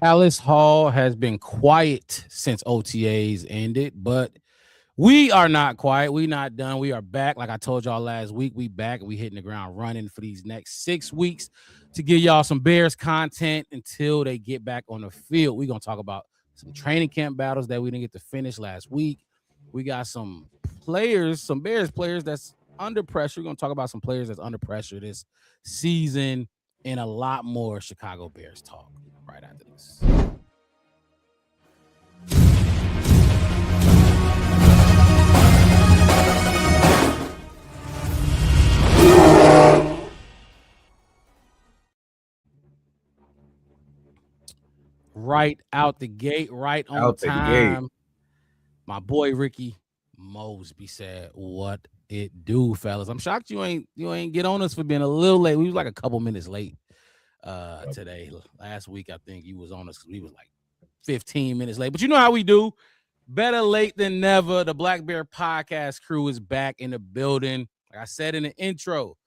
Hallis Hall has been quiet since OTAs ended, but we are not quiet. We not done. We are back. Like I told y'all last week, we back. We hitting the ground running for these next 6 weeks to give y'all some Bears content until they get back on the field. We're gonna talk about some training camp battles that we didn't get to finish last week. We got some players, some Bears players that's under pressure. We're gonna talk about some players that's under pressure this season and a lot more Chicago Bears talk right after this. Right out the gate, right on Out the gate. time. My boy Ricky Mosby said, "What it do, fellas?" I'm shocked you ain't get on us for being a little late. We was like a couple minutes late today. Last week, I think you was on us because we was like 15 minutes late. But you know how we do. Better late than never. The Black Bear Podcast crew is back in the building. Like I said in the intro,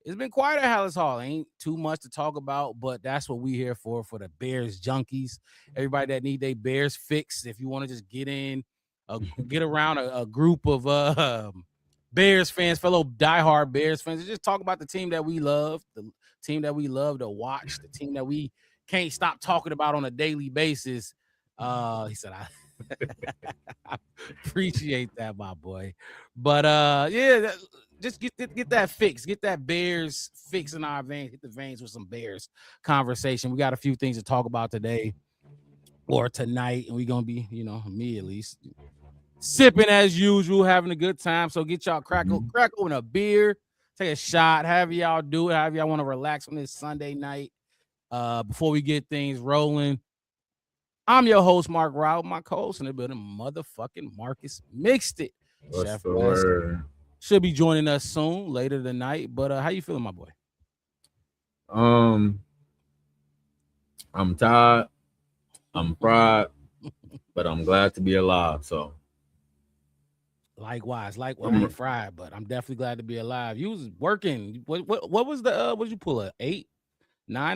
it's been quiet at Hallis Hall. Ain't too much to talk about, but that's what we here for the Bears junkies. Everybody that need their Bears fix. If you want to just get around a group of Bears fans, fellow diehard Bears fans, and just talk about the team that we love, the team that we love to watch, the team that we can't stop talking about on a daily basis. He said, I appreciate that, my boy. But yeah, just get that fix. Get that Bears fix in our veins. Hit the veins with some Bears conversation. We got a few things to talk about today or tonight, and we're gonna be, me at least, sipping as usual, having a good time. So get y'all crack open a beer, take a shot, however y'all do it, however y'all want to relax on this Sunday night. Before we get things rolling. I'm your host, Mark Rao, my co-host in the building, motherfucking Marcus Mixed It. What's Chef the West word? should be joining us soon, later tonight. But how you feeling, my boy? Um, I'm tired. I'm fried, but I'm glad to be alive. So Likewise, I I'm ain't fried, but I'm definitely glad to be alive. You was working. What was the what did you pull, a 8-9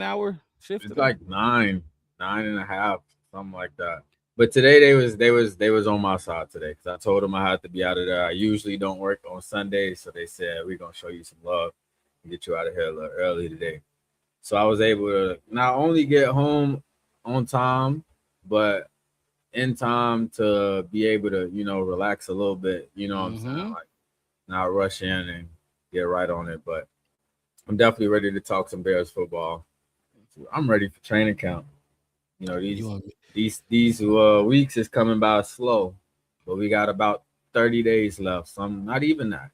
hour shift it's today? like 9, 9.5, something like that. But today they was on my side today because I told them I had to be out of there. I usually don't work on Sundays, so they said we're gonna show you some love and get you out of here a little early today. So I was able to not only get home on time, but in time to be able to, relax a little bit, you know what I'm saying? Mm-hmm. Like not rush in and get right on it. But I'm definitely ready to talk some Bears football. I'm ready for training camp. You know, You these and me. these weeks is coming by slow, but we got about 30 days left. Some not even that.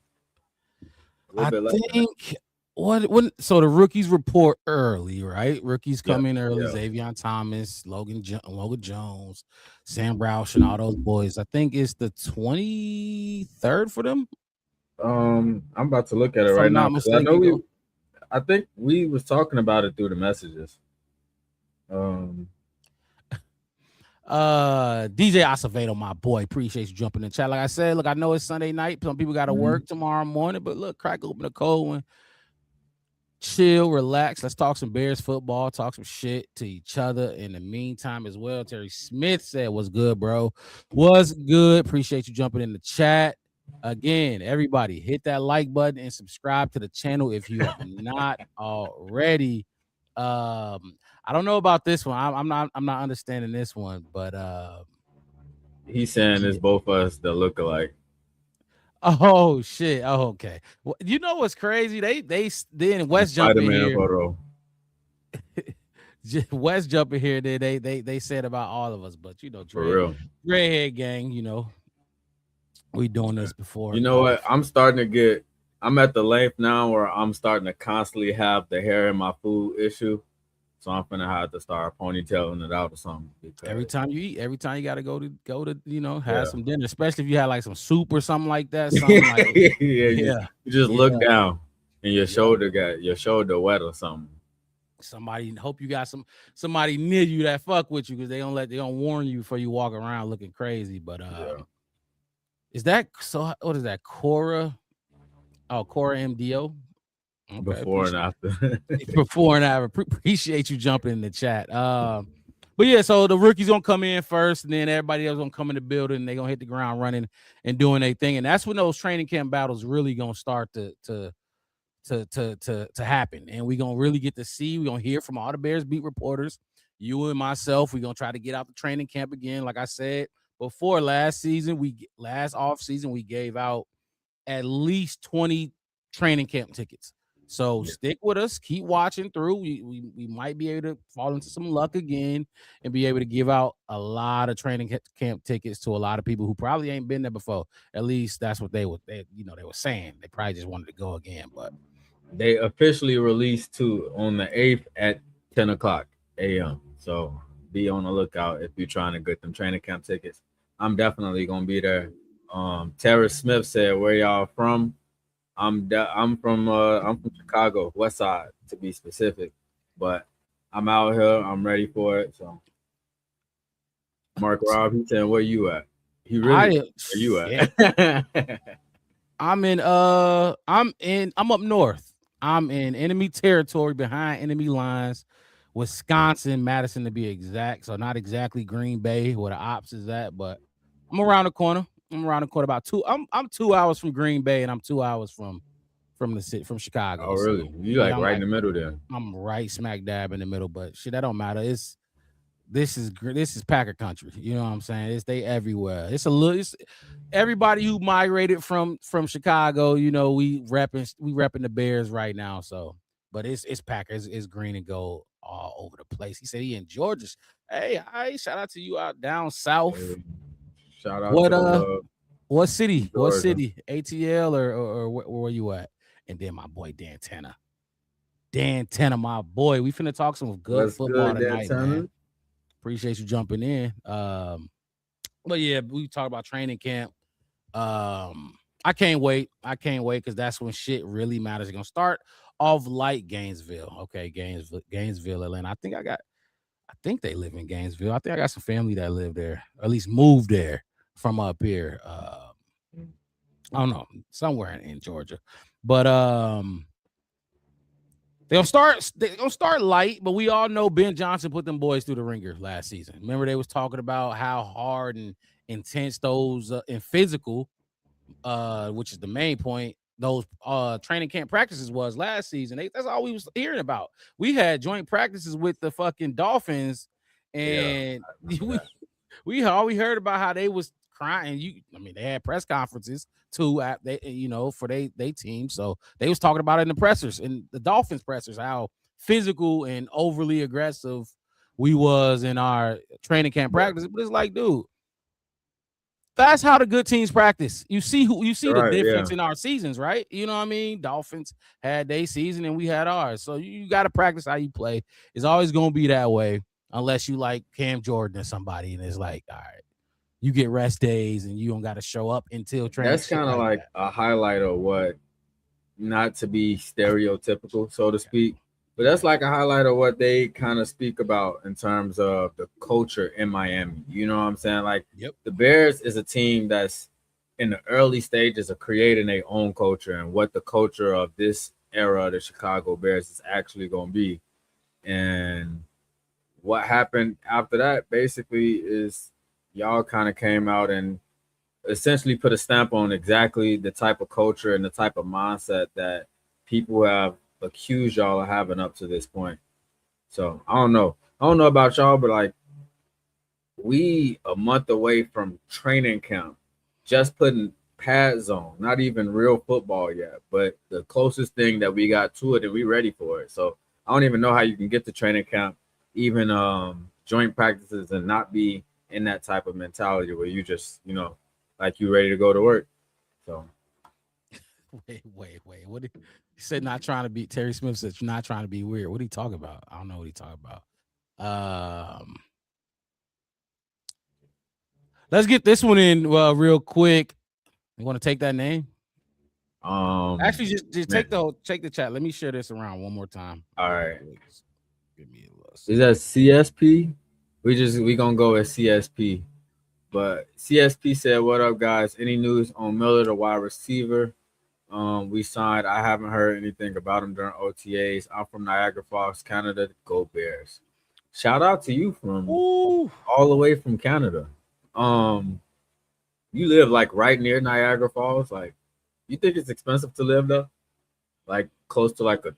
A little I bit less than that. think so the rookies report early, right? Rookies Yeah, come in early. yeah. Xavier Thomas, Logan Jones, Sam Roush, and all those boys. I think it's the 23rd for them, I'm about to look at it if right I'm now not because I know mistaken. Go. I think we was talking about it through the messages. Um, DJ Acevedo, my boy, appreciate you jumping in the chat. Like I said, look, I know it's Sunday night. Some people got to mhm. work tomorrow morning, but look, crack open a cold one, chill, relax. Let's talk some Bears football, talk some shit to each other in the meantime as well. Terry Smith said, "What's good, bro? What's good? Appreciate you jumping in the chat." Again, everybody hit that like button and subscribe to the channel if you have not already. I don't know about this one. I'm not understanding this one, but He's saying it's yeah. both of us that look alike. Oh shit. Oh, okay. Well, you know what's crazy? Then The West Spider jumping Man here. photo. West jumping here. They said about all of us, but For Dre, real. Dreadhead gang. We doing this You before. know what? I'm at the length now where I'm starting to constantly have the hair in my food issue. So I'm gonna have to start ponytailing it out or something Every because time you eat, every time you got to go to have yeah. some dinner, especially if you had like some soup or something like that. Something like yeah, yeah, you just yeah, look down and yeah. your shoulder wet or something. Somebody hope you got somebody near you that fuck with you because they don't warn you before you walk around looking crazy. But Yeah. is that so? What is that? Cora? Oh, Cora MDO. Okay, Before and appreciate after. before and after. Appreciate you jumping in the chat. But yeah, so the rookies gonna come in first, and then everybody else gonna come in the building. And they gonna hit the ground running and doing their thing, and that's when those training camp battles really gonna start to happen. And we gonna really get to see. We gonna hear from all the Bears beat reporters. You and myself, we gonna try to get out the training camp again. Like I said before, last off season we gave out at least 20 training camp tickets. So stick with us, keep watching through. We might be able to fall into some luck again and be able to give out a lot of training camp tickets to a lot of people who probably ain't been there before. At least that's what they were saying. They probably just wanted to go again. But they officially released two on the 8th at 10 o'clock a.m. So be on the lookout if you're trying to get them training camp tickets. I'm definitely gonna be there. Terrence Smith said, "Where y'all from?" I'm from Chicago, West Side to be specific, but I'm out here. I'm ready for it. So, Mark Rob, he said, "Where you at?" He really, where you at? Yeah. I'm up north. I'm in enemy territory, behind enemy lines, Wisconsin, Madison to be exact. So not exactly Green Bay where the ops is at, but I'm around the corner. About two. I'm 2 hours from Green Bay, and I'm 2 hours from the city, from Chicago. Oh, really? So, You like right in the middle there? I'm right smack dab in the middle, but shit, that don't matter. This is Packer country. You know what I'm saying? They everywhere. It's everybody who migrated from Chicago. You know, we repping the Bears right now. So, but it's Packers. It's green and gold all over the place. He said he in Georgia. Hey, shout out to you out down south. Hey, shout out what city? Georgia. What city? ATL or where you at? And then my boy Dan Tenna, my boy. We finna talk some good football tonight, man. Appreciate you jumping in. But yeah, we talk about training camp. I can't wait because that's when shit really matters. It's gonna start off like Gainesville. Okay, Gainesville, Atlanta. I think they live in Gainesville. I think I got some family that live there, or at least moved there from up here. I don't know, somewhere in Georgia. But they're gonna start light, but we all know Ben Johnson put them boys through the ringer last season. Remember, they was talking about how hard and intense those and physical, which is the main point, those training camp practices was last season. That's all we was hearing about. We had joint practices with the fucking Dolphins, and we heard about how they was crying. They had press conferences too, for they team. So they was talking about it in the pressers, in the Dolphins pressers, how physical and overly aggressive we was in our training camp practice. But it's like, dude, that's how the good teams practice. You see the difference in our seasons, right? You know what I mean? Dolphins had their season and we had ours. So you got to practice how you play. It's always going to be that way unless you like Cam Jordan or somebody, and it's like, all right, you get rest days and you don't got to show up until training. That's kind of like a highlight of what, not to be stereotypical, so to speak, but that's like a highlight of what they kind of speak about in terms of the culture in Miami. You know what I'm saying? Like, the Bears is a team that's in the early stages of creating their own culture and what the culture of this era of the Chicago Bears is actually going to be. And what happened after that basically is y'all kind of came out and essentially put a stamp on exactly the type of culture and the type of mindset that people have accused y'all of having up to this point. So I don't know about y'all, but like, we a month away from training camp, just putting pads on, not even real football yet, but the closest thing that we got to it, and we ready for it. So I don't even know how you can get to training camp, even joint practices, and not be in that type of mentality where you just, like you ready to go to work. So wait. What he said? Not trying to be. Terry Smith said you're not trying to be weird. What are you talking about? I don't know what he talking about. Let's get this one in real quick. You want to take that name? Actually, just take the chat. Let me share this around one more time. All right. Give me a look. Is that CSP? We gonna go with CSP. But CSP said, "What up, guys? Any news on Miller, the wide receiver? We signed. I haven't heard anything about him during OTAs. I'm from Niagara Falls, Canada. Go Bears." shout out to you from Ooh. all the way from Canada. You live like right near Niagara Falls. Like, you think it's expensive to live though? Like close to like a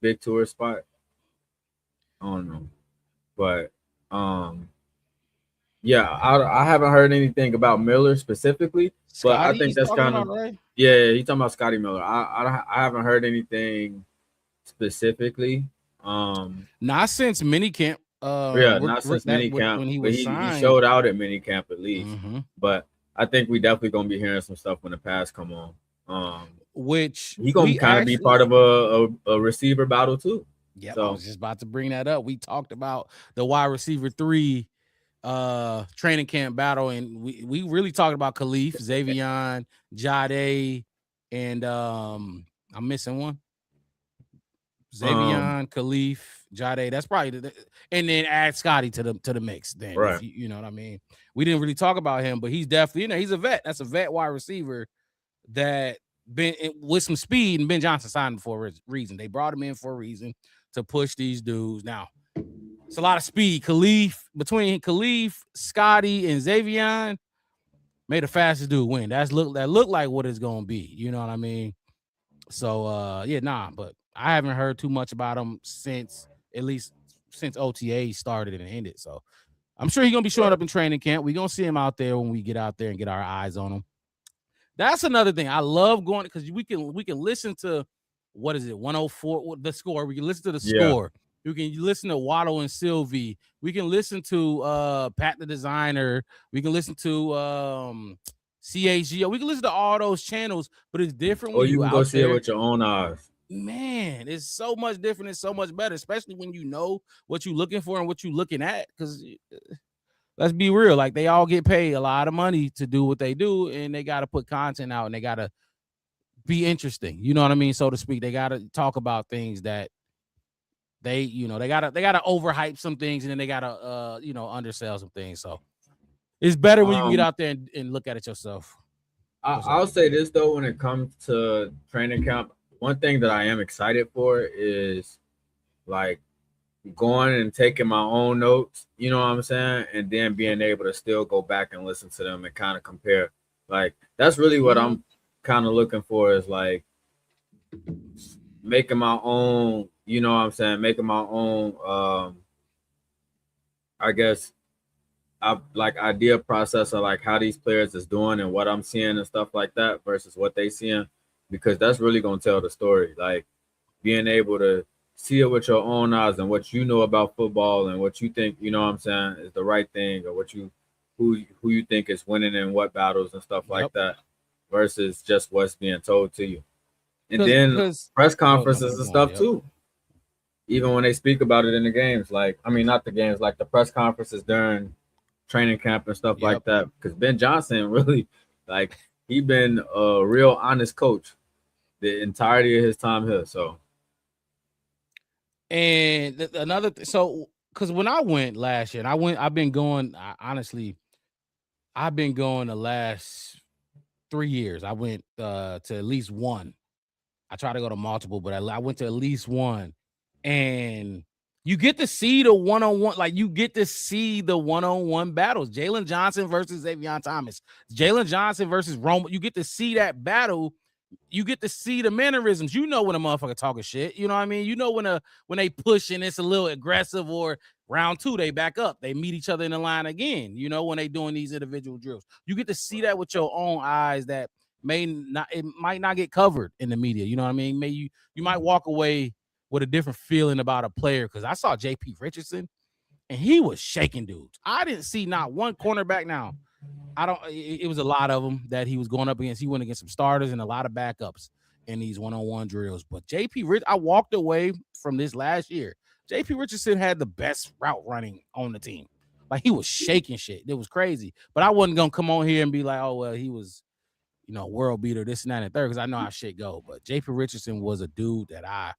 big tourist spot? I don't know, but yeah, I haven't heard anything about Miller specifically, but I Scotty, think he's that's talking kind about, of right? yeah. He's talking about Scotty Miller. I haven't heard anything specifically. Not since minicamp. Yeah, not since minicamp, When he but was he signed. showed out at minicamp at least. Mhm. But I think we definitely gonna be hearing some stuff when the pass come on. Which He gonna we kind of be actually, part of a receiver battle too. yep, I So was just about to bring that up. We talked about the wide receiver 3 training camp battle, and we really talked about Khalif, Xavion, Jade, and I'm missing one. Xavion, Khalif, Jade. That's probably and then add Scotty to the mix. Then, right. if you know what I mean. We didn't really talk about him, but he's definitely, he's a vet. That's a vet wide receiver that been with some speed, and Ben Johnson signed him for a reason. They brought him in for a reason to push these dudes. Now, it's a lot of speed. Between Khalif, Scotty, and Xavion, made the fastest dude win. That looked like what it's gonna be. You know what I mean? So but I haven't heard too much about him since OTA started and ended. So I'm sure he's gonna be showing up in training camp. We're gonna see him out there when we get out there and get our eyes on him. That's another thing. I love going because we can listen to, what is it, 104, the score. We can listen to the score. We can listen to Waddle and Sylvie. We can listen to Pat the Designer. We can listen to CHGO. We can listen to all those channels, but it's different when you can go see there. it with your own eyes. Man, it's so much different. It's so much better, especially when you know what you're looking for and what you're looking at. Because let's be real, like, they all get paid a lot of money to do what they do, and they got to put content out, and they got to be interesting. You know what I mean, so to speak. They got to talk about things that they got to overhype some things, and then they got to undersell some things. So it's better when you can get out there and look at it yourself. I'll say this though, when it comes to training camp, one thing that I am excited for is like going and taking my own notes, you know what I'm saying? And then being able to still go back and listen to them and kind of compare. Like, that's really what I'm kind of looking for, is like making my own, you know what I'm saying? Making my own, I guess, idea process of like how these players is doing and what I'm seeing and stuff like that versus what they seeing, because that's really going to tell the story. Like, being able to see it with your own eyes and what you know about football and what you think, you know what I'm saying, is the right thing, or what you who you think is winning in what battles and stuff like that, versus just what's being told to you. And then press conferences and stuff too. Even when they speak about it in the games, like, I mean, not the games, like the press conferences during training camp and stuff like that. Because Ben Johnson really, like, he been a real honest coach the entirety of his time here. So, and another so because when I went last year, and I've been going, honestly, I've been going the last 3 years. I went to at least one. I try to go to multiple, but I went to at least one. And you get to see the one-on-one, like, you get to see the one-on-one battles. Jalen Johnson versus Xavion Thomas. Jalen Johnson versus Rome. You get to see that battle. You get to see the mannerisms. You know when a motherfucker talking shit. You know what I mean? You know when they push and it's a little aggressive, or round 2, they back up. They meet each other in the line again. You know, when they doing these individual drills. You get to see that with your own eyes that it might not get covered in the media. You know what I mean? You might walk away with a different feeling about a player, because I saw JP Richardson and he was shaking dudes. I didn't see not one cornerback. Now, it was a lot of them that he was going up against. He went against some starters and a lot of backups in these one-on-one drills. But I walked away from this last year. JP Richardson had the best route running on the team. Like, he was shaking shit. It was crazy. But I wasn't going to come on here and be like, oh, well, he was, world beater, this and that and third, because I know how shit go. But JP Richardson was a dude that I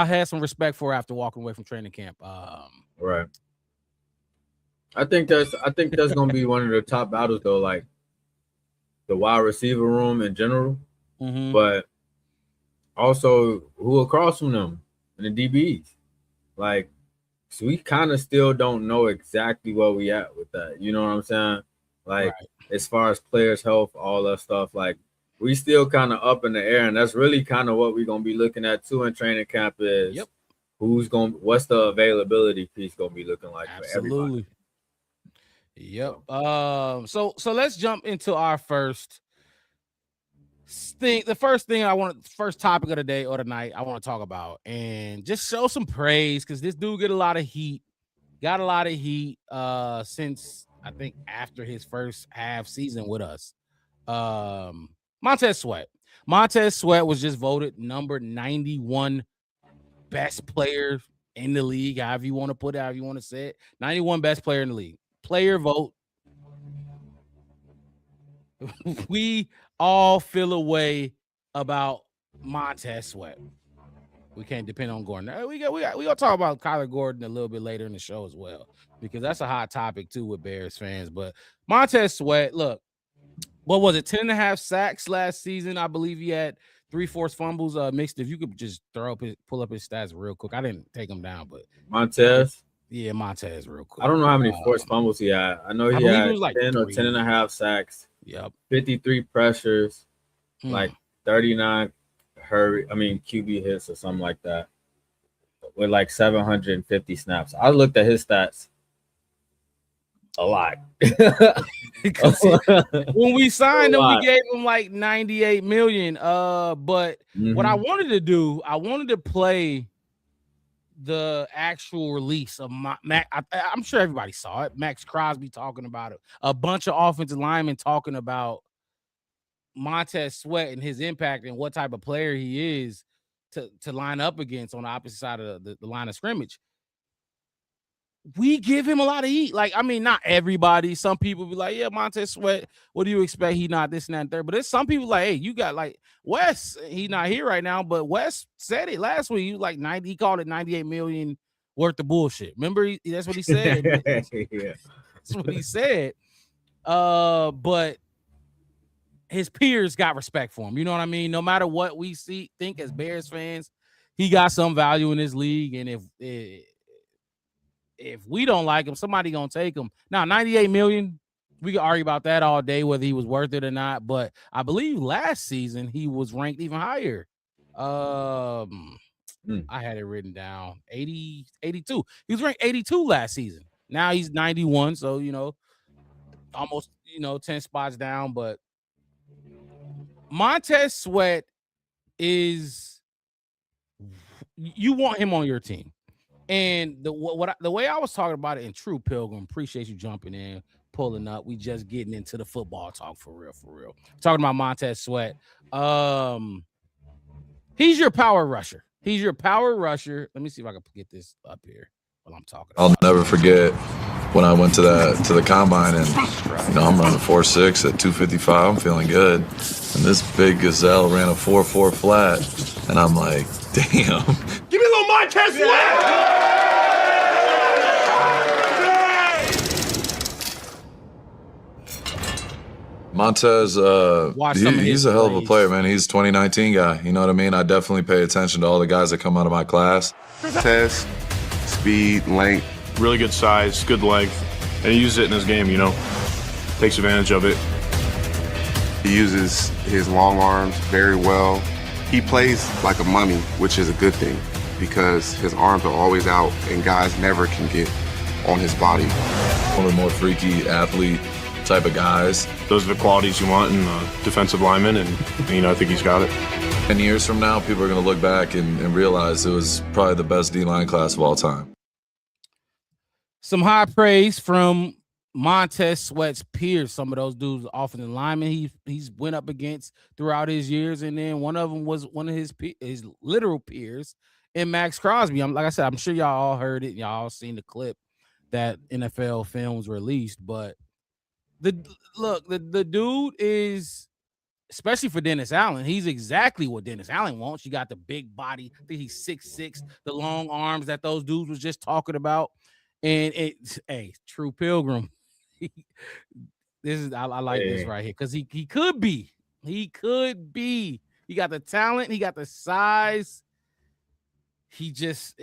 had some respect for after walking away from training camp. Right. I think that's gonna be one of the top battles though, like the wide receiver room in general, but also who across from them and the DBs. Like, So we kind of still don't know exactly where we at with that. You know what I'm saying? Like Right. as far as players' health, all that stuff, like we still kind of up in the air, and that's really kind of what we're gonna be looking at too in training camp is Yep. what's the availability piece gonna be looking like for everybody. Absolutely. Yep. So let's jump into our first thing. The first topic of the day or the night I want to talk about, and just show some praise because this dude got a lot of heat since I think after his first half season with us. Montez Sweat. Montez Sweat was just voted number 91 best player in the league, however you want to put it, however you want to say it. 91 best player in the league. Player vote. We all feel a way about Montez Sweat. We can't depend on Gordon. We gonna talk about Kyler Gordon a little bit later in the show as well, because that's a hot topic too with Bears fans. But Montez Sweat, look, what was it? 10.5 sacks last season. I believe he had 3 forced fumbles mixed. If you could just pull up his stats real quick. I didn't take them down, but Montez. Yeah, Montez real quick. I don't know how many forced fumbles he had. I know he had like 10 or 10.5 sacks. Yep. 53 pressures, like 39 QB hits or something like that, with like 750 snaps. I looked at his stats. A lot. When we signed him, we gave him like 98 million. But what I wanted to do, I wanted to play the actual release of Max. I'm sure everybody saw it. Max Crosby talking about it. A bunch of offensive linemen talking about Montez Sweat and his impact and what type of player he is to line up against on the opposite side of the line of scrimmage. We give him a lot of heat. Like, I mean, not everybody. Some people be like, yeah, Montez Sweat, what do you expect? He not this and that and third. But there's some people like, hey, you got like Wes, he's not here right now, but Wes said it last week. He was like 90, he called it 98 million worth of bullshit. Remember, that's what he said. Yeah. That's what he said. But his peers got respect for him. You know what I mean? No matter what we think as Bears fans, he got some value in this league. And if we don't like him, somebody gonna take him. Now, 98 million, we can argue about that all day, whether he was worth it or not. But I believe last season he was ranked even higher. I had it written down. 82. He was ranked 82 last season. Now he's 91, so almost 10 spots down. But Montez Sweat is, you want him on your team. And the way I was talking about it in True Pilgrim, appreciate you jumping in, pulling up. We just getting into the football talk for real. Talking about Montez Sweat. He's your power rusher. Let me see if I can get this up here while I'm talking. I'll never forget when I went to the combine and I'm running 4.6 at 255. I'm feeling good. And this big gazelle ran a 4.4 flat. And I'm like, damn. Give me a little Montez Sweat! Montez, he's a hell of a player, man. He's a 2019 guy. You know what I mean? I definitely pay attention to all the guys that come out of my class. Montez, speed, length. Really good size, good length. And he uses it in his game, Takes advantage of it. He uses his long arms very well. He plays like a mummy, which is a good thing because his arms are always out and guys never can get on his body. One of the more freaky athlete type of guys. Those are the qualities you want in a defensive lineman, and I think he's got it. 10 years from now, people are going to look back and realize it was probably the best D-line class of all time. Some high praise from Montez Sweat's peers. Some of those dudes, offensive linemen, he's went up against throughout his years, and then one of them was one of his literal peers, and Max Crosby. Like I said, I'm sure y'all all heard it. Y'all all seen the clip that NFL Films released, but the dude is, especially for Dennis Allen, he's exactly what Dennis Allen wants. You got the big body. I think he's 6'6", the long arms that those dudes was just talking about. And True Pilgrim. I like this right here because he could be. He could be. He got the talent. He got the size. He just,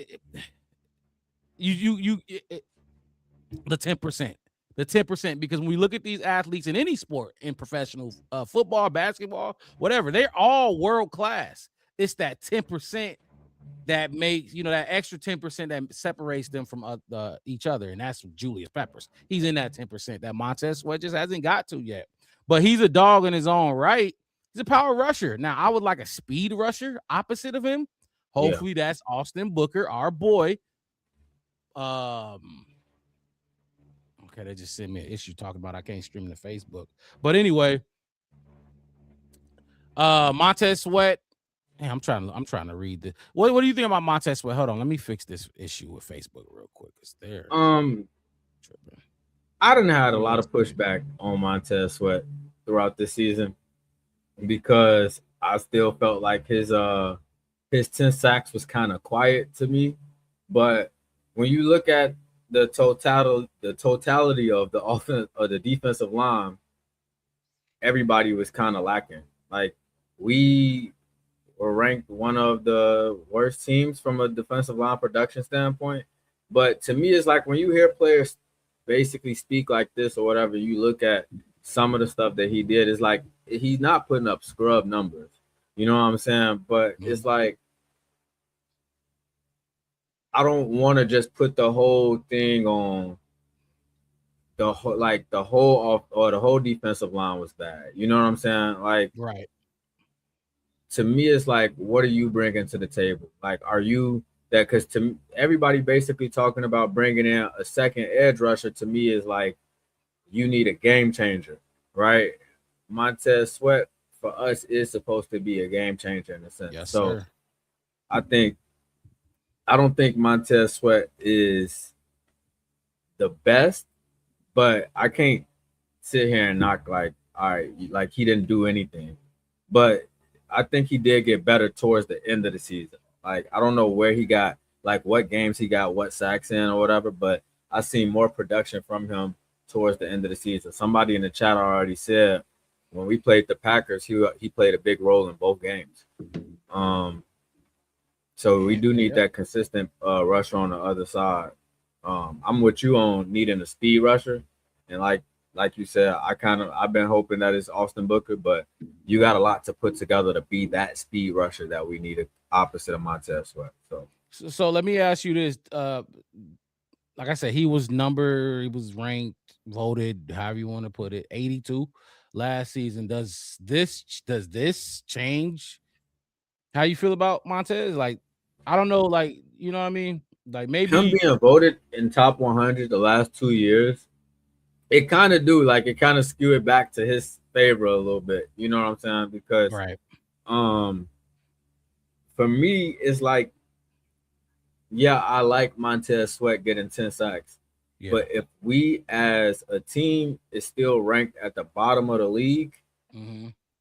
the 10%. The 10%, because when we look at these athletes in any sport, in professional football, basketball, whatever, they're all world class. It's that 10% that makes, that extra 10% that separates them from each other, and that's Julius Peppers. He's in that 10% that Montez Sweat just hasn't got to yet. But he's a dog in his own right. He's a power rusher. Now, I would like a speed rusher opposite of him. Hopefully, that's Austin Booker, our boy. Okay, they just sent me an issue talking about I can't stream to Facebook. But anyway, Montez Sweat. Hey, I'm trying to read this. What do you think about Montez Sweat? Hold on, let me fix this issue with Facebook real quick. It's there. I done had a lot of pushback on Montez Sweat throughout this season because I still felt like his 10 sacks was kind of quiet to me. But when you look at the totality of the offense or the defensive line, everybody was kind of lacking. Like, we were ranked one of the worst teams from a defensive line production standpoint. But to me, it's like when you hear players basically speak like this or whatever, you look at some of the stuff that he did, it's like he's not putting up scrub numbers. You know what I'm saying? But it's like, I don't want to just put the whole thing on the whole defensive line was bad. You know what I'm saying? Like, right. To me, it's like, what are you bringing to the table? Like, are you that? Because to everybody basically talking about bringing in a second edge rusher, to me is like, you need a game changer, right? Montez Sweat for us is supposed to be a game changer in a sense. Yes, so sir. I don't think Montez Sweat is the best, but I can't sit here and knock like, all right, like he didn't do anything. But I think he did get better towards the end of the season. Like, I don't know where he got, like what games he got, what sacks in or whatever, but I seen more production from him towards the end of the season. Somebody in the chat already said when we played the Packers, he played a big role in both games. So we do need that consistent rusher on the other side. I'm with you on needing a speed rusher, and like you said, I've been hoping that it's Austin Booker, but you got a lot to put together to be that speed rusher that we needed opposite of Montez Sweat. So let me ask you this. Like I said, he was ranked, voted, however you want to put it, 82 last season. Does this change how you feel about Montez? Like, I don't know, like, you know what I mean? Like, maybe him being voted in top 100 the last 2 years, it kind of skew it back to his favor a little bit. You know what I'm saying? Because right. For me, it's like, yeah, I like Montez Sweat getting 10 sacks. Yeah. But if we as a team is still ranked at the bottom of the league,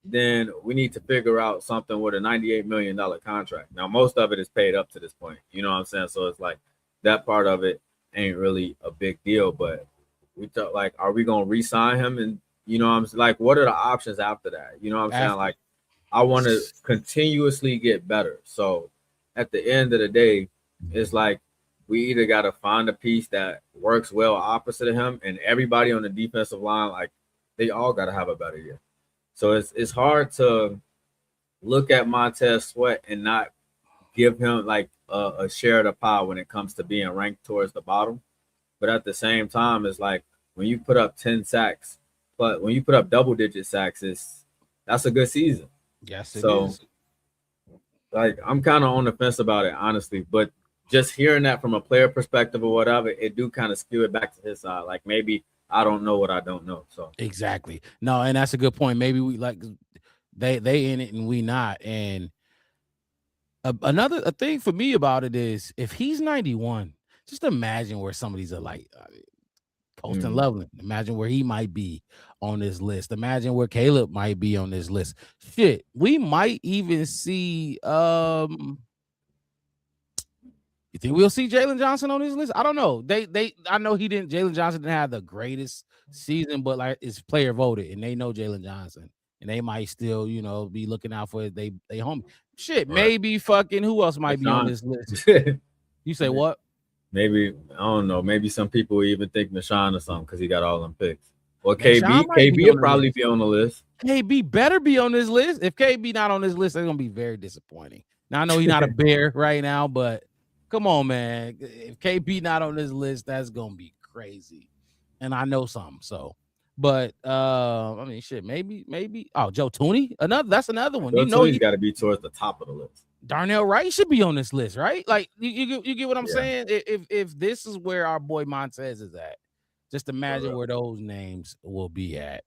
then we need to figure out something with a $98 million contract. Now, most of it is paid up to this point. You know what I'm saying? So it's like that part of it ain't really a big deal. But we thought, like, are we going to re-sign him? And, you know what I'm saying? Like, what are the options after that? You know what I'm saying? Like, I want to continuously get better. So at the end of the day, it's like we either got to find a piece that works well opposite of him, and everybody on the defensive line, like, they all got to have a better year. So it's hard to look at Montez Sweat and not give him like a share of the pie when it comes to being ranked towards the bottom. But at the same time, it's like when you put up 10 sacks, but when you put up double-digit sacks, that's a good season. Yes, it is. Like, I'm kind of on the fence about it, honestly. But just hearing that from a player perspective or whatever, it do kind of skew it back to his side. Like, maybe I don't know what I don't know. So exactly. No, and that's a good point. Maybe we like they in it and we not. And another thing for me about it is if he's 91, just imagine where some of these are like Colston Loveland. Imagine where he might be on this list. Imagine where Caleb might be on this list. Shit, we might even see you think we'll see Jalen Johnson on this list? I don't know. I know Jalen Johnson didn't have the greatest season, but like it's player voted and they know Jalen Johnson and they might still, be looking out for it. They homie. Shit, right. Maybe fucking who else might be on this list? You say what? Maybe I don't know. Maybe some people even think Nashawn or something because he got all them picks. Or Deshaun KB. might be KB on will the probably list. be on the list. KB better be on this list. If KB not on this list, it's gonna be very disappointing. Now I know he's not a Bear right now, but come on, man. If KB not on this list, that's gonna be crazy. And I know some. So, but I mean, shit. Maybe. Oh, Joe Tooney. That's another one. Joe You know, Tooney's got to be towards the top of the list. Darnell Wright should be on this list, right? Like you get what I'm Yeah. saying? If this is where our boy Montez is at, just imagine where those names will be at.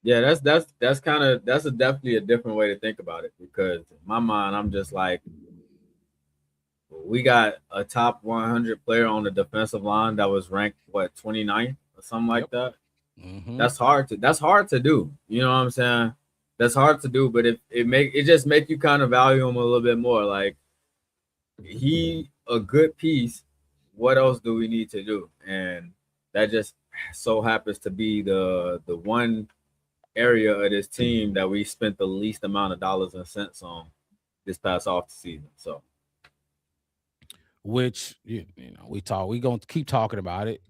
Yeah, that's kind of definitely a different way to think about it, because in my mind, I'm just like, we got a top 100 player on the defensive line that was ranked 29th or something like that. Mhm. That's hard to do. You know what I'm saying? That's hard to do, but it just make you kind of value him a little bit more. Like, he a good piece. What else do we need to do? And that just so happens to be the one area of this team that we spent the least amount of dollars and cents on this past off season. So, which we gonna keep talking about it.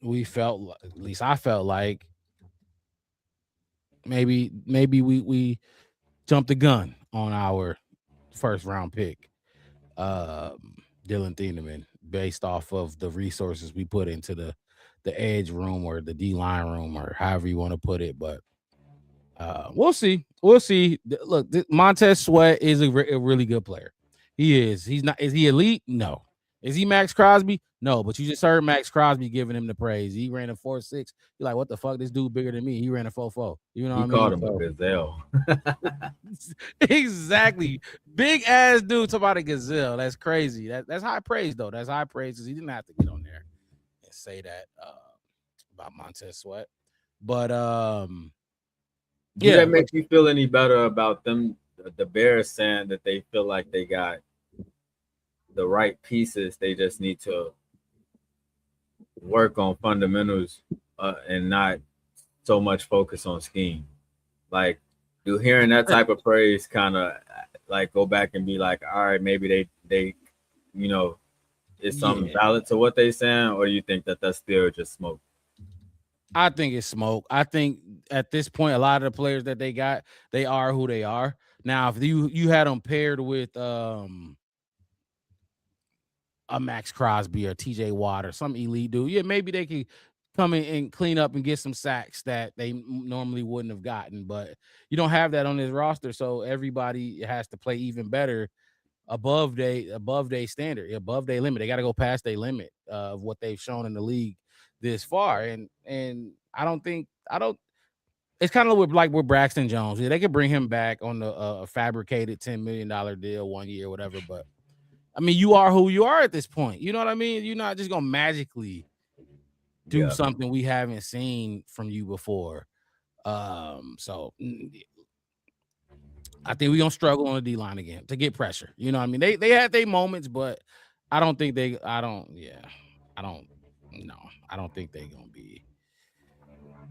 We felt, at least I felt like maybe we jumped the gun on our first round pick, Dylan Thieneman, based off of the resources we put into the edge room or the D-line room, or however you want to put it. But we'll see. Look, Montez Sweat is a really good player. He is. He's not. Is he elite? No. Is he Max Crosby? No. But you just heard Max Crosby giving him the praise. He ran a 4.6. You're like, what the fuck? This dude bigger than me. He ran a 4.4. You know what I mean? Called him a gazelle. Exactly. Big ass dude talking about a gazelle. That's crazy. That's high praise, though. That's high praise, because he didn't have to get on there and say that about Montez Sweat. But Does that make you feel any better about them, the Bears, saying that they feel like they got the right pieces? They just need to work on fundamentals and not so much focus on scheme. Like, do hearing that type of praise kind of like go back and be like, all right, maybe they is something valid to what they saying, or you think that that's still just smoke? I think it's smoke. I think at this point, a lot of the players that they got, they are who they are. Now, if you had them paired with a Max Crosby or TJ Watt or some elite dude, yeah, maybe they could come in and clean up and get some sacks that they normally wouldn't have gotten. But you don't have that on this roster, so everybody has to play even better above their standard, above their limit. They got to go past their limit of what they've shown in the league this far. And I don't. It's kind of like with Braxton Jones. Yeah, they could bring him back on the fabricated $10 million deal 1 year, whatever. But I mean, you are who you are at this point. You know what I mean? You're not just gonna magically do something we haven't seen from you before. So I think we're gonna struggle on the D-line again to get pressure. You know what I mean? They had their moments, but I don't think they're gonna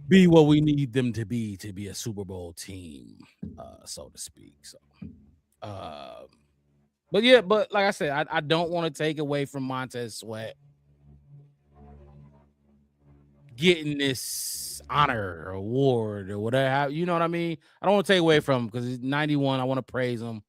be what we need them to be a Super Bowl team, so to speak. So but like I said, I don't want to take away from Montez Sweat getting this honor or award or whatever. You know what I mean? I don't want to take away from him because he's 91. I want to praise him,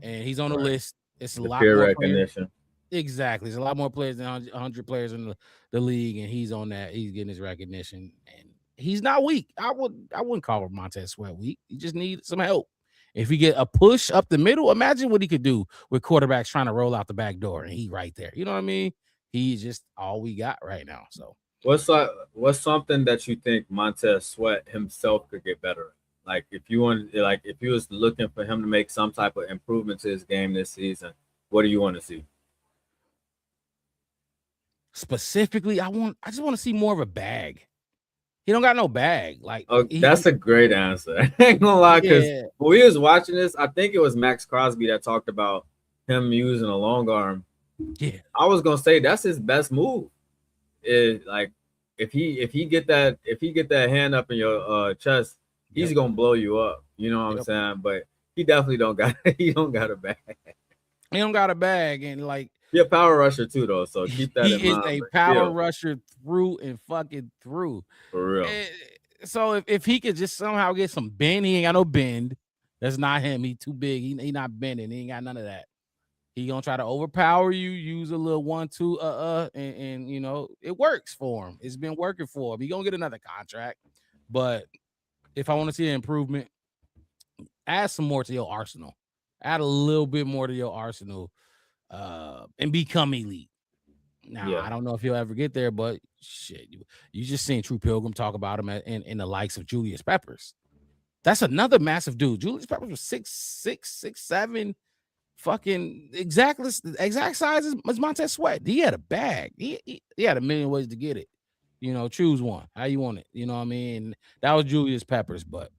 and he's on the list. It's a lot peer more recognition. Exactly. There's a lot more players than 100 players in the league, and he's on that. He's getting his recognition, and he's not weak. I wouldn't call Montez Sweat weak. He just needs some help. If he get a push up the middle, imagine what he could do with quarterbacks trying to roll out the back door, and he right there. You know what I mean? He's just all we got right now. So what's something that you think Montez Sweat himself could get better at? Like, if you was looking for him to make some type of improvement to his game this season, what do you want to see? Specifically, I just want to see more of a bag. He don't got no bag. Like, that's a great answer. I ain't gonna lie, because when we was watching this, I think it was Max Crosby that talked about him using a long arm. Yeah, I was gonna say that's his best move. Is like if he get that hand up in your chest, he's gonna blow you up. You know what I'm saying? But he definitely don't got a bag. He don't got a bag, and like He a power rusher too, though. So keep that in he is mind. a but power still, rusher through and fucking through. for real. So if he could just somehow get some bend, he ain't got no bend. That's not him. He too big. He not bending. He ain't got none of that. He gonna try to overpower you, use a little 1-2 and you know it works for him. It's been working for him. He gonna get another contract, but if I want to see an improvement, add some more to your arsenal. Add a little bit more to your arsenal, and become elite. Now Yeah. I don't know if he'll ever get there, but shit, you just seen True Pilgrim talk about him in the likes of Julius Peppers. That's another massive dude. Julius Peppers was 6'6", 6'7", fucking exact size as Montez Sweat. He had a bag. He had a million ways to get it. You know, choose one. How you want it? You know what I mean? That was Julius Peppers, but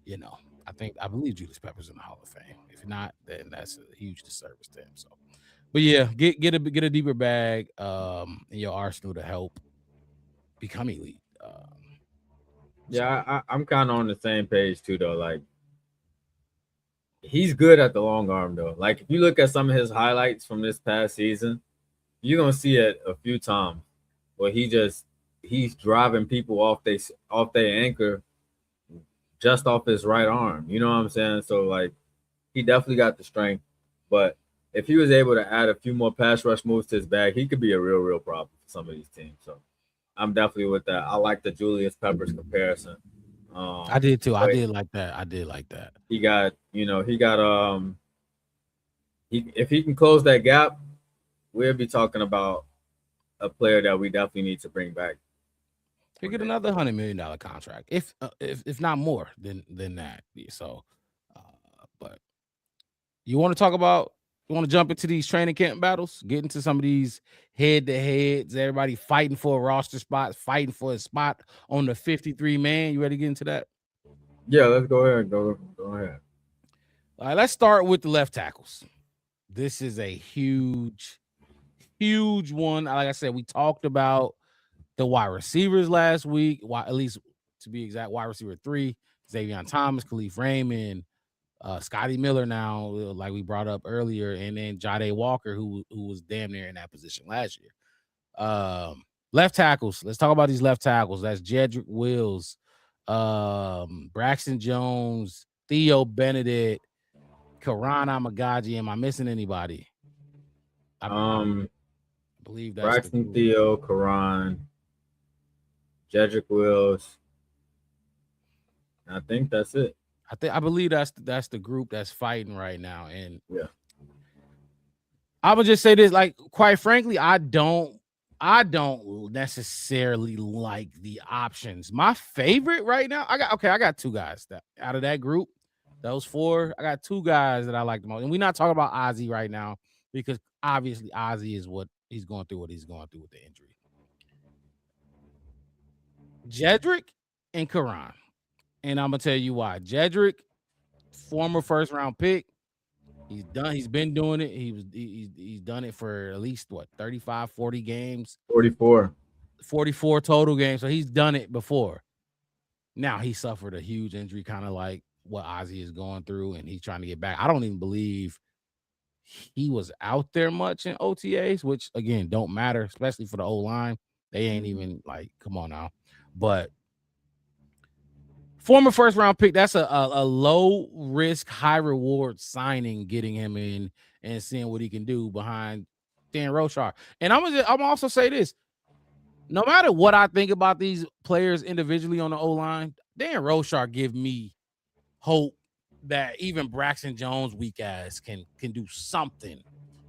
you know, I believe Julius Peppers in the Hall of Fame. If not, then that's a huge disservice to him. So, but yeah, get a deeper bag in your arsenal to help become elite. Yeah, I'm kind of on the same page too, though. Like, he's good at the long arm, though. Like, if you look at some of his highlights from this past season, you're gonna see it a few times where he's driving people off their anchor just off his right arm. You know what I'm saying? So like, he definitely got the strength, but if he was able to add a few more pass rush moves to his bag, he could be a real problem for some of these teams. So I'm definitely with that. I like the Julius Peppers comparison. I did too. I did like that. If he can close that gap, we'll be talking about a player that we definitely need to bring back. He get another $100 million contract, if not more than that. So, but you want to jump into these training camp battles, get into some of these head-to-heads, everybody fighting for a roster spot, fighting for a spot on the 53-man. You ready to get into that? Yeah, let's go ahead. Go ahead. All right, let's start with the left tackles. This is a huge one. Like I said, we talked about the wide receivers last week. At least to be exact, wide receiver 3, Xavier Thomas, Khalif Raymond, Scotty Miller now, like we brought up earlier, and then Jade Walker, who was damn near in that position last year. Left tackles. Let's talk about these left tackles. That's Jedrick Wills, Braxton Jones, Theo Benedict, Karan Amagaji. Am I missing anybody? I believe that's Braxton, Theo, Karan, Jedrick Wills. I think that's it. I believe that's the group that's fighting right now. And yeah, I would just say this, like, quite frankly, I don't necessarily like the options. My favorite right now, I got 2 guys that out of that group, those 4, I got 2 guys that I like the most. And we're not talking about Ozzie right now because obviously Ozzie is what he's going through with the injury. Jedrick and Karan. And I'm gonna tell you why. Jedrick, former first round pick, he's been doing it. He's done it for at least 35, 40 games. 44 total games. So he's done it before. Now he suffered a huge injury, kind of like what Ozzie is going through, and he's trying to get back. I don't even believe he was out there much in OTAs, which again don't matter, especially for the O-line. They ain't even like, come on now. But former first round pick, that's a low risk, high reward signing, getting him in and seeing what he can do behind Dan Rochar. And I'm also say this: no matter what I think about these players individually on the O-line, Dan Rochar give me hope that even Braxton Jones, weak ass, can do something,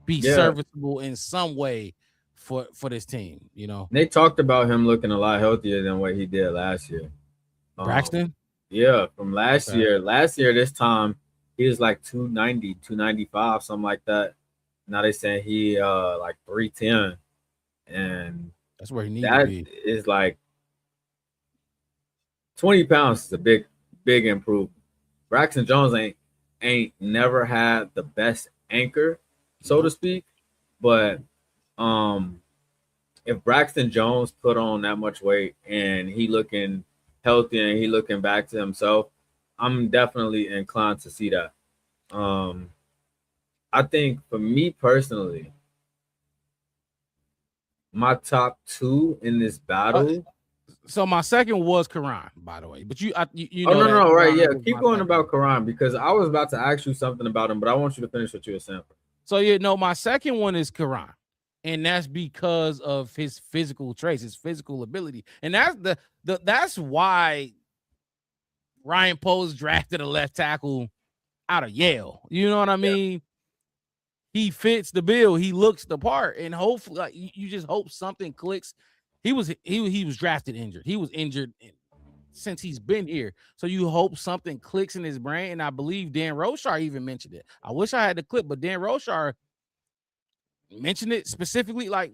be serviceable in some way for this team. You know, they talked about him looking a lot healthier than what he did last year. Braxton. Yeah, from last year. Last year, this time, he was like 290, 295, something like that. Now they saying he like 310. And that's where he needs to be. That is like 20 pounds is a big improvement. Braxton Jones ain't never had the best anchor, so to speak. But if Braxton Jones put on that much weight and he looking healthy and he looking back to himself, I'm definitely inclined to see that. I think for me personally, my top two in this battle. So my second was Quran, by the way. But you Oh know no, that right, Quran yeah. was Keep my going second. about Quran because I was about to ask you something about him, but I want you to finish what you were saying. So my second one is Quran, and that's because of his physical traits, his physical ability, and that's that's why Ryan Poles drafted a left tackle out of Yale. You know what I mean? He fits the bill. He looks the part, and hopefully, like, you just hope something clicks. He was drafted injured. He was injured since he's been here. So you hope something clicks in his brain. And I believe Dan Roshar even mentioned it. I wish I had the clip, but Dan Roshar mentioned it specifically. Like,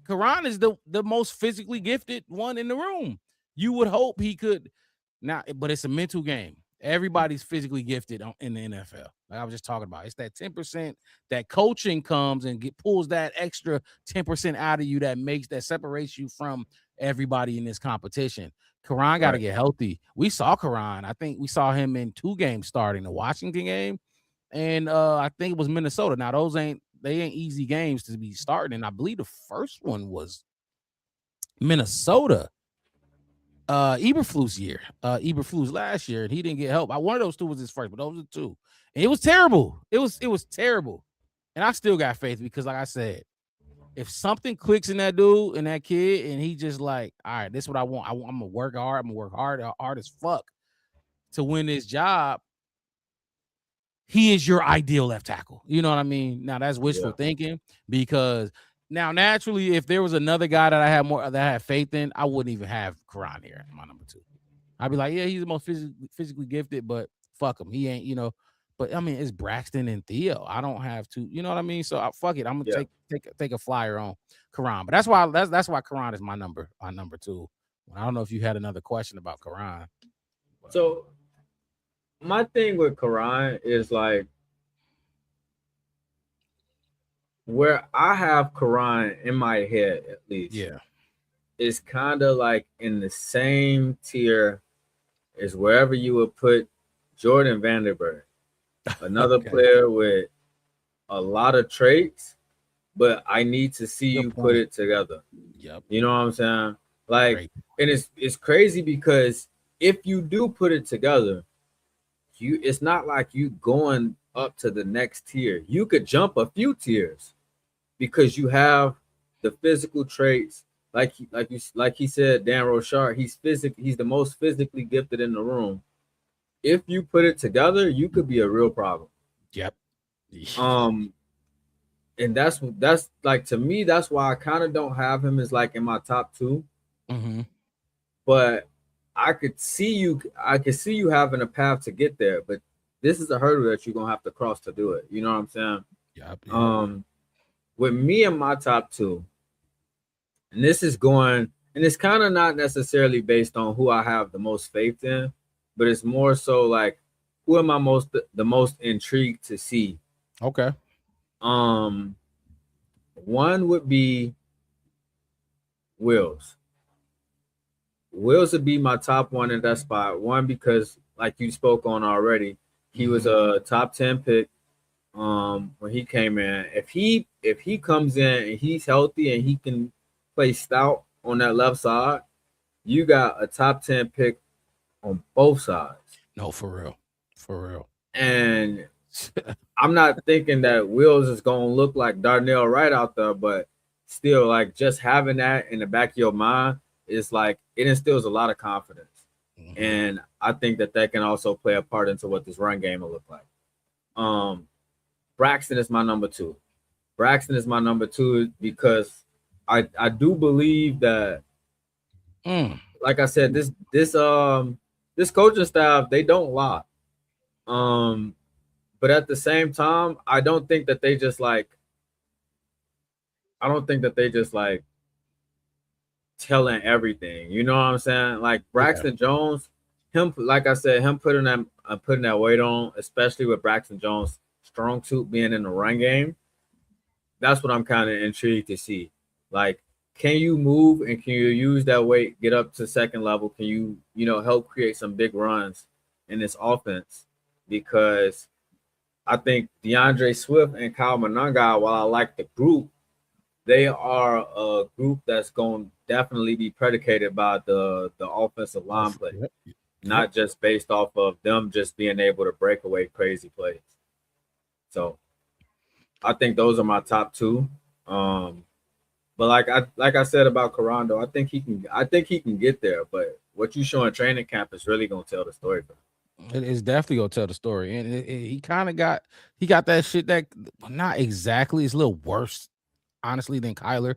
Quran is the most physically gifted one in the room. You would hope he could now, but it's a mental game. Everybody's physically gifted in the NFL. Like I was just talking about, it's that 10% that coaching comes and pulls that extra 10% out of you that separates you from everybody in this competition. Quran got to get healthy. We saw Quran. I think we saw him in 2 games starting, the Washington game, and I think it was Minnesota. Now those ain't easy games to be starting, and I believe the first one was Minnesota. Eberflus year, Eberflus last year, and he didn't get help. One of those 2 was his first, but those are 2. And it was terrible. It was terrible. And I still got faith because, like I said, if something clicks in that dude and that kid, and he just like, all right, this is what I want. I'm gonna work hard. I'm gonna work hard as fuck to win this job. He is your ideal left tackle. You know what I mean? Now that's wishful thinking, because now naturally, if there was another guy that I had faith in, I wouldn't even have Quran here in my number 2. I'd be like, yeah, he's the most physically gifted, but fuck him. He ain't, But I mean, it's Braxton and Theo. I don't have to, you know what I mean? So fuck it. I'm gonna take a flyer on Quran. But that's why Quran is my number 2. I don't know if you had another question about Quran. So my thing with Quran is like, where I have Quran in my head, at least, is kind of like in the same tier as wherever you would put Jordan Vanderberg, another player with a lot of traits, but I need to see you put it together. Yep. You know what I'm saying? Like, and it's crazy because if you do put it together, it's not like you going up to the next tier. You could jump a few tiers because you have the physical traits. Like he said, Dan Roshar, he's the most physically gifted in the room. If you put it together, you could be a real problem. Yep. And that's like, to me, that's why I kind of don't have him as like in my top 2. Mm-hmm. But I could see you having a path to get there, but this is a hurdle that you're gonna have to cross to do it. You know what I'm saying? Yep. With me and my top 2, and this is going, and it's kind of not necessarily based on who I have the most faith in, but it's more so like, who am I the most intrigued to see? Okay. One would be Wills. Wills would be my top 1 in that spot. One, because like you spoke on already, he was a top 10 pick when he came in. If he comes in and he's healthy and he can play stout on that left side, you got a top 10 pick on both sides. No, for real. And I'm not thinking that Wills is gonna look like Darnell Wright out there, but still, like, just having that in the back of your mind is like, it instills a lot of confidence. Mm-hmm. And I think that can also play a part into what this run game will look like. Braxton is my number 2. Braxton is my number 2 because I do believe that, like I said, this coaching staff, they don't lie. But at the same time, I don't think that they just like telling everything. You know what I'm saying? Like Braxton Jones, like I said, him putting that weight on, especially with Braxton Jones' strong suit being in the run game, that's what I'm kind of intrigued to see. Like, can you move and can you use that weight, get up to second level? Can you help create some big runs in this offense? Because I think DeAndre Swift and Kyle Monangai, while I like the group, they are a group that's going to definitely be predicated by the offensive line play, not just based off of them just being able to break away crazy plays. So I think those are my top two. But like I said about Carando, I think he can get there. But what you show in training camp is really gonna tell the story for him. It is definitely gonna tell the story, and he kind of got that shit that not exactly. It's a little worse, honestly, than Kyler.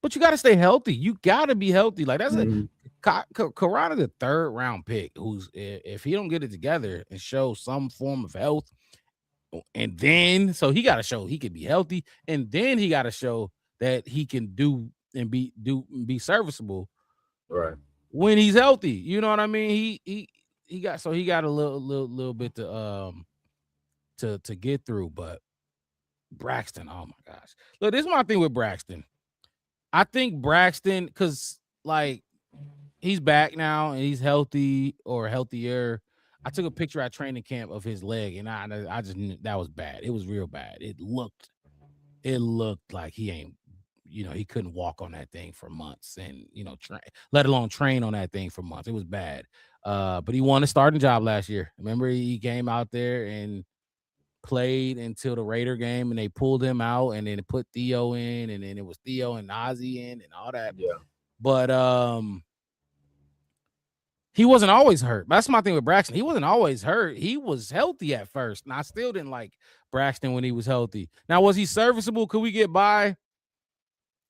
But you got to stay healthy. You got to be healthy. Like that's Carano, the 3rd round pick. Who's if he don't get it together and show some form of health, and then so he got to show he can be healthy, and then he got to show that he can do and be serviceable, right? When he's healthy, you know what I mean. He got a little bit to get through, but Braxton, oh my gosh, look, this is my thing with Braxton. I think Braxton, because like he's back now and he's healthy or healthier. I took a picture at training camp of his leg, and I just knew that was bad. It was real bad. It looked like he ain't, he couldn't walk on that thing for months, and let alone train on that thing for months. It was bad. But he won a starting job last year. Remember, he came out there and played until the Raider game, and they pulled him out, and then put Theo in, and then it was Theo and Ozzie in, and all that. Yeah. But he wasn't always hurt. That's my thing with Braxton. He wasn't always hurt. He was healthy at first, and I still didn't like Braxton when he was healthy. Now, was he serviceable? Could we get by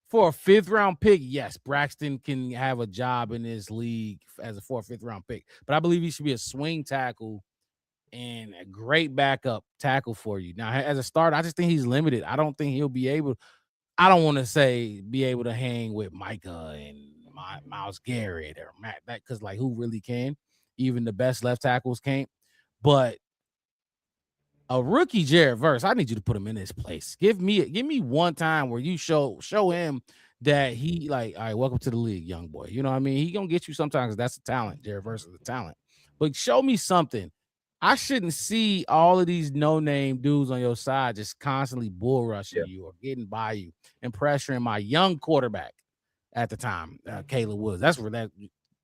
for a 5th round pick? Yes, Braxton can have a job in this league as a 4th or 5th round pick, but I believe he should be a swing tackle and a great backup tackle for you. Now, as a starter, I just think he's limited. I don't think he'll be able. I don't want to say be able to hang with Micah and Myles Garrett or Matt, that because like who really can? Even the best left tackles can't. But a rookie Jared Verse, I need you to put him in his place. Give me one time where you show him that he like, all right, welcome to the league, young boy. You know what I mean? He gonna get you sometimes. That's a talent. Jared Verse is a talent. But show me something. I shouldn't see all of these no-name dudes on your side just constantly bull rushing you or getting by you and pressuring my young quarterback at the time, Caleb Woods. That's where that.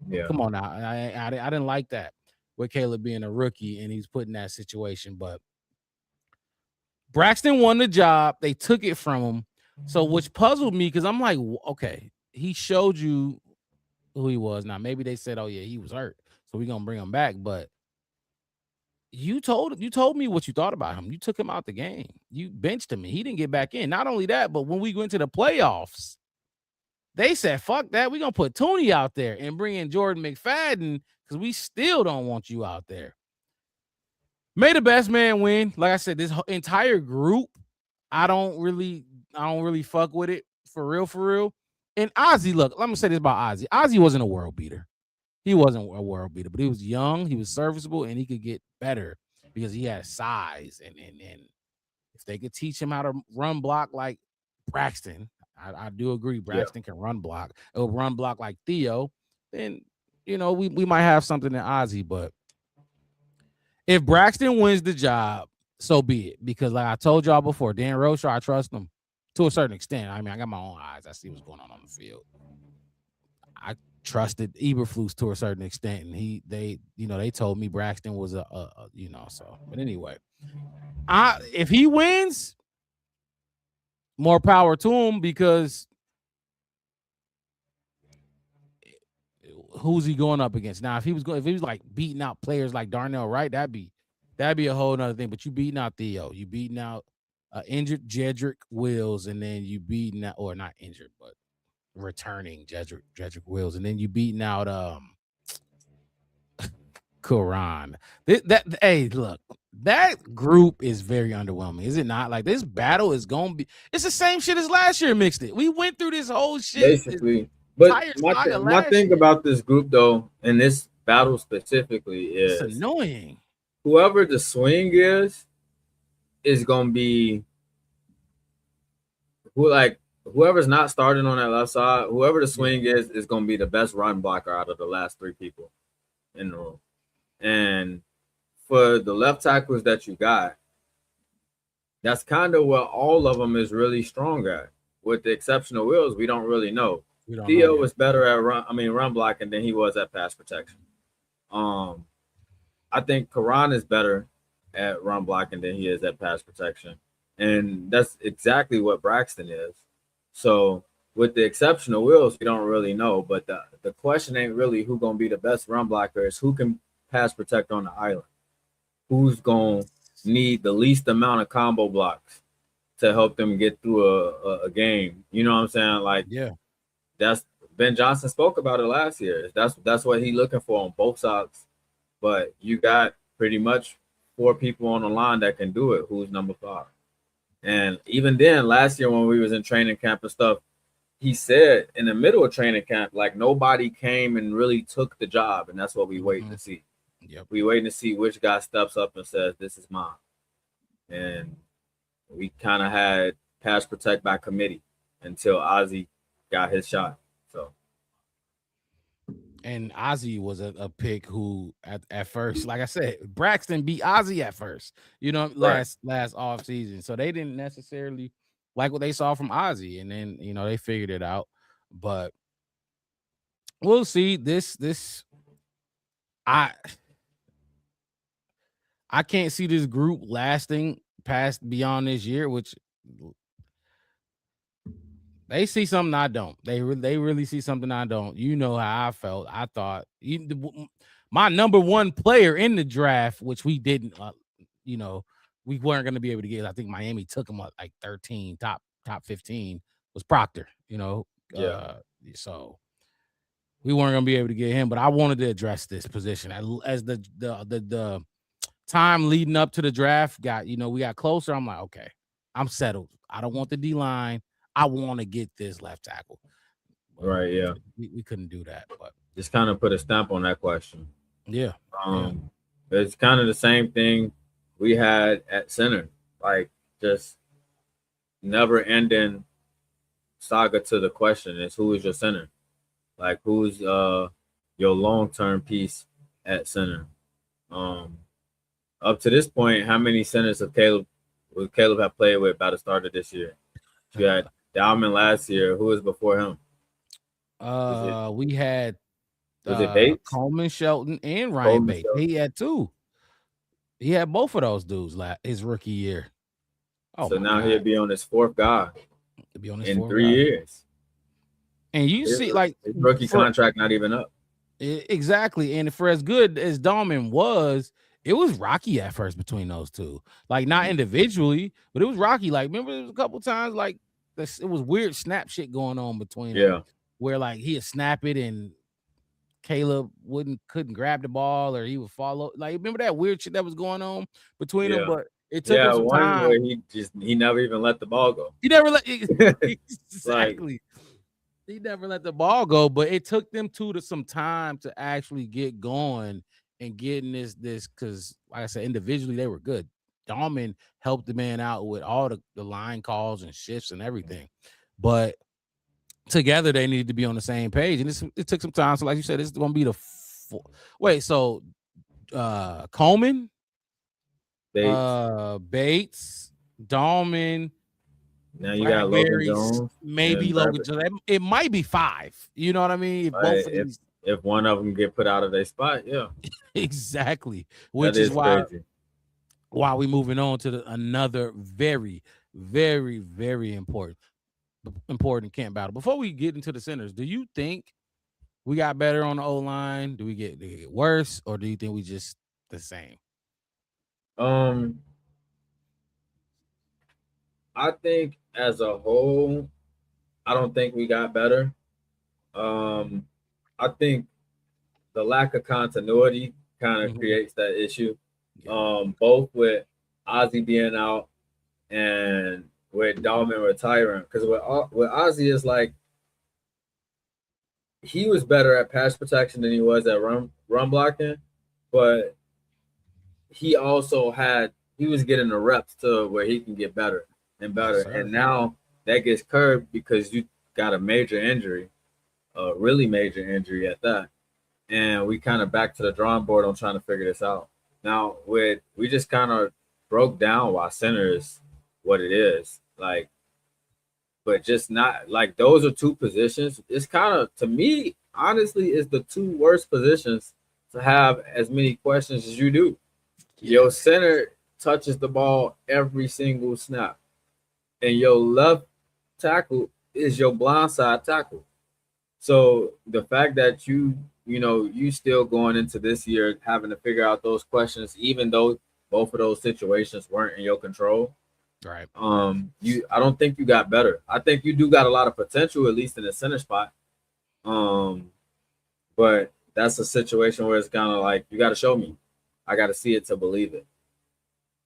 Yeah. Come on now, I didn't like that with Caleb being a rookie and he's put in that situation. But Braxton won the job. They took it from him, so which puzzled me because I'm like, okay, he showed you who he was. Now maybe they said, oh yeah, he was hurt, so we're gonna bring him back, but. You told me what you thought about him. You took him out the game. You benched him, and he didn't get back in. Not only that, but when we went to the playoffs, they said, fuck that. We're going to put Tooney out there and bring in Jordan McFadden because we still don't want you out there. May the best man win. Like I said, this entire group, I don't really fuck with it for real. And Ozzie, look, let me say this about Ozzie. Ozzie wasn't a world beater. He wasn't a world beater, but he was young, he was serviceable, and he could get better because he had size. And if they could teach him how to run block like Braxton, I do agree Braxton can run block. It'll run block like Theo, then we might have something in Ozzie. But if Braxton wins the job, so be it. Because like I told y'all before, Dan Rocher, I trust him to a certain extent. I mean, I got my own eyes. I see what's going on the field. I trusted Eberflus to a certain extent, and they told me Braxton was so. But anyway, if he wins, more power to him because who's he going up against now? If he was like beating out players like Darnell Wright, that'd be a whole nother thing. But you beating out Theo, you beating out injured Jedrick Wills, and then you beating out, or not injured, but returning Jedrick Wills, and then you beating out Quran. Hey, look, that group is very underwhelming, is it not? Like this battle is gonna be, it's the same shit as last year. Mixed it. We went through this whole shit basically. But my thing about this group though, and this battle specifically, is it's annoying. Whoever the swing is gonna be whoever's not starting on that left side, whoever the swing is going to be the best run blocker out of the last 3 people in the room. And for the left tackles that you got, That's kind of what all of them is really strong at. With the exception of Wills, we don't really know. We don't Theo know was better at run blocking than he was at pass protection. I think Karan is better at run blocking than he is at pass protection. And that's exactly what Braxton is. So with the exception of Wills, we don't really know. But the question ain't really who gonna be the best run blocker, is who can pass protect on the island. Who's gonna need the least amount of combo blocks to help them get through a game. You know what I'm saying? Like, Yeah. that's Ben Johnson spoke about it last year. That's what he's looking for on both sides. But you got pretty much 4 people on the line that can do it. Who's number 5? And even then, last year when we was in training camp and stuff, he said in the middle of training camp, like, nobody came and really took the job, and that's what we waiting to see. Yep. We waiting to see which guy steps up and says, "This is mine." And we kind of had pass protect by committee until Ozzie got his shot. So, And Ozzie was a pick who at first, like I said, Braxton beat Ozzie at first, you know, last off season. So they didn't necessarily like what they saw from Ozzie, and then, you know, they figured it out. But we'll see. This I can't see this group lasting past beyond this year, which they see something I don't. They really see something I don't. You know how I felt. I thought my number 1 player in the draft, which we didn't, you know, we weren't going to be able to get. I think Miami took him up like 13, top 15, was Proctor. You know, so we weren't going to be able to get him. But I wanted to address this position as the time leading up to the draft we got closer. I'm like, okay, I'm settled. I don't want the D line. I want to get this left tackle. right, yeah. We couldn't do that, but Just kind of put a stamp on that question. yeah. It's kind of the same thing we had at center, like, just never ending saga to the question is, who is your center? Like, who's your long-term piece at center? Up to this point, how many centers would Caleb have played with by the start of this year? You had Dalman last year. Who was before him? We had Was it Bates? Coleman Shelton and Ryan Coleman Bates. Shelton. He had 2. He had both of those dudes his rookie year. Oh, So my now God. he'll be on his 4th guy To be on his in 4th 3 guy. years. And you see, like, his rookie contract not even up. Exactly. And for as good as Dalman was, it was rocky at first between those two. Like, not individually, but it was rocky. Like, remember there was a couple times like it was weird snap shit going on between them, where like he'd snap it and Caleb couldn't grab the ball, or he would follow. Like, remember that weird shit that was going on between them? But it took him some one time. where he never even let the ball go. He never let exactly. He never let the ball go, but it took them some time to actually get going and getting this because, like I said, individually they were good. Dalman helped the man out with all the line calls and shifts and everything, but together they needed to be on the same page, and it took some time. So, like you said, this is going to be the Coleman, Bates, Dalman. Now you got Logan Jones, maybe Logan Jones. It might be 5. You know what I mean? If one of them get put out of their spot, yeah, exactly. Which is why crazy. Why we moving on to another very, very, very important camp battle. Before we get into the centers, do you think we got better on the O line? Do we get worse, or do you think we just the same? I think as a whole, I don't think we got better. I think the lack of continuity kind of creates that issue. Both with Ozzie being out and with Dalman retiring. Because with Ozzie, is like he was better at pass protection than he was at run blocking, but he also he was getting the reps to where he can get better and better. Yes, and now that gets curbed because you got a major injury, a really major injury at that. And we kind of back to the drawing board on trying to figure this out. Now, we just kind of broke down why center is what it is. Like, but just not like those are two positions. It's kind of, to me, honestly, is the two worst positions to have as many questions as you do. Your center touches the ball every single snap, and your left tackle is your blindside tackle. So the fact that you still going into this year having to figure out those questions, even though both of those situations weren't in your control, Right. I don't think you got better. I think you do got a lot of potential, at least in the center spot. But that's a situation where it's kind of like, you got to show me. I got to see it to believe it.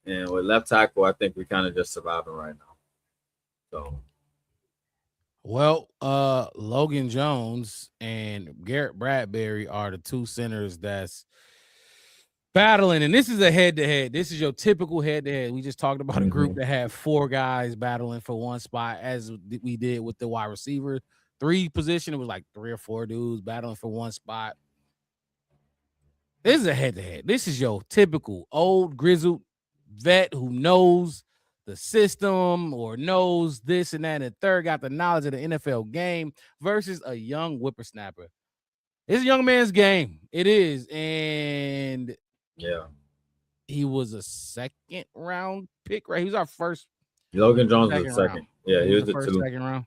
And with left tackle, I think we kind of just surviving right now. So, Well, Logan Jones and Garrett Bradbury are the two centers that's battling, and this is a head-to-head. This is your typical head-to-head. We just talked about a group that had 4 guys battling for one spot, as we did with the wide receiver 3 position. It was like 3 or 4 dudes battling for one spot. This is a head-to-head. This is your typical old grizzled vet who knows the system or knows this and that, and the third got the knowledge of the NFL game versus a young whippersnapper. It's a young man's game. It is. And yeah, he was a second round pick, right? He was our first. Logan Jones was second second. round. Yeah, he was the first, 2. second round.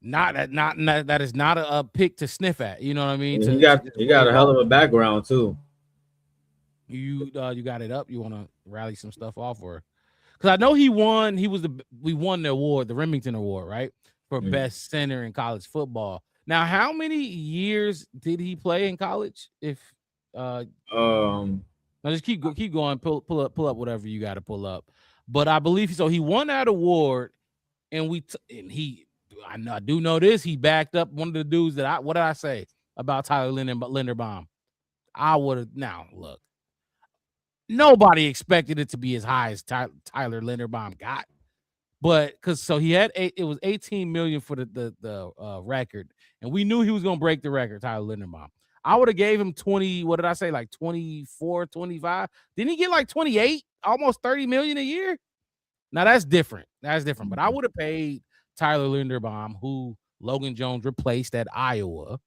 Not that is not a pick to sniff at. You know what I mean? He got a hell of a background too. You got it up. You want to rally some stuff off, or because I know he won. We won the award, the Remington Award, right, for best center in college football. Now, how many years did he play in college? If now just keep going. Pull up whatever you got to pull up. But I believe so. He won that award, and I do know this. He backed up one of the dudes that what did I say about Tyler Linderbaum? I would have now look. Nobody expected it to be as high as Tyler Linderbaum got, but he had it was 18 million for the record, and we knew he was gonna break the record. Tyler Linderbaum, I would have gave him 20. What did I say? Like 24, 25. Didn't he get like 28, almost 30 million a year? Now that's different. But I would have paid Tyler Linderbaum, who Logan Jones replaced at Iowa.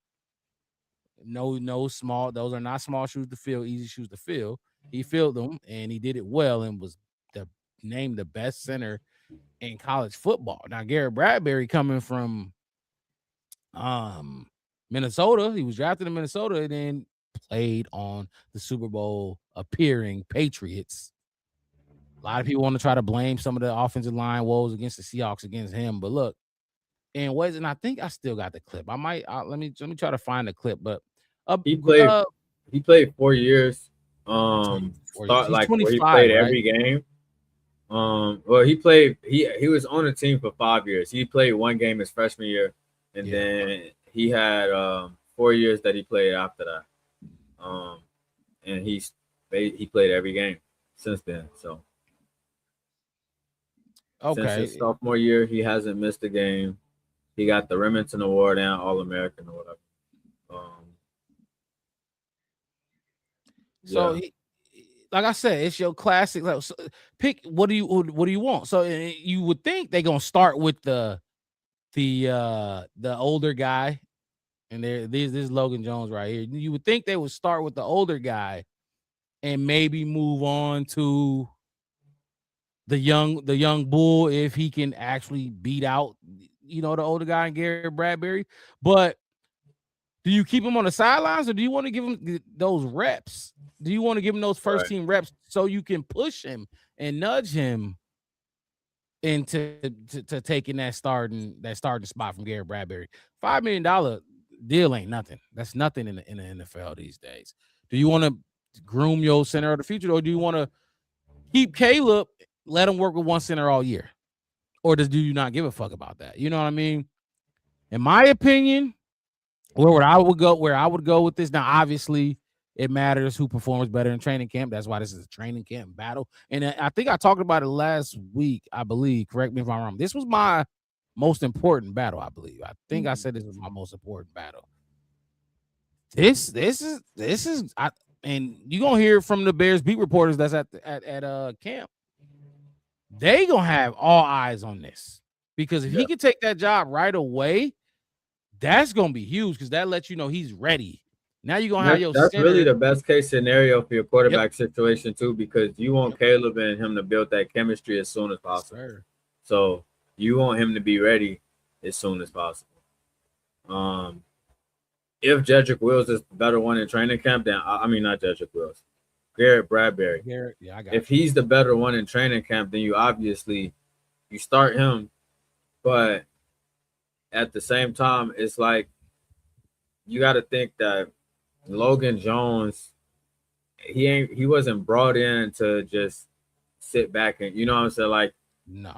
No small. Those are not small shoes to fill. Easy shoes to fill. He filled them, and he did it well, and was named the best center in college football. Now, Garrett Bradbury coming from Minnesota, he was drafted in Minnesota and then played on the Super Bowl appearing Patriots. A lot of people want to try to blame some of the offensive line woes against the Seahawks against him, but look, and I think I still got the clip. I might let me try to find the clip, but he played 4 years. Where he played every game. Well, he was on the team for 5 years. He played one game his freshman year, and then he had 4 years that he played after that. And he played every game since then. So since his sophomore year, he hasn't missed a game. He got the Remington Award and All-American or whatever. So like I said, it's your classic. Like, so pick what do you want? So you would think they're gonna start with the older guy, and this is Logan Jones right here. You would think they would start with the older guy, and maybe move on to the young bull if he can actually beat out the older guy and Garrett Bradbury. But do you keep him on the sidelines, or do you want to give him those reps? Do you want to give him those first team reps so you can push him and nudge him into taking that starting spot from Garrett Bradbury? $5 million deal ain't nothing. That's nothing in the NFL these days. Do you want to groom your center of the future, or do you want to keep Caleb, let him work with one center all year, or do you not give a fuck about that? You know what I mean? In my opinion, where I would go with this. Now, obviously, it matters who performs better in training camp. That's why this is a training camp battle. And I think I talked about it last week, I believe. Correct me if I'm wrong. This was my most important battle, I believe. I think I said this was my most important battle. This is and you're gonna hear from the Bears beat reporters that's at camp. they gonna have all eyes on this because if he can take that job right away, that's gonna be huge because that lets you know he's ready. Now you're gonna have your That's center. really the best case scenario for your quarterback situation too, because you want Caleb and him to build that chemistry as soon as possible. Sir. So you want him to be ready as soon as possible. If Jedrick Wills is the better one in training camp, then I mean not Jedrick Wills, Garrett Bradbury. Garrett, yeah, I got If he's the better one in training camp, then you obviously you start him. But at the same time, it's like you got to think that Logan Jones, he wasn't brought in to just sit back and, you know what I'm saying, like no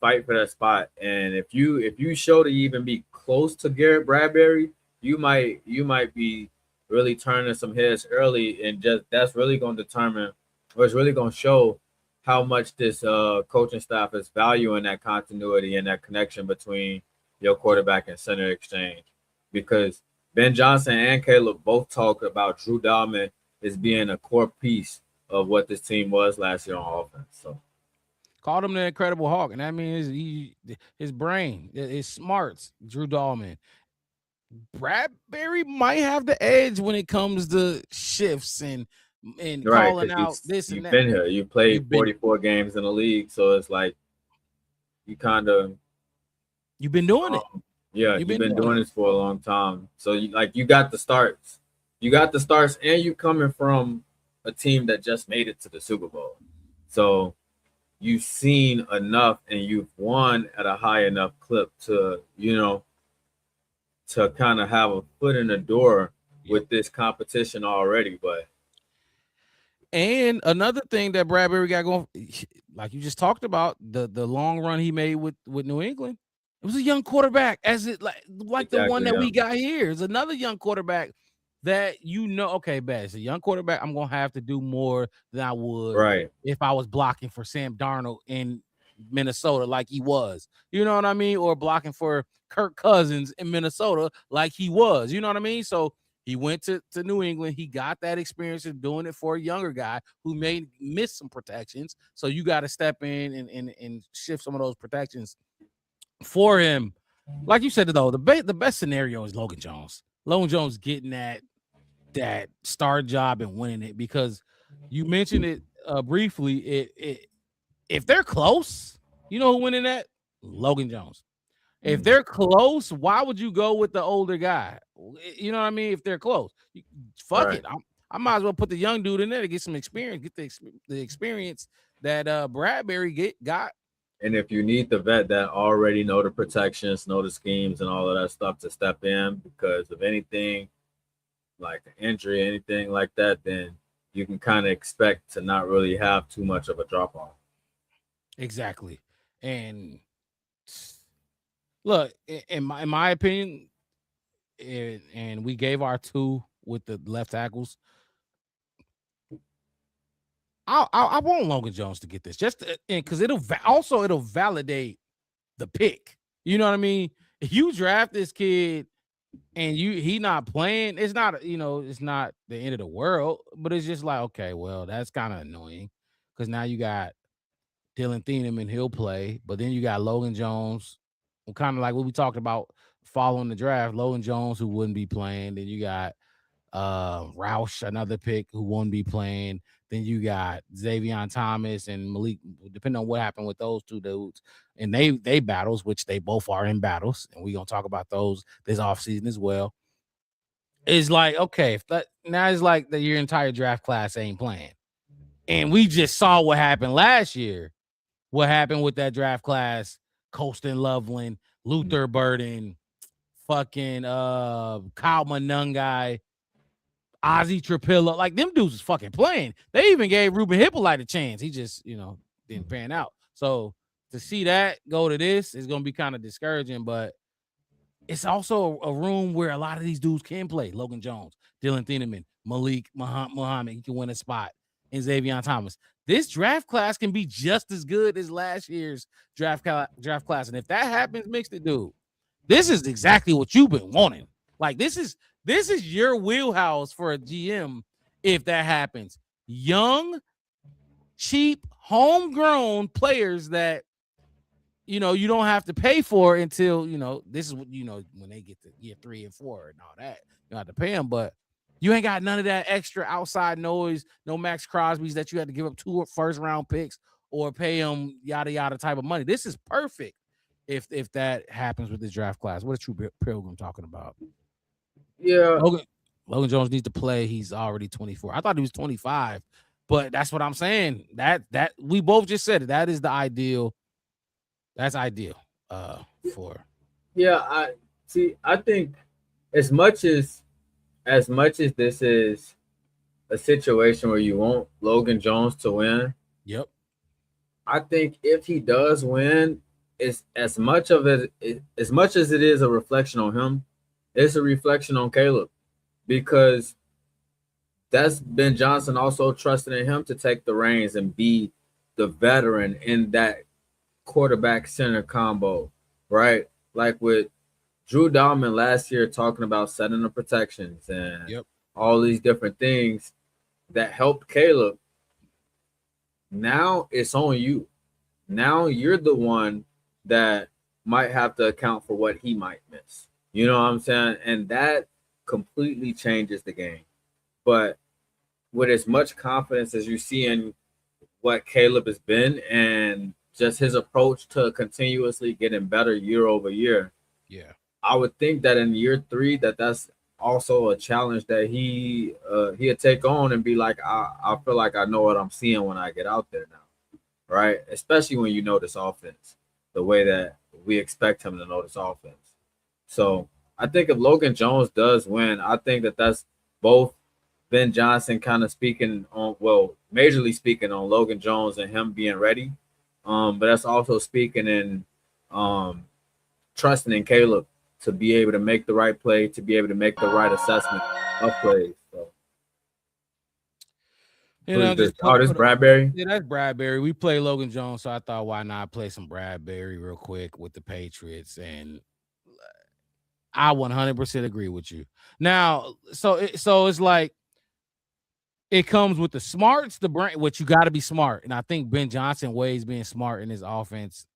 fight for that spot. And if you show to even be close to Garrett Bradbury, you might be really turning some heads early, and just that's really going to determine, or it's really going to show how much this coaching staff is valuing that continuity and that connection between your quarterback and center exchange. Because Ben Johnson and Caleb both talked about Drew Dalman as being a core piece of what this team was last year on offense. So called him the Incredible Hulk, and that means his brain, his smarts, Drew Dalman. Bradbury might have the edge when it comes to shifts and calling out this and that. You've been here. You played 44 games in the league, so it's like you kind of you've been doing it. Yeah, you've been doing this for a long time. So you got the starts. You got the starts, and you coming from a team that just made it to the Super Bowl. So you've seen enough, and you've won at a high enough clip to, to kind of have a foot in the door with this competition already. And another thing that Bradbury got going, like you just talked about, the long run he made with New England. It was a young quarterback, as it like exactly, the one that we got here is another young quarterback that okay, bad. It's a young quarterback. I'm gonna have to do more than I would if I was blocking for Sam Darnold in Minnesota like he was. You know what I mean? Or blocking for Kirk Cousins in Minnesota like he was. You know what I mean? So he went to New England. He got that experience of doing it for a younger guy who may miss some protections. So you got to step in and shift some of those protections for him. Like you said, though, the best scenario is Logan Jones. Logan Jones getting that star job and winning it, because you mentioned it briefly. If they're close, you know who winning that? Logan Jones. If they're close, why would you go with the older guy? You know what I mean? If they're close, fuck it. I might as well put the young dude in there to get some experience, get the experience that Bradbury got. And if you need the vet that already know the protections, know the schemes, and all of that stuff to step in because of anything like an injury, anything like that, then you can kind of expect to not really have too much of a drop off. Exactly. And look, in my opinion, and we gave our 2 with the left tackles. I want Logan Jones to get this, just because it'll validate the pick. You know what I mean? If you draft this kid and he not playing, it's not it's not the end of the world, but it's just like, okay, well, that's kind of annoying because now you got Dylan Thieneman, he'll play, but then you got Logan Jones, kind of like what we talked about following the draft. Logan Jones, who wouldn't be playing. Then you got Roush, another pick who won't be playing. Then you got Xavier Thomas and Malik, depending on what happened with those 2 dudes. And they battles, which they both are in battles. And we're going to talk about those this offseason as well. It's like, okay, now it's like that your entire draft class ain't playing. And we just saw what happened last year. What happened with that draft class, Colston Loveland, Luther Burden, fucking Kyle Monangai, Ozzie Trapillo, like them dudes was fucking playing. They even gave Ruben Hippolyte a chance. He just, didn't pan out. So to see that go to this is going to be kind of discouraging, but it's also a room where a lot of these dudes can play. Logan Jones, Dylan Thieneman, Malik Muhammad, he can win a spot, and Xavier Thomas. This draft class can be just as good as last year's draft class. And if that happens, mixed it, dude, this is exactly what you've been wanting. Like, this is your wheelhouse for a GM if that happens. Young, cheap, homegrown players that you don't have to pay for until this is what when they get to year 3 and 4 and all that. You don't have to pay them, but you ain't got none of that extra outside noise. No Max Crosby's that you had to give up 2 first-round picks or pay them yada yada type of money. This is perfect if that happens with this draft class. What is True Pilgrim talking about? Yeah. Logan Jones needs to play. He's already 24. I thought he was 25, but that's what I'm saying. That we both just said it. That is the ideal. That's ideal for. Yeah, I think as much as this is a situation where you want Logan Jones to win. Yep. I think if he does win, it's as much as it is a reflection on him, it's a reflection on Caleb, because that's Ben Johnson also trusting in him to take the reins and be the veteran in that quarterback center combo, right? Like with Drew Dalman last year talking about setting the protections and all these different things that helped Caleb. Now it's on you. Now you're the one that might have to account for what he might miss. You know what I'm saying? And that completely changes the game. But with as much confidence as you see in what Caleb has been and just his approach to continuously getting better year over year, I would think that in year 3 that's also a challenge that he'll take on and be like, I feel like I know what I'm seeing when I get out there now, right? Especially when you know this offense the way that we expect him to know this offense. So I think if Logan Jones does win, I think that's both Ben Johnson kind of speaking on, well, majorly speaking on Logan Jones and him being ready, but that's also speaking in trusting in Caleb to be able to make the right play, to be able to make the right assessment of plays. So, this Bradbury? Yeah, that's Bradbury. We play Logan Jones, so I thought, why not play some Bradbury real quick with the Patriots? And I 100% agree with you. Now, so it's like it comes with the smarts, the brain, which you got to be smart. And I think Ben Johnson weighs being smart in his offense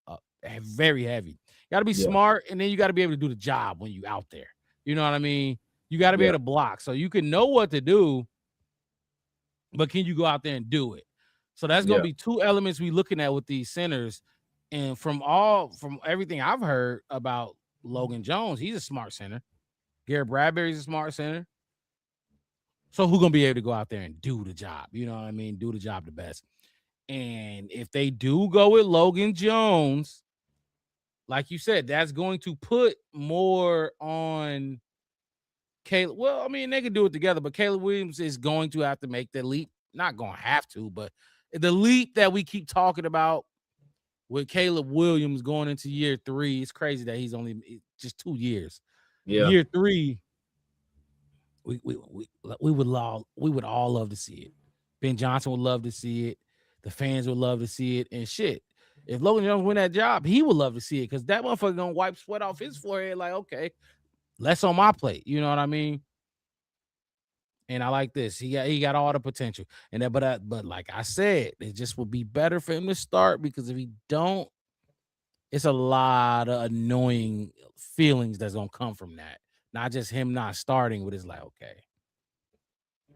very heavy. You got to be smart, and then you got to be able to do the job when you out there. You know what I mean? You got to be able to block. So you can know what to do, but can you go out there and do it? So that's going to be 2 elements we looking at with these centers. And from everything I've heard about Logan Jones, he's a smart center. Garrett Bradbury's a smart center. So who's going to be able to go out there and do the job? You know what I mean? Do the job the best. And if they do go with Logan Jones, like you said, that's going to put more on Caleb. Well, I mean, they can do it together, but Caleb Williams is going to have to make the leap. Not going to have to, but the leap that we keep talking about with Caleb Williams going into year 3, it's crazy that he's only just 2 years. Yeah. Year 3, we would all love to see it. Ben Johnson would love to see it. The fans would love to see it. And shit, if Logan Jones win that job, he would love to see it because that motherfucker gonna wipe sweat off his forehead. Like, okay, less on my plate. You know what I mean? And I like this. He got all the potential. And that, but like I said, it just would be better for him to start, because if he don't, it's a lot of annoying feelings that's gonna come from that. Not just him not starting, but it's like, okay,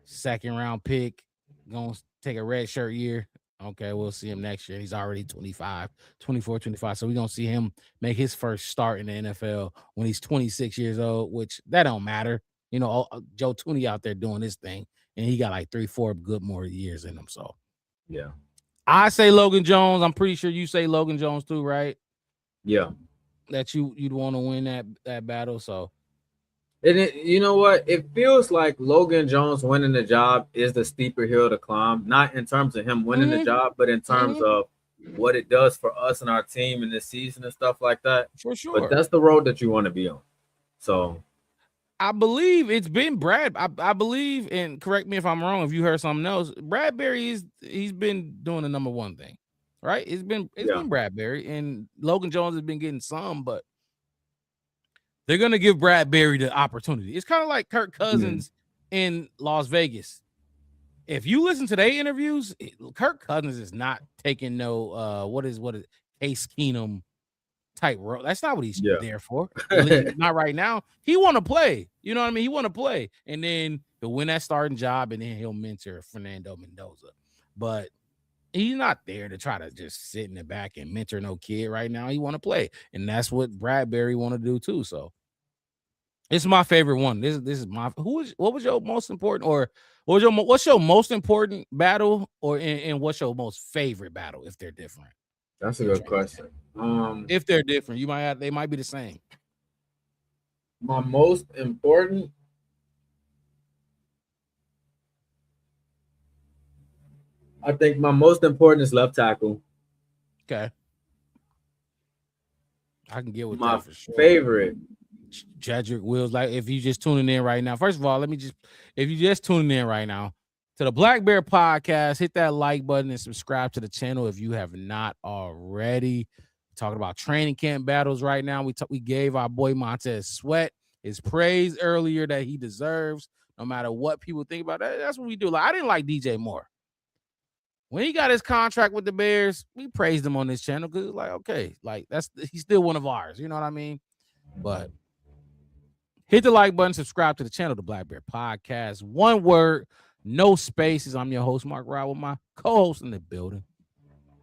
2nd round pick, gonna take a red shirt year. Okay, we'll see him next year. He's already 24, 25. So we're going to see him make his first start in the NFL when he's 26 years old, which that don't matter. You know, Joe Tooney out there doing his thing, and he got like 3-4 good more years in him. So, yeah. I say Logan Jones. I'm pretty sure you say Logan Jones too, right? Yeah. That you'd want to win that battle, so. And you know what? It feels like Logan Jones winning the job is the steeper hill to climb, not in terms of him winning the job, but in terms of what it does for us and our team in this season and stuff like that. For sure. But that's the road that you want to be on. So I believe it's been Brad. I believe, and correct me if I'm wrong, if you heard something else, Bradbury he's been doing the number 1 thing, right? It's been Bradbury, and Logan Jones has been getting some, but they're going to give Bradbury the opportunity. It's kind of like Kirk Cousins in Las Vegas. if you listen to their interviews, Kirk Cousins is not taking no what is Case Keenum type role. That's not what he's there for. At least not right now. He want to play. You know what I mean? He want to play, and then he'll win that starting job, and then he'll mentor Fernando Mendoza. But he's not there to try to just sit in the back and mentor no kid right now. He want to play, and that's what Bradbury want to do too. So it's my favorite one. This is my what was your most important, or what's your most important battle, or and what's your most favorite battle if they're different? That's a good question. If they're different, they might be the same. My most important. I think my most important is left tackle. Okay. I can get with my that for sure. Favorite. Jedrick Wills. Like, if you just tuning in right now, first of all, if you just tuning in right now to the Black Bear Podcast, hit that like button and subscribe to the channel if you have not already. We're talking about training camp battles right now. We gave our boy Montez Sweat his praise earlier that he deserves, no matter what people think about that. That's what we do. Like, I didn't like DJ Moore. When he got his contract with the Bears, we praised him on this channel because it's like, okay, like he's still one of ours. You know what I mean? But hit the like button, subscribe to the channel, the Black Bear Podcast. One word, no spaces. I'm your host, Mark Rowell, with my co-host in the building,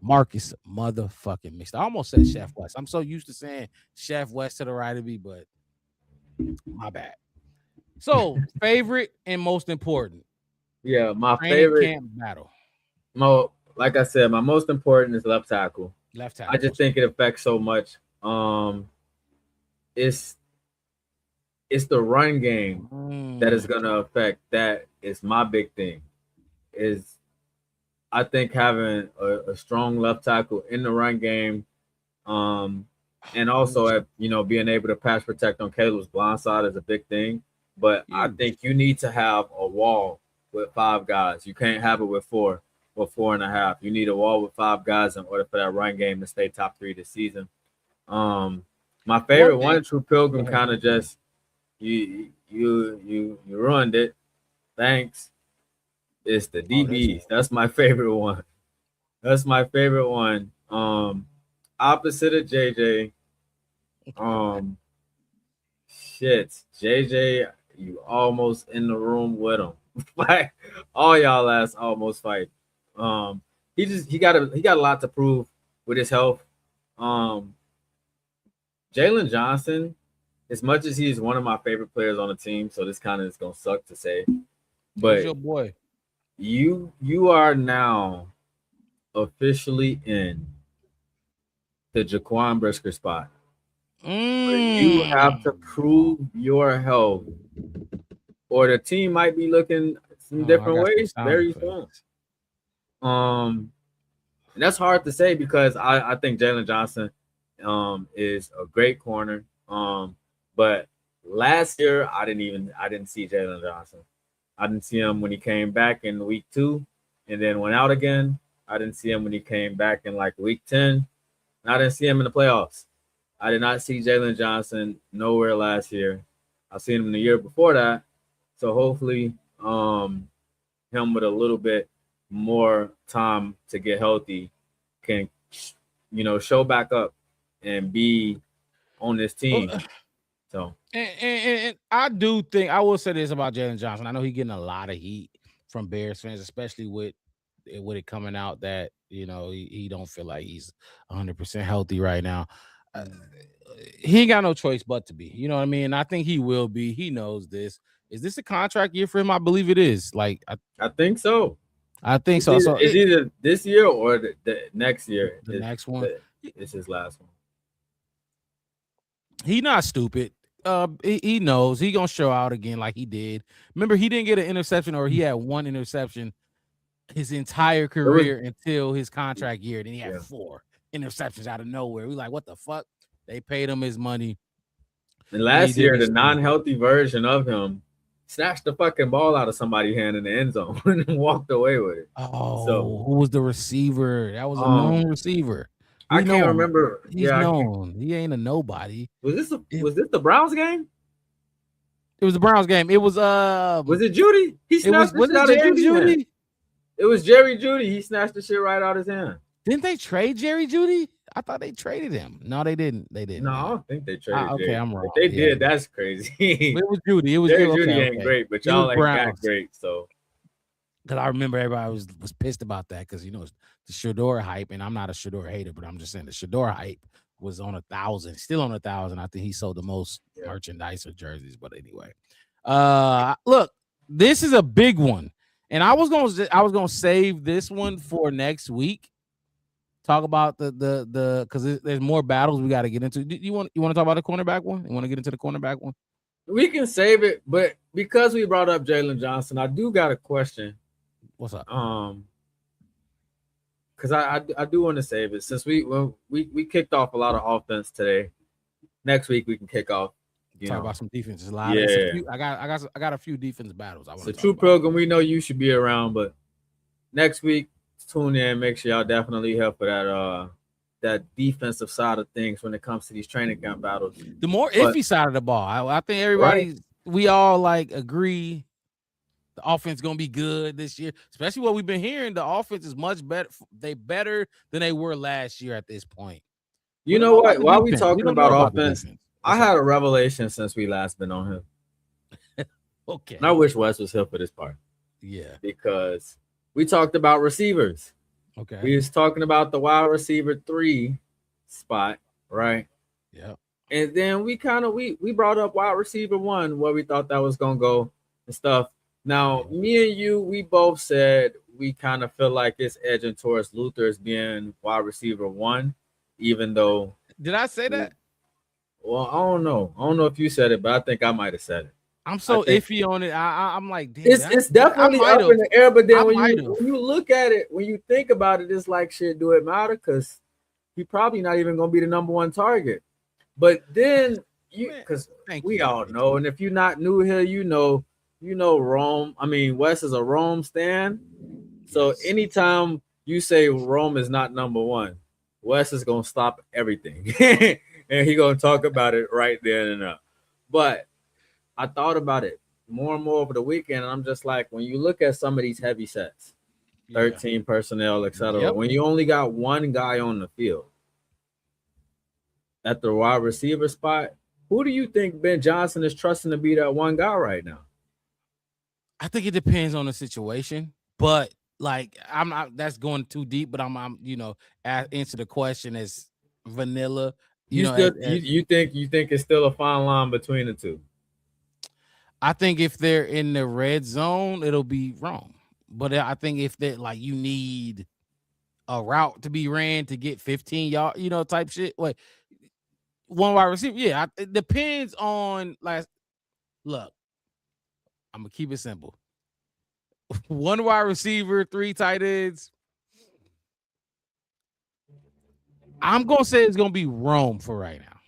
Marcus motherfucking Mixed. I almost said Chef West. I'm so used to saying Chef West to the right of me, but my bad. So, favorite and most important. Yeah, my training favorite camp battle. Like I said, my most important is left tackle. Left tackle. I just think it affects so much. It's the run game that is gonna affect. That is my big thing. Is I think having a strong left tackle in the run game, and also being able to pass protect on Caleb's blind side is a big thing. But I think you need to have a wall with 5 guys. You can't have it with 4 or 4.5. You need a wall with 5 guys in order for that run game to stay top 3 this season. My favorite one, True Pilgrim, kind of just you ruined it. Thanks. It's the DBs. That's my favorite one. That's my favorite one. Opposite of JJ. JJ, you almost in the room with him. Like all y'all ass almost fight. He got a lot to prove with his health. Jalen Johnson, as much as he's one of my favorite players on the team, so this kind of is gonna suck to say, but your boy, you are now officially in the Jaquan Brisker spot. You have to prove your health, or the team might be looking some different ways very soon. And that's hard to say because I think Jalen Johnson is a great corner. But last year I didn't see Jalen Johnson. I didn't see him when he came back in week 2 and then went out again. I didn't see him when he came back in like week 10. And I didn't see him in the playoffs. I did not see Jalen Johnson nowhere last year. I seen him the year before that. So hopefully him with a little bit more time to get healthy can show back up and be on this team. So and I do think I will say this about Jalen Johnson. I know he's getting a lot of heat from Bears fans, especially with it coming out that he don't feel like he's 100% healthy right now. He ain't got no choice but to be. You know what I mean? I think he will be. He knows this. Is this a contract year for him? I believe it is. Like I think so. I think so. So it's either this year or the next year. The next one. It's his last one. He not stupid. He knows he gonna show out again like he did. Remember, he didn't get an interception, or he had one interception his entire career until his contract year. Then he had 4 interceptions out of nowhere. We like, what the fuck? They paid him his money. And last year, the non-healthy version of him snatched the fucking ball out of somebody's hand in the end zone and walked away with it. Oh, so who was the receiver? That was a known receiver. I can't remember. He's known. He ain't a nobody. Was this the Browns game? It was the Browns game. It was Was it Judy? He snatched was it Judy? It was Jerry Judy. He snatched the shit right out his hand. Didn't they trade Jerry Judy? I thought they traded him. No, they didn't. They didn't. No, I don't think they traded. okay, Jerry. I'm wrong. If they Yeah. did, that's crazy. It was Judy. It was Jerry Judy. Judy Okay, ain't okay. great, but It y'all was ain't that Browns. great. So Because I remember everybody was pissed about that because, you know, the Shador hype, and I'm not a Shador hater, but I'm just saying the Shador hype was on 1,000, still on 1,000. I think he sold the most merchandise or jerseys. But anyway, look, this is a big one, and I was gonna save this one for next week. Talk about the because there's more battles we got to get into. You want to talk about the cornerback one? You want to get into the cornerback one? we can save it, but because we brought up Jalen Johnson, I do got a question. What's up? Because I do want to save it since we kicked off a lot of offense today. Next week we can kick off. Talk about some defenses. Yeah. I got a few defense battles. It's a true program. We know you should be around, but next week tune in. Make sure y'all definitely help for that defensive side of things when it comes to these training camp battles. The more iffy side of the ball. I think everybody, we all like agree the offense gonna be good this year, especially what we've been hearing. The offense is much better. They better than they were last year at this point. You know what? While we talking about offense, I What's had a revelation since we last been on him. Okay. And I wish Wes was here for this part. Yeah. Because we talked about receivers. Okay. We was talking about the wide receiver 3 spot, right? Yeah. And then we brought up wide receiver 1, where we thought that was gonna go and stuff. Now, me and you, we both said we kind of feel like it's edging towards Luther as being wide receiver 1, even though. Did I say that? Well, I don't know. I don't know if you said it, but I think I might have said it. I'm so iffy on it. I'm like, damn, it's definitely up in the air. But then when you look at it, when you think about it, it's like, shit, do it matter? Because he probably not even gonna be the number 1 target. But then because we all know, and if you're not new here, you know Rome. I mean, Wes is a Rome stan. So anytime you say Rome is not number 1, Wes is gonna stop everything. And he gonna talk about it right there and now. But I thought about it more and more over the weekend, and I'm just like, when you look at some of these heavy sets, 13 personnel, etc., when you only got one guy on the field at the wide receiver spot, who do you think Ben Johnson is trusting to be that one guy right now? I think it depends on the situation, but like I'm not. That's going too deep. But I'm answer the question as vanilla. You think it's still a fine line between the two? I think if they're in the red zone, it'll be wrong. But I think if they're like, you need a route to be ran to get 15 yards, type shit. Wait, one wide receiver. Yeah, it depends on look, I'm gonna keep it simple. One wide receiver, 3 tight ends. I'm gonna say it's gonna be Rome for right now.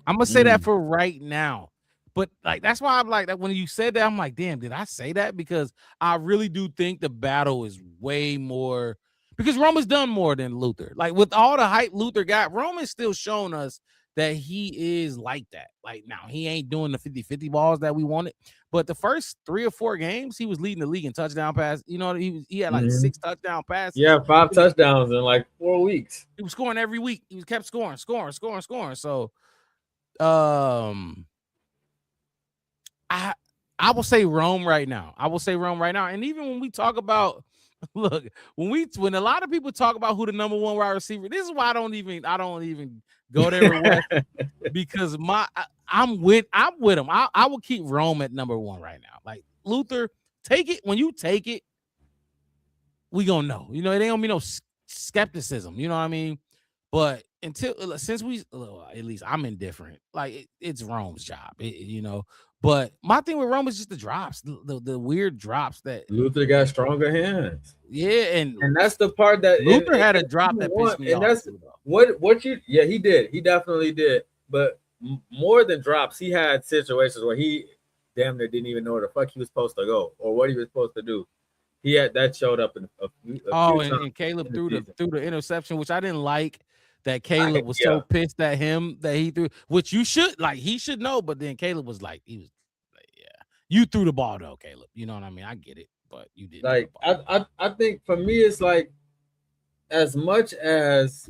I'm gonna say that for right now. But like that's why I'm like that when you said that, I'm like, damn, did I say that? Because I really do think the battle is way more because Rome has done more than Luther. Like with all the hype Luther got, Rome has still shown us that he is like that. Like now he ain't doing the 50-50 balls that we wanted. But the first 3 or 4 games, he was leading the league in touchdown pass. He had like 6 touchdown passes. Yeah, 5 touchdowns in like 4 weeks. He was scoring every week. He kept scoring. So I will say Rome right now. And even when we talk about look, when a lot of people talk about who the number 1 wide receiver, this is why I don't even go there because I'm with him. I will keep Rome at number 1 right now. Like Luther, take it. When you take it, we gonna know. It ain't gonna be no skepticism. You know what I mean? But since at least I'm indifferent. Like it's Rome's job. But my thing with Rome is just the drops, the weird drops that Luther got stronger hands. Yeah, and that's the part that Luther had a drop that pissed me off. And that's what he did. He definitely did. But more than drops, he had situations where he damn near didn't even know where the fuck he was supposed to go or what he was supposed to do. He had that showed up in a few times and Caleb threw the interception, which I didn't like. That Caleb was so pissed at him that he threw, which he should know. But then Caleb was like, you threw the ball though, Caleb. You know what I mean? I get it. but you didn't. Like I think for me it's like as much as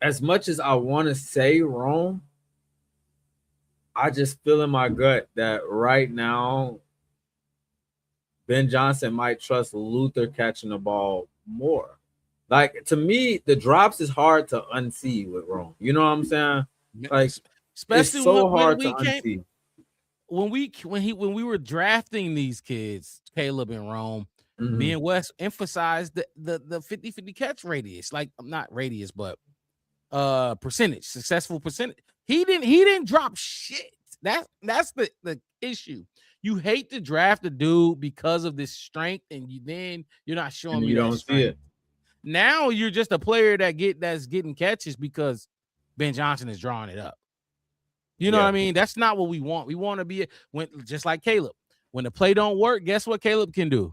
I want to say Rome, I just feel in my gut that right now Ben Johnson might trust Luther catching the ball more. Like to me, the drops is hard to unsee with Rome. You know what I'm saying? Like especially it's so when hard we to came unsee. when we were drafting these kids, Caleb and Rome, me and Wes emphasized the 50-50 catch radius, like not radius, but percentage, successful percentage. He didn't drop shit. That's the issue. You hate to draft a dude because of this strength, and you're not showing And me you that don't see strength. it. Now you're just a player that's getting catches because Ben Johnson is drawing it up. You know what I mean? That's not what we want. We want to be just like Caleb. When the play don't work, guess what Caleb can do?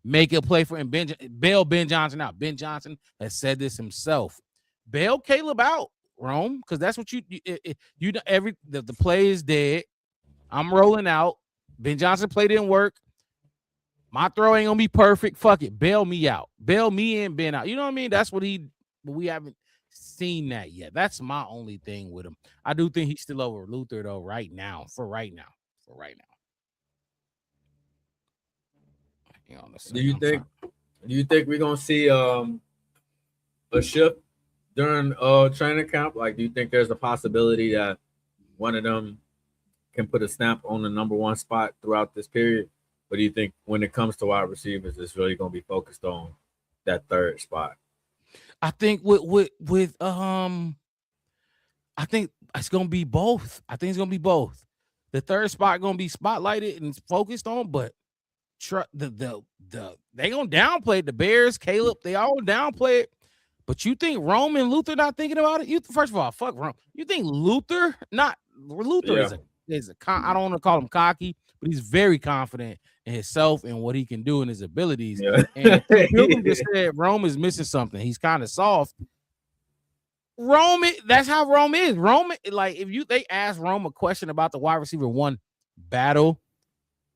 Make a play for him. Bail Ben Johnson out. Ben Johnson has said this himself. Bail Caleb out, Rome, because that's what the play is dead. I'm rolling out. Ben Johnson play didn't work. My throw ain't gonna be perfect. Fuck it. Bail me out. Bail me and Ben out. You know what I mean? That's what we haven't seen that yet. That's my only thing with him. I do think he's still over Luther though, right now. For right now. Do you think we're gonna see a shift during training camp? Like, do you think there's a possibility that one of them can put a stamp on the number one spot throughout this period? Or do you think when it comes to wide receivers, it's really going to be focused on that third spot? I think I think it's going to be both. The third spot going to be spotlighted and focused on, but they going to downplay it. The Bears, Caleb, they all downplay it. But you think Rome and Luther not thinking about it? First of all, fuck Rome. You think Luther is a I don't want to call him cocky, but he's very confident in himself and what he can do and his abilities. Yeah. And Pilgrim just said Rome is missing something. He's kind of soft. That's how Rome is. Rome, like they ask Rome a question about the wide receiver one battle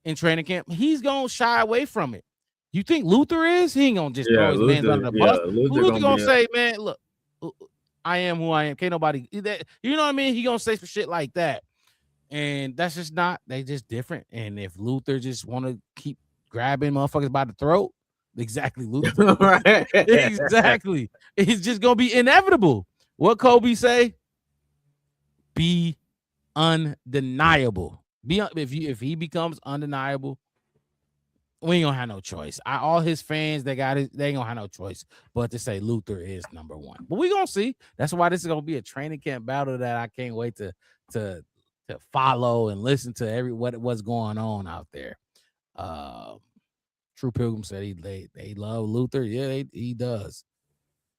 in training camp, he's gonna shy away from it. You think Luther is? He ain't gonna just throw his man under the bus. Luther gonna say, man, look, I am who I am. Can't nobody, you know what I mean? He gonna say some shit like that. And that's just they just different. And if Luther just want to keep grabbing motherfuckers by the throat, exactly, Luther. Right. Exactly. It's just going to be inevitable. What Kobe say? Be undeniable. If he becomes undeniable, we ain't going to have no choice. All his fans, they ain't going to have no choice but to say Luther is number one. But we going to see. That's why this is going to be a training camp battle that I can't wait to follow and listen to what's going on out there. True Pilgrim said they love Luther. Yeah, he does.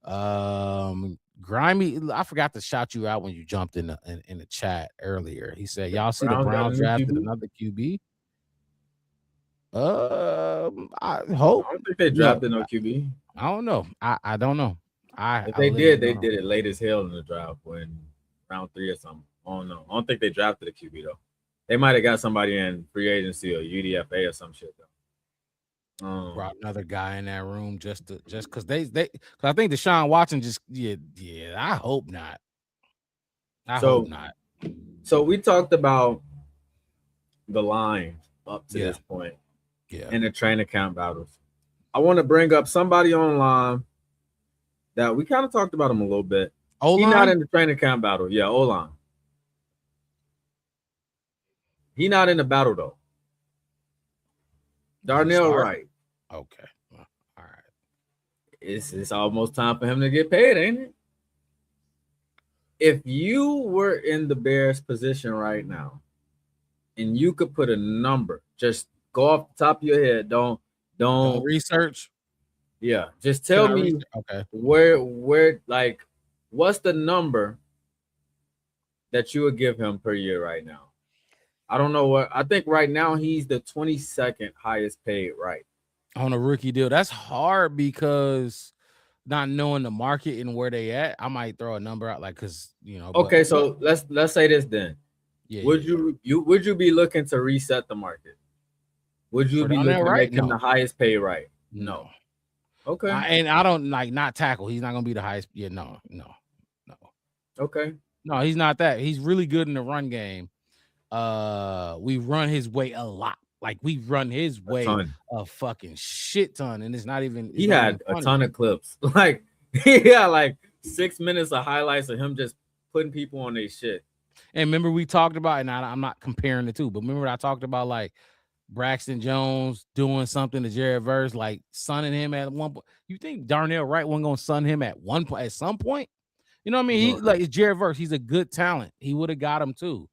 Grimy, I forgot to shout you out when you jumped in the chat earlier. He said, y'all see the Browns drafted another QB? I hope. I don't think they drafted no QB. I don't know. I don't know. If they did it late as hell in the draft when round 3 or something. I don't know. I don't think they drafted a QB though. They might have got somebody in free agency or UDFA or some shit though. Brought another guy in that room just because cause I think Deshaun Watson I hope not. I hope not. So we talked about the line up to this point in the training camp battles. I want to bring up somebody online that we kind of talked about him a little bit. He's not in the training camp battle. Yeah, O-line. He not in the battle though. Darnell Wright. Okay. Well, all right. It's almost time for him to get paid, ain't it? If you were in the Bears position right now and you could put a number, just go off the top of your head. Don't research. Yeah. Just tell me where like what's the number that you would give him per year right now? I don't know what I think right now he's the 22nd highest paid, right? On a rookie deal. That's hard because not knowing the market and where they at, I might throw a number out like because Okay, so let's say this then. Yeah. Would you be looking to reset the market? Would you For be Darnell looking to Wright? make him No. the highest pay right? No. Okay. And I don't not tackle. He's not gonna be the highest. Yeah, no. Okay. No, he's not that. He's really good in the run game. We run his way a lot. Like we run his way ton. a fucking shit ton, and it's not even. He had a ton of clips. Like he had like 6 minutes of highlights of him just putting people on their shit. And remember we talked about, and I'm not comparing the two, but remember I talked about like Braxton Jones doing something to Jared Verse, like sunning him at one point. You think Darnell Wright wasn't gonna sun him at one point at some point? You know what I mean? He like it's Jared Verse. He's a good talent. He would have got him too.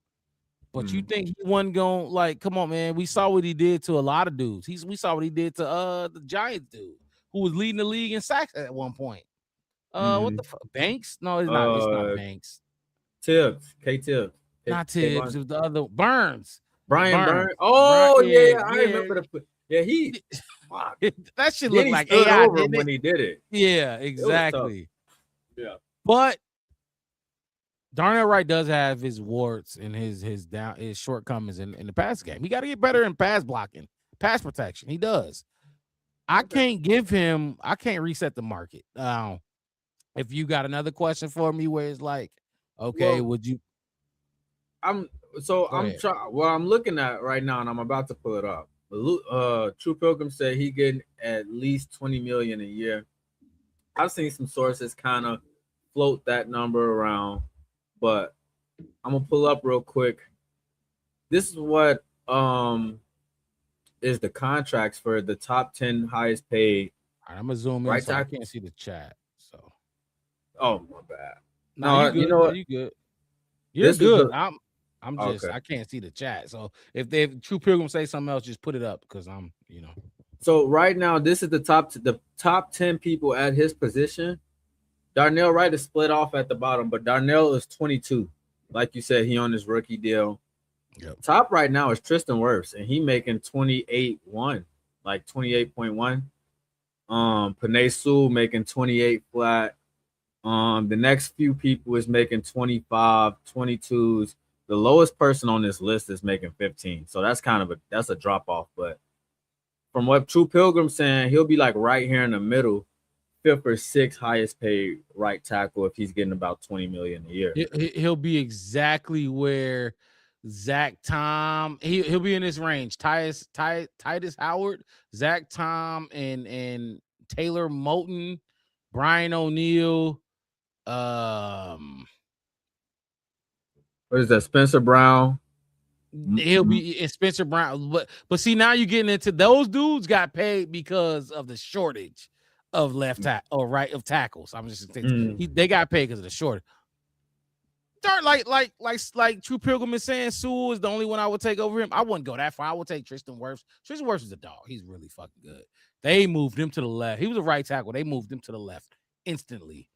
But you think he wasn't going like, come on, man. We saw what he did to a lot of dudes. We saw what he did to the Giants dude who was leading the league in sacks at one point. What the fuck? Banks? No, it's not. It's not Banks. Tibbs, K-Tibbs. Not Tibbs. It was the other Burns. Brian Burns. Oh, yeah, I remember he that shit looked like stood AI over when he did it. Yeah, exactly. Yeah. But Darnell Wright does have his warts and his shortcomings in the pass game. He got to get better in pass blocking, pass protection. He does. I can't reset the market. If you got another question for me where it's like, okay, would you? I'm looking at right now and I'm about to pull it up. True Pilgrim said he getting at least 20 million a year. I've seen some sources kind of float that number around, but I'm gonna pull up real quick. This is what is the contracts for the top 10 highest paid. All right, I'm gonna zoom in right so I can't see the chat. So, oh my bad. No, you know what? You good. You're good. I'm just okay. I can't see the chat. So if True Pilgrim say something else, just put it up because I'm So right now, this is the top 10 people at his position. Darnell Wright is split off at the bottom, but Darnell is 22. Like you said, he on his rookie deal. Yep. Top right now is Tristan Wirfs, and he making 28.1, like 28.1. Penei Sewell making 28 flat. The next few people is making 25, 22s. The lowest person on this list is making 15. So that's a drop off. But from what True Pilgrim's saying, he'll be like right here in the middle, 5th or 6th highest paid right tackle if he's getting about 20 million a year. He'll be exactly where Zach Tom. He'll be in this range. Titus Howard, Zach Tom, and Taylor Moton, Brian O'Neill. What is that? Spencer Brown. He'll be in Spencer Brown, but see now you're getting into those dudes got paid because of the shortage of left tackle or right of tackles. I'm just saying they got paid because of the shortage. Like True Pilgrim is saying, Sewell is the only one I would take over him. I wouldn't go that far. I would take Tristan Wirfs. Tristan Wirfs is a dog. He's really fucking good. They moved him to the left. He was a right tackle. They moved him to the left instantly.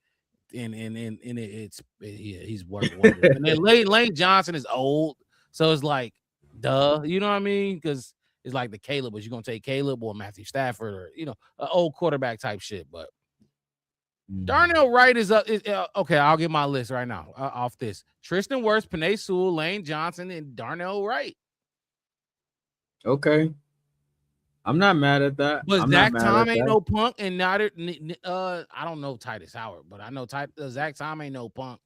And he's working wonders. And then Lane Johnson is old, so it's like, duh, you know what I mean? Because it's like the Caleb, was you gonna take Caleb or Matthew Stafford or an old quarterback type shit? But Darnell Wright is up. Okay, I'll get my list right now off this: Tristan Wirfs, Penei Sewell, Lane Johnson, and Darnell Wright. Okay. I'm not mad at that. But Zach Tom ain't no punk, and neither I don't know Titus Howard, but I know Zach Tom ain't no punk.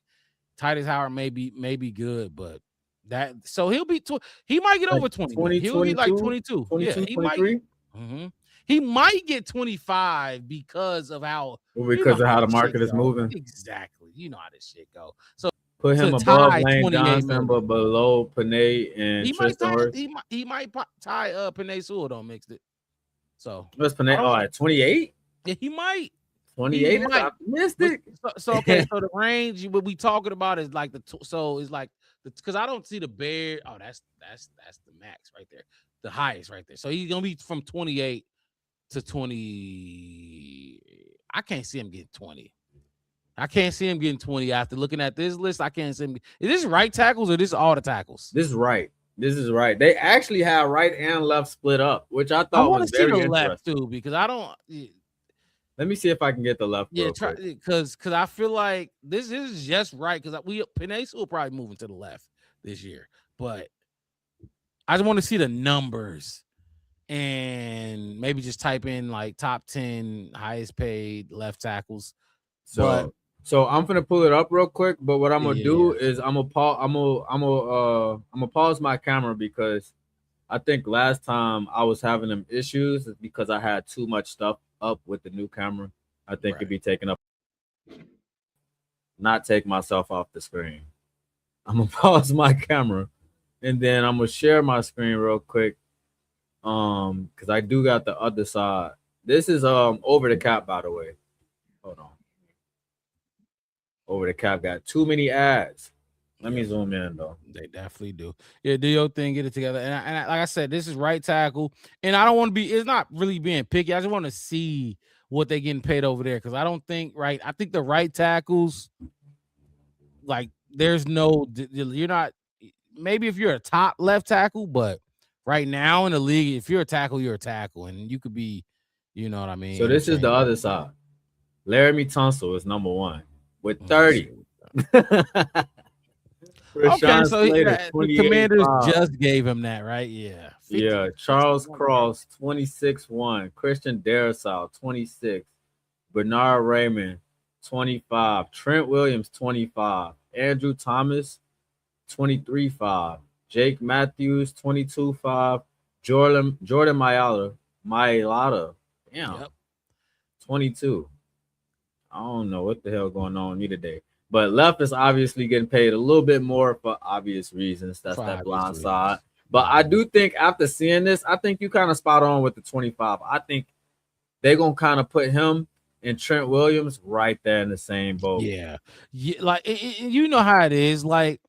Titus Howard may be good, but so he'll be he might get over 20. He'll be like 22. Yeah, he 23? might. He might get 25 because of how the market is moving. Exactly. You know how this shit go. So put him above Lane Johnson, but below Penei and Tristan Wirfs. He might tie Penei Sewell, don't mix it. So what's Penei? Oh, at 28? Yeah, he might. 28 is optimistic. So okay, so the range what we talking about is like because I don't see the Bear. Oh, that's the max right there, the highest right there. So he's gonna be from 28 to 20. I can't see him getting 20. I can't see him getting 20 after looking at this list. I can't see him. Is this right tackles or this all the tackles? This is right. They actually have right and left split up, which I thought was very interesting. Left too, because I don't. Let me see if I can get the left. Yeah, because I feel like this is just right because Penei will probably moving to the left this year, but I just want to see the numbers and maybe just type in like top 10 highest paid left tackles. So I'm gonna pull it up real quick. But what I'm gonna do Yeah. is I'm gonna pause my camera because I think last time I was having them issues because I had too much stuff up with the new camera. I think it'd be taken up. Not take myself off the screen. I'm gonna pause my camera and then I'm gonna share my screen real quick. Because I do got the other side. This is over the cap, by the way. Hold on. Over the cap got too many ads. Let me zoom in though. They definitely do. Yeah, do your thing, get it together. And like I said, this is right tackle, and I don't want to be. It's not really being picky. I just want to see what they're getting paid over there because I don't think right. I think the right tackles, like, there's no. You're not. Maybe if you're a top left tackle, but right now in the league, if you're a tackle, you're a tackle, and you could be. You know what I mean? So this is the other side. Laramie Tunsil is number 1 with 30. Okay, so Slater, the Commanders just gave him that, right? Yeah. 50, yeah. Charles Cross, 26-1. Christian Darrisaw, 26. Bernard Raymond, 25. Trent Williams, 25. Andrew Thomas, 23-5. Jake Matthews, 22-5. Jordan Mailata, damn, 22. I don't know what the hell going on with me today. But left is obviously getting paid a little bit more for obvious reasons. That's that blind side. But I do think after seeing this, I think you kind of spot on with the 25. I think they're going to kind of put him and Trent Williams right there in the same boat. Yeah. Like, you know how it is. Like,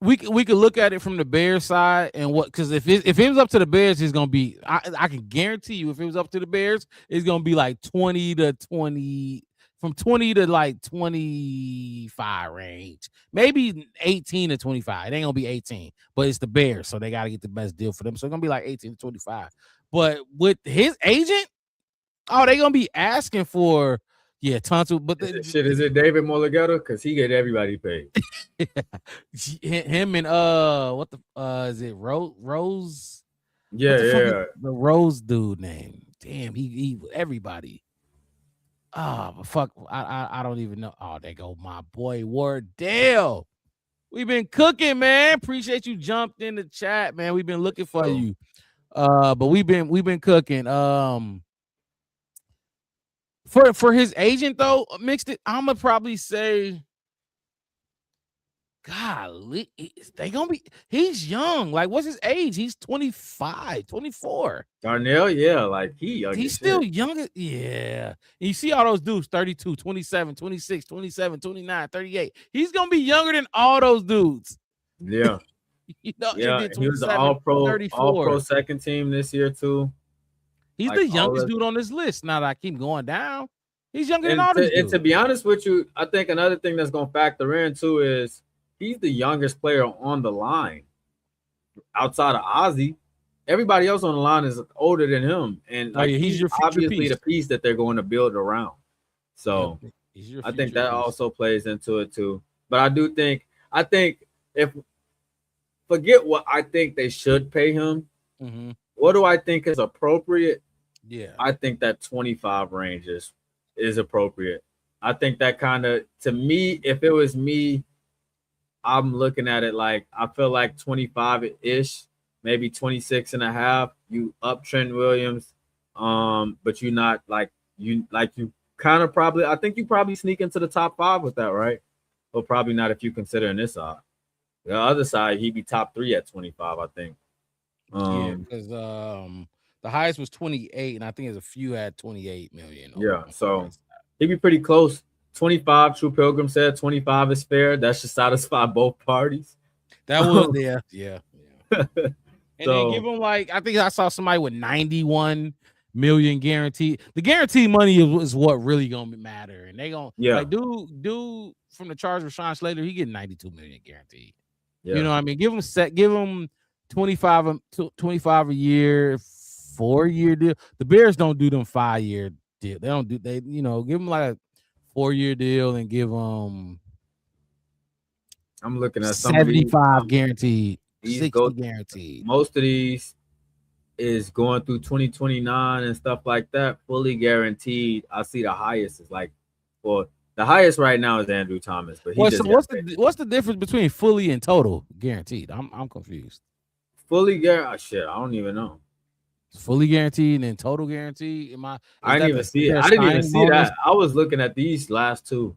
we could look at it from the Bears side and what, because if it was up to the Bears, it's going to be, I can guarantee you, if it was up to the Bears, it's going to be like 20 to 20. From 20 to like 25 range, maybe 18 to 25. It ain't gonna be 18, but it's the Bears, so they got to get the best deal for them. So it's gonna be like 18 to 25. But with his agent, they're gonna be asking for Tunsil. But is it David Mulligetta? Because he get everybody paid. Him and what the is it Rose? Yeah, the Rose dude name. Damn, he everybody. Oh, but fuck, I don't even know. Oh, there go my boy Wardell. We've been cooking, man. Appreciate you jumped in the chat, man. We've been looking for you. But we've been cooking. For his agent though, mixed it. I'm gonna probably say, golly, they gonna be. He's young. Like, what's his age? He's 25, 24. Darnell, yeah, like he's still younger. Yeah. And you see all those dudes, 32, 27, 26, 27, 29, 38. He's gonna be younger than all those dudes. Yeah. You know, yeah, he was an all-pro second team this year too. He's like the youngest dude on this list. Now that I keep going down, he's younger than all these dudes. And to be honest with you, I think another thing that's gonna factor in too is he's the youngest player on the line outside of Ozzie. Everybody else on the line is older than him. And he's obviously the piece that they're going to build around. So I think that also plays into it too. But I think if forget what I think they should pay him, what do I think is appropriate? Yeah. I think that 25 range is appropriate. I think that kind of, to me, if it was me, I'm looking at it like I feel like 25-ish, maybe 26 and a half. You up Trent Williams, but you're not you kind of probably. I think you probably sneak into the top 5 with that, right? But probably not if you consider this side. The other side, he'd be top 3 at 25, I think. Because the highest was 28, and I think there's a few had 28 million. Yeah, so he'd be pretty close. 25, True Pilgrim said 25 is fair. That should satisfy both parties. That was yeah. And then give him I think I saw somebody with 91 million guaranteed. The guaranteed money is what really gonna matter. And they gonna dude from the Chargers, Rashawn Slater, he getting 92 million guaranteed. Yeah. You know what I mean? Give him 25 a year, 4-year deal. The Bears don't do them 5-year deal. Give them like a 4-year deal and give them. I'm looking at 75 guaranteed, 60 guaranteed. Most of these is going through 2029 and stuff like that, fully guaranteed. I see the highest is like, well, the highest right now is Andrew Thomas, but he Well, just so got what's the difference between fully and total guaranteed? I'm confused. fully guaranteed. Oh, shit, I don't even know. Fully guaranteed and then total guaranteed. I didn't even see it. I didn't even see that. I was looking at these last two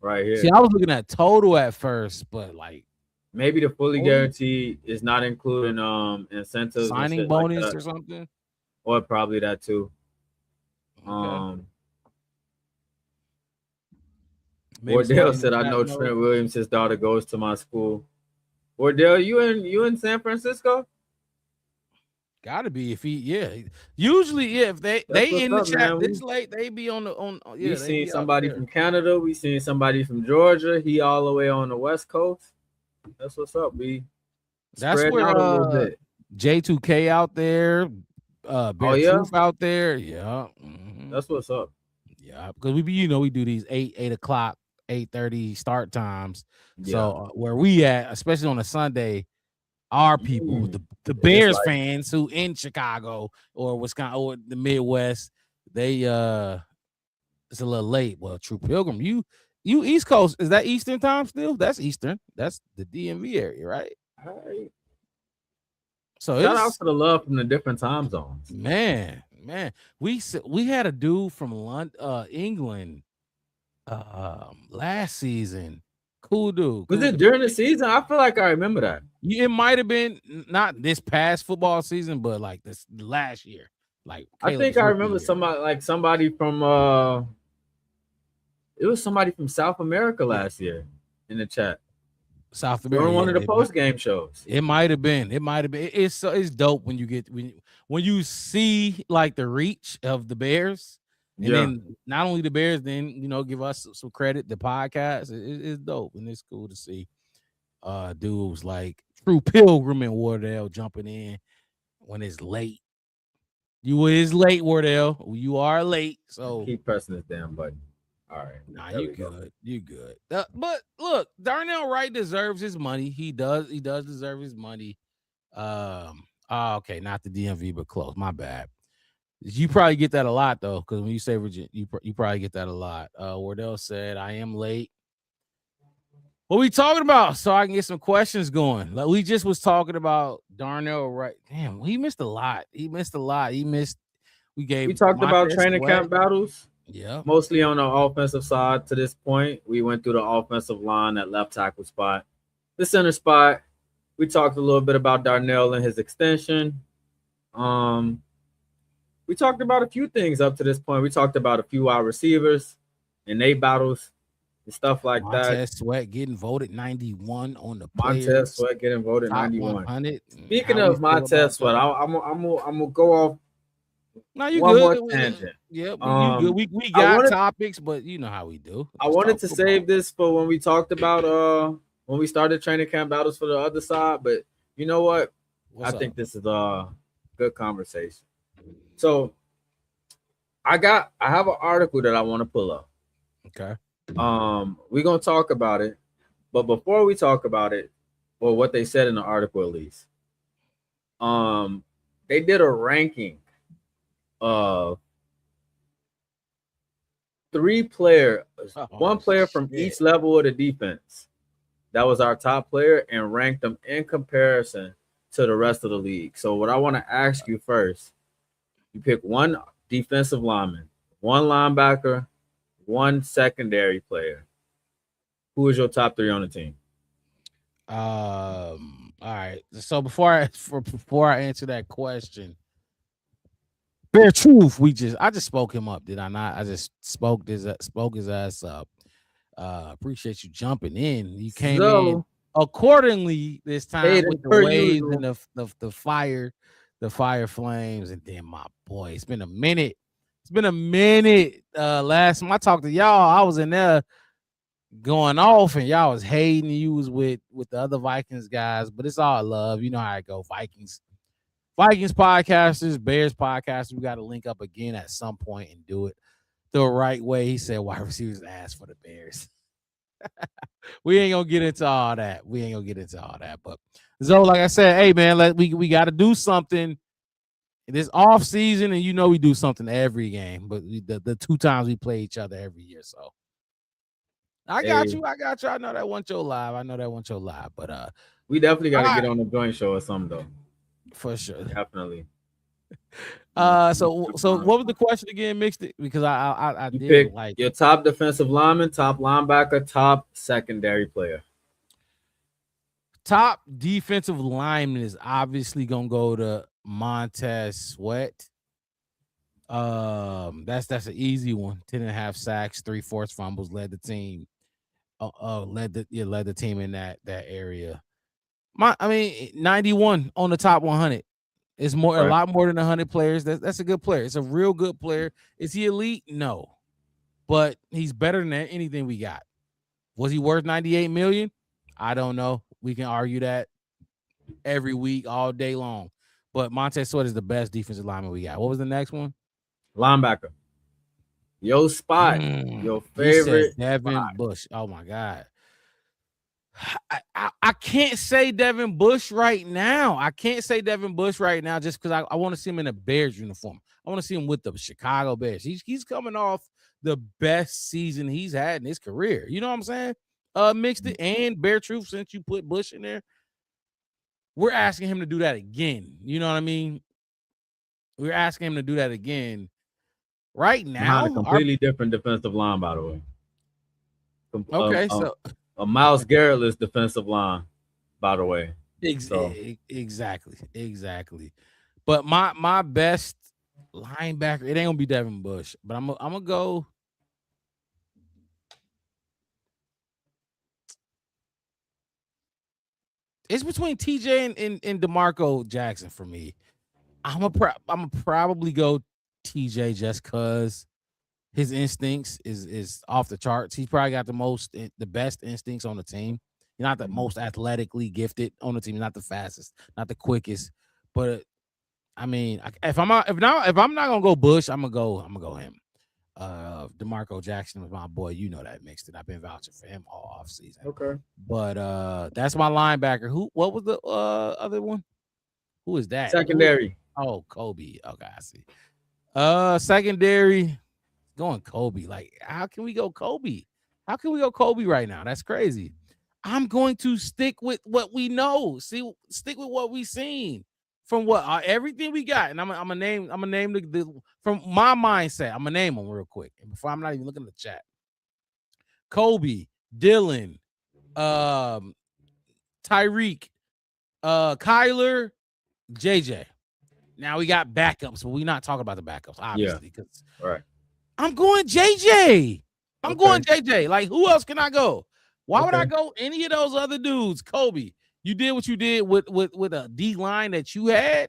right here. See, I was looking at total at first, but like Maybe the fully Oh. guaranteed is not including incentives, and signing shit like bonus that. or something. Or probably that too. Okay. Wardell said, "I know Trent Williams. His daughter goes to my school." Wardell, you in San Francisco? Gotta be if he Usually if they That's in the what's up, chat man. this late, they be on We they seen be out somebody there. from Canada. We seen somebody from Georgia. He all the way on the West Coast. That's what's up, B. That's Spreading where out a little bit. J2K out there, Bear yeah? Truth out there. Yeah. Mhm. That's what's up. Yeah, because we we do these 8 o'clock, 8:30 start times. Yeah. So where we at, especially on a Sunday, our people, the Bears fans who in Chicago or Wisconsin or the Midwest, they it's a little late. Well, True Pilgrim, you East Coast, is that Eastern time still? That's Eastern. That's the DMV area, right? All right. So Shout out to the love from the different time zones. Man, we had a dude from London, England, last season. Cool dude. Was it during the season? I feel like I remember that. It might have been not this past football season, but like this last year. Like I think I remember somebody from it was somebody from South America last year in the chat. South America. During one of the post game shows. It might have been. It's dope when you get when you see like the reach of the Bears. And then not only the Bears, then give us some credit. The podcast it's dope, and it's cool to see dudes like True Pilgrim and Wardell jumping in when it's late. You is late, Wardell. You are late, so keep pressing this damn button. All right, nah, you good. You good. But look, Darnell Wright deserves his money. He does deserve his money. Okay, not the DMV, but close. My bad. You probably get that a lot though, because when you say Virginia, you probably get that a lot. Wardell said, "I am late." What we talking about? So I can get some questions going. Like we just was talking about Darnell Wright. Damn, he missed a lot. We talked about training camp battles. Yeah, mostly on the offensive side to this point. We went through the offensive line, that left tackle spot, the center spot. We talked a little bit about Darnell and his extension. We talked about a few things up to this point. We talked about a few wide receivers and they battles and stuff like that. Montez Sweat getting voted 91 on the players. Montez Sweat getting voted 91. 100. Speaking of Montez Sweat, I'm gonna go off. No, you one good. more tangent. Yeah, you good. We got topics, but you know how we do. I wanted to save this for when we talked about when we started training camp battles for the other side, but you know what? I think this is a good conversation. So I have an article that I want to pull up. Okay. We're gonna talk about it, but before we talk about it, or what they said in the article at least, they did a ranking of one player from each level of the defense. That was our top player, and ranked them in comparison to the rest of the league. So what I want to ask you first, you pick one defensive lineman, one linebacker, one secondary player. Who is your top three on the team? All right. So before I answer that question, Bear Truth, I just spoke him up, did I not? I just spoke his ass up. Appreciate you jumping in. You came in accordingly this time with the waves and the fire flames, and then my boy, it's been a minute. Last time I talked to y'all, I was in there going off, and y'all was hating. You was with the other Vikings guys, but it's all love. You know how it go. Vikings podcasters, Bears podcasters. We got to link up again at some point and do it the right way. He said wide receivers ask for the Bears. We ain't gonna get into all that. But so, like I said, hey man, we got to do something this off season, and we do something every game, but the 2 times we play each other every year. So I got you. I know that wasn't your live. But we definitely got to get on the joint show or something though. For sure. Definitely. So what was the question again? Mixed it because I did pick like your top defensive lineman, top linebacker, top secondary player. Top defensive lineman is obviously gonna go to Montez Sweat. That's an easy one. 10.5 sacks, 3 forced fumbles, led the team. Led the team in that area. 91 on the top 100. It's a lot more than 100 players. That's a good player. It's a real good player. Is he elite? No, but he's better than anything we got. Was he worth $98 million? I don't know. We can argue that every week, all day long. But Montez Sweat is the best defensive lineman we got. What was the next one? Linebacker. Your spot. Your favorite. Devin Bush. Oh my God. I can't say Devin Bush right now. Just because I want to see him in a Bears uniform. I want to see him with the Chicago Bears. He's coming off the best season he's had in his career. You know what I'm saying? Mixed it and Bear Truth, since you put Bush in there, we're asking him to do that again. You know what I mean? We're asking him to do that again. Right now, a completely different defensive line, by the way. Okay, so a Myles Garrett defensive line, by the way. Exactly. But my best linebacker, it ain't gonna be Devin Bush, but I'm gonna go. It's between TJ and DeMarco Jackson for me. I'm gonna probably go TJ just because his instincts is off the charts. He's probably got the best instincts on the team. He's not the most athletically gifted on the team. He's not the fastest, not the quickest. But if I'm not gonna go Bush, I'm gonna go him. DeMarco Jackson was my boy. You know that Mixed it. I've been vouching for him all off season. Okay. But that's my linebacker. What was the other one? Who is that? Secondary. Oh, Kobe. Okay, I see. Secondary, going Kobe. Like, how can we go Kobe? How can we go Kobe right now? That's crazy. I'm going to stick with what we know. Stick with what we seen from what everything we got. And I'm gonna name the from my mindset. I'm gonna name them real quick. And before I'm not even looking at the chat. Kobe, Dylan, Tyreek, Kyler, JJ. Now we got backups, but we're not talking about the backups, obviously. Right. I'm going JJ. I'm going JJ. Like, who else can I go? Why would I go any of those other dudes? Kobe, you did what you did with a D line that you had.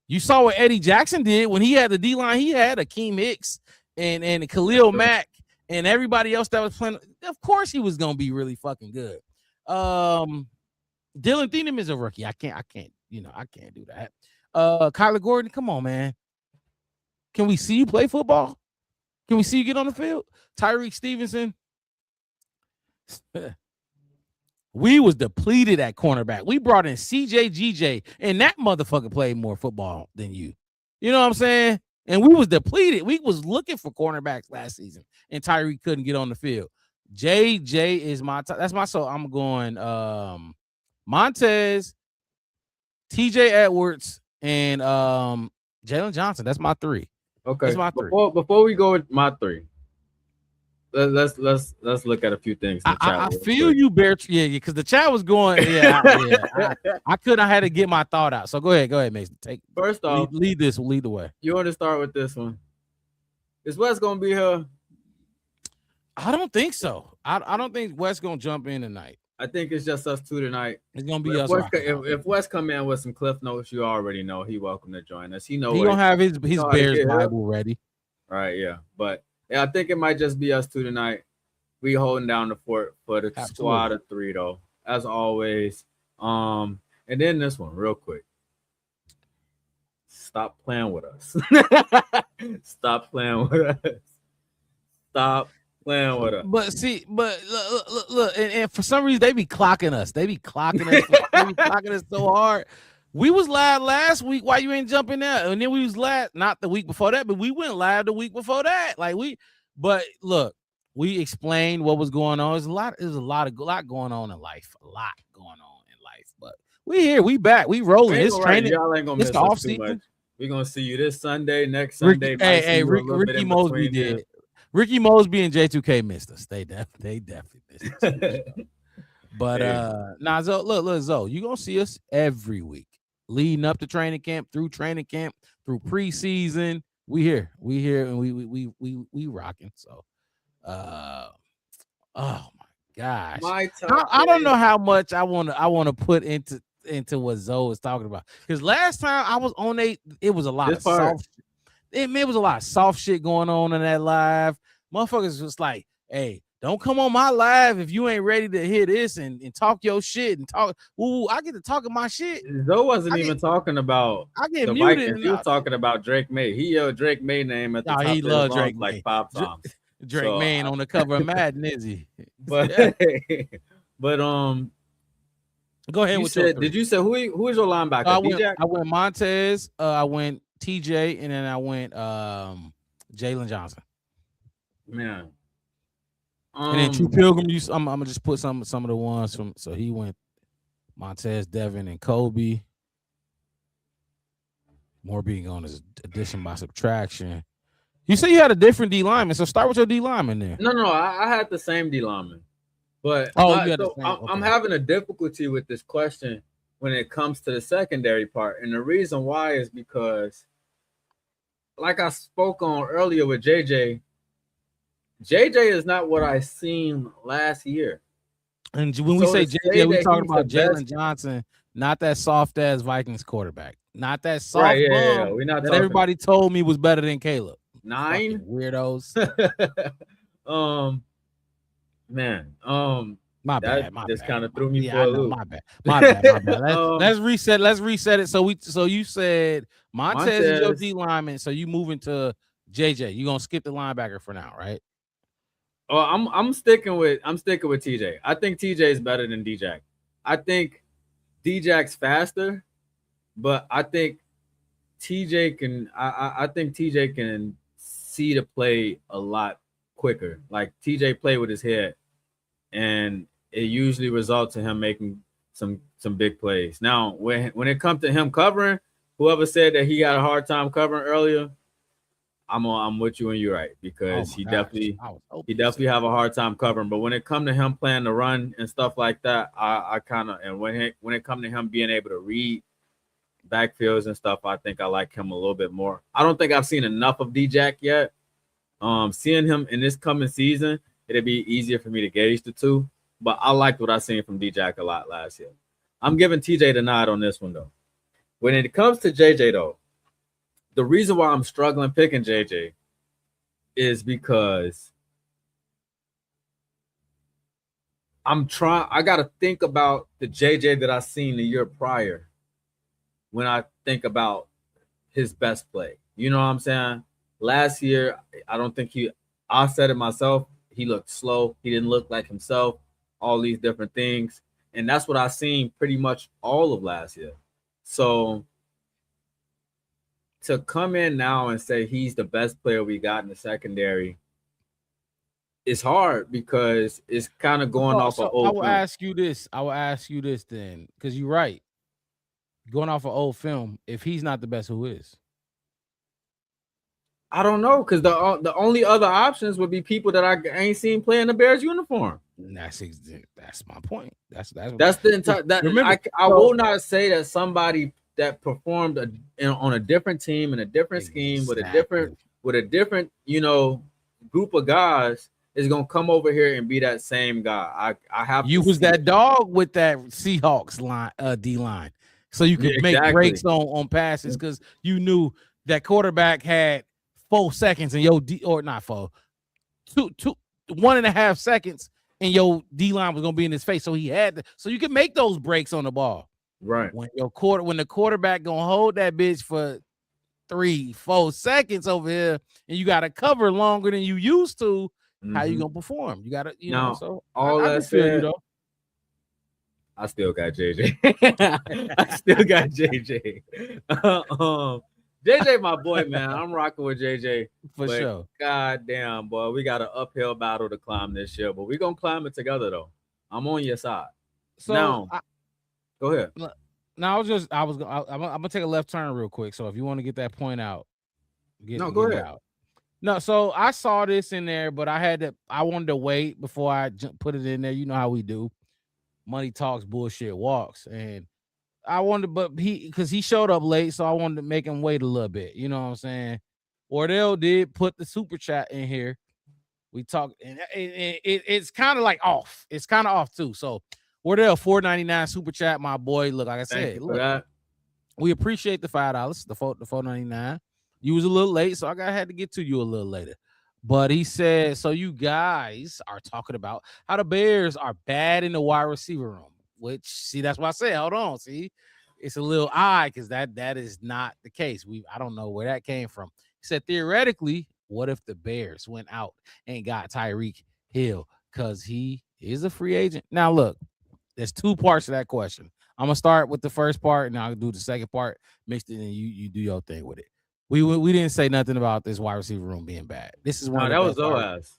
You saw what Eddie Jackson did when he had the D line. He had Akeem Hicks and Khalil Mack and everybody else that was playing. Of course, he was gonna be really fucking good. Dylan Thielen is a rookie. I can't do that. Kyler Gordon, come on, man. Can we see you play football? Can we see you get on the field? Tyreek Stevenson. We was depleted at cornerback. We brought in CJ GJ, and that motherfucker played more football than you. You know what I'm saying? And we was depleted. We was looking for cornerbacks last season, and Tyreek couldn't get on the field. JJ is that's my soul. I'm going Montez, TJ Edwards, and Jalen Johnson. That's my 3. Okay. That's my 3. Before we go with my 3. Let's look at a few things. I feel you, Bear. Yeah, because the chat was going. I couldn't. I had to get my thought out. So go ahead, Mason. First off, lead the way. You want to start with this one? Is Wes gonna be here? I don't think so. I don't think Wes gonna jump in tonight. I think it's just us 2 tonight. It's gonna be us. If Wes come in with some cliff notes, you already know he welcome to join us. He gonna have his Bears Bible ready. Right. Yeah. But. Yeah, I think it might just be us 2 tonight. We holding down the fort for the squad of 3, though, as always. And then this one, real quick. Stop playing with us. Stop playing with us. Stop playing with us. But look, and for some reason they be clocking us. They be clocking us so hard. We was live last week. Why you ain't jumping there? And then we was live not the week before that, but we went live the week before that. But look, we explained what was going on. There's a lot going on in life. A lot going on in life. But we here, we back, we rolling. It's training. Y'all ain't gonna It's miss the us off too much. season. We're gonna see you this Sunday, next Sunday. Ricky Mosby did. Ricky Mosby and J2K missed us. They definitely missed us. But Zo, look, Zo, you gonna see us every week, leading up to training camp, through preseason. We here, and we rocking. So, oh my gosh, I don't know how much I want to put into what Zo is talking about, because last time I was on it was a lot of soft. It was a lot of soft shit going on in that live. Motherfuckers was like, hey, don't come on my live if you ain't ready to hear this and talk your shit and talk. Ooh, I get to talking my shit. Zoe wasn't even talking about the muted. Vikings. He was talking about Drake May. He yelled Drake May name at the top. He loved Drake like May. 5 times. Drake May ain't on the cover of Madden, is he? But go ahead. Did you say who is your linebacker? I went Montez. I went TJ, and then I went Jalen Johnson. Man. And then True Pilgrim, I'm gonna just put some of the ones from. So he went Montez, Devin, and Kobe. More being on his addition by subtraction. You say you had a different D lineman, so start with your D lineman there. No, I had the same D lineman, but I'm having a difficulty with this question when it comes to the secondary part, and the reason why is because, like I spoke on earlier with JJ is not what I seen last year. And when we say JJ, we talking about Jalen Johnson, not that soft ass Vikings quarterback, not that soft bum We're not that everybody told me was better than Caleb. 9 fucking weirdos. My bad. Just kind of threw me for a loop. My bad. Let's reset it. So you said Montez is your D lineman, so you move into JJ. You gonna skip the linebacker for now, right? Oh, I'm sticking with TJ. I think TJ is better than D-Jack. I think D-Jack's faster, but I think TJ can. I think TJ can see the play a lot quicker. Like TJ play with his head, and it usually results in him making some big plays. Now, when it comes to him covering, whoever said that he had a hard time covering earlier, I'm with you and you're right, because he definitely have a hard time covering. But when it comes to him playing the run and stuff like that, I kind of, and when it comes to him being able to read backfields and stuff, I think I like him a little bit more. I don't think I've seen enough of D-Jack yet. Seeing him in this coming season, it'd be easier for me to gauge the two. But I liked what I seen from D-Jack a lot last year. I'm giving TJ the nod on this one though. When it comes to JJ though, the reason why I'm struggling picking JJ is because I got to think about the JJ that I seen the year prior when I think about his best play. You know what I'm saying? Last year, I said it myself, he looked slow. He didn't look like himself, all these different things. And that's what I seen pretty much all of last year. So to come in now and say he's the best player we got in the secondary, it's hard because it's kind of going off of old. I will ask you this then, because you're right. Going off of old film, if he's not the best, who is? I don't know, because the only other options would be people that I ain't seen play in the Bears uniform. And that's my point. That's the entire. I will not say that somebody that performed on a different team in a different scheme with a different group of guys is gonna come over here and be that same guy. I have. You was that dog with that Seahawks line, D line, so you could make breaks on passes because you knew that quarterback had 4 seconds and your D, or not 4, 1.5 seconds, and your D line was gonna be in his face. So he had to, so you could make those breaks on the ball. Right. When the quarterback gonna hold that bitch for 3-4 seconds over here, and you gotta cover longer than you used to, how you gonna perform? You gotta, So all that said, I still got JJ. I still got JJ. JJ, my boy, man. I'm rocking with JJ For but sure. God damn, boy, we got an uphill battle to climb this year, but we're gonna climb it together though. I'm on your side. So Now, go ahead. Now I'm gonna take a left turn real quick. So if you want to get that point out, Go ahead. out. No, so I saw this in there, but I wanted to wait before I put it in there. You know how we do. Money talks, bullshit walks, and I wanted, but because he showed up late, so I wanted to make him wait a little bit. You know what I'm saying? Wardell did put the super chat in here. We talked, and it's kind of like off. It's kind of off too. So Wardell, $4.99 super chat, my boy. Look, like I Thank said, you for that. we appreciate the $5, the $4.99. You was a little late, so I had to get to you a little later. But he said, so you guys are talking about how the Bears are bad in the wide receiver room. Which, see, that's why I said, hold on, see, it's a little odd because that is not the case. I don't know where that came from. He said, theoretically, what if the Bears went out and got Tyreek Hill because he is a free agent? Now, look, there's two parts to that question. I'm gonna start with the first part, and I'll do the second part, mixed it, and you do your thing with it. We didn't say nothing about this wide receiver room being bad. This is one. No, that was Zoe ass.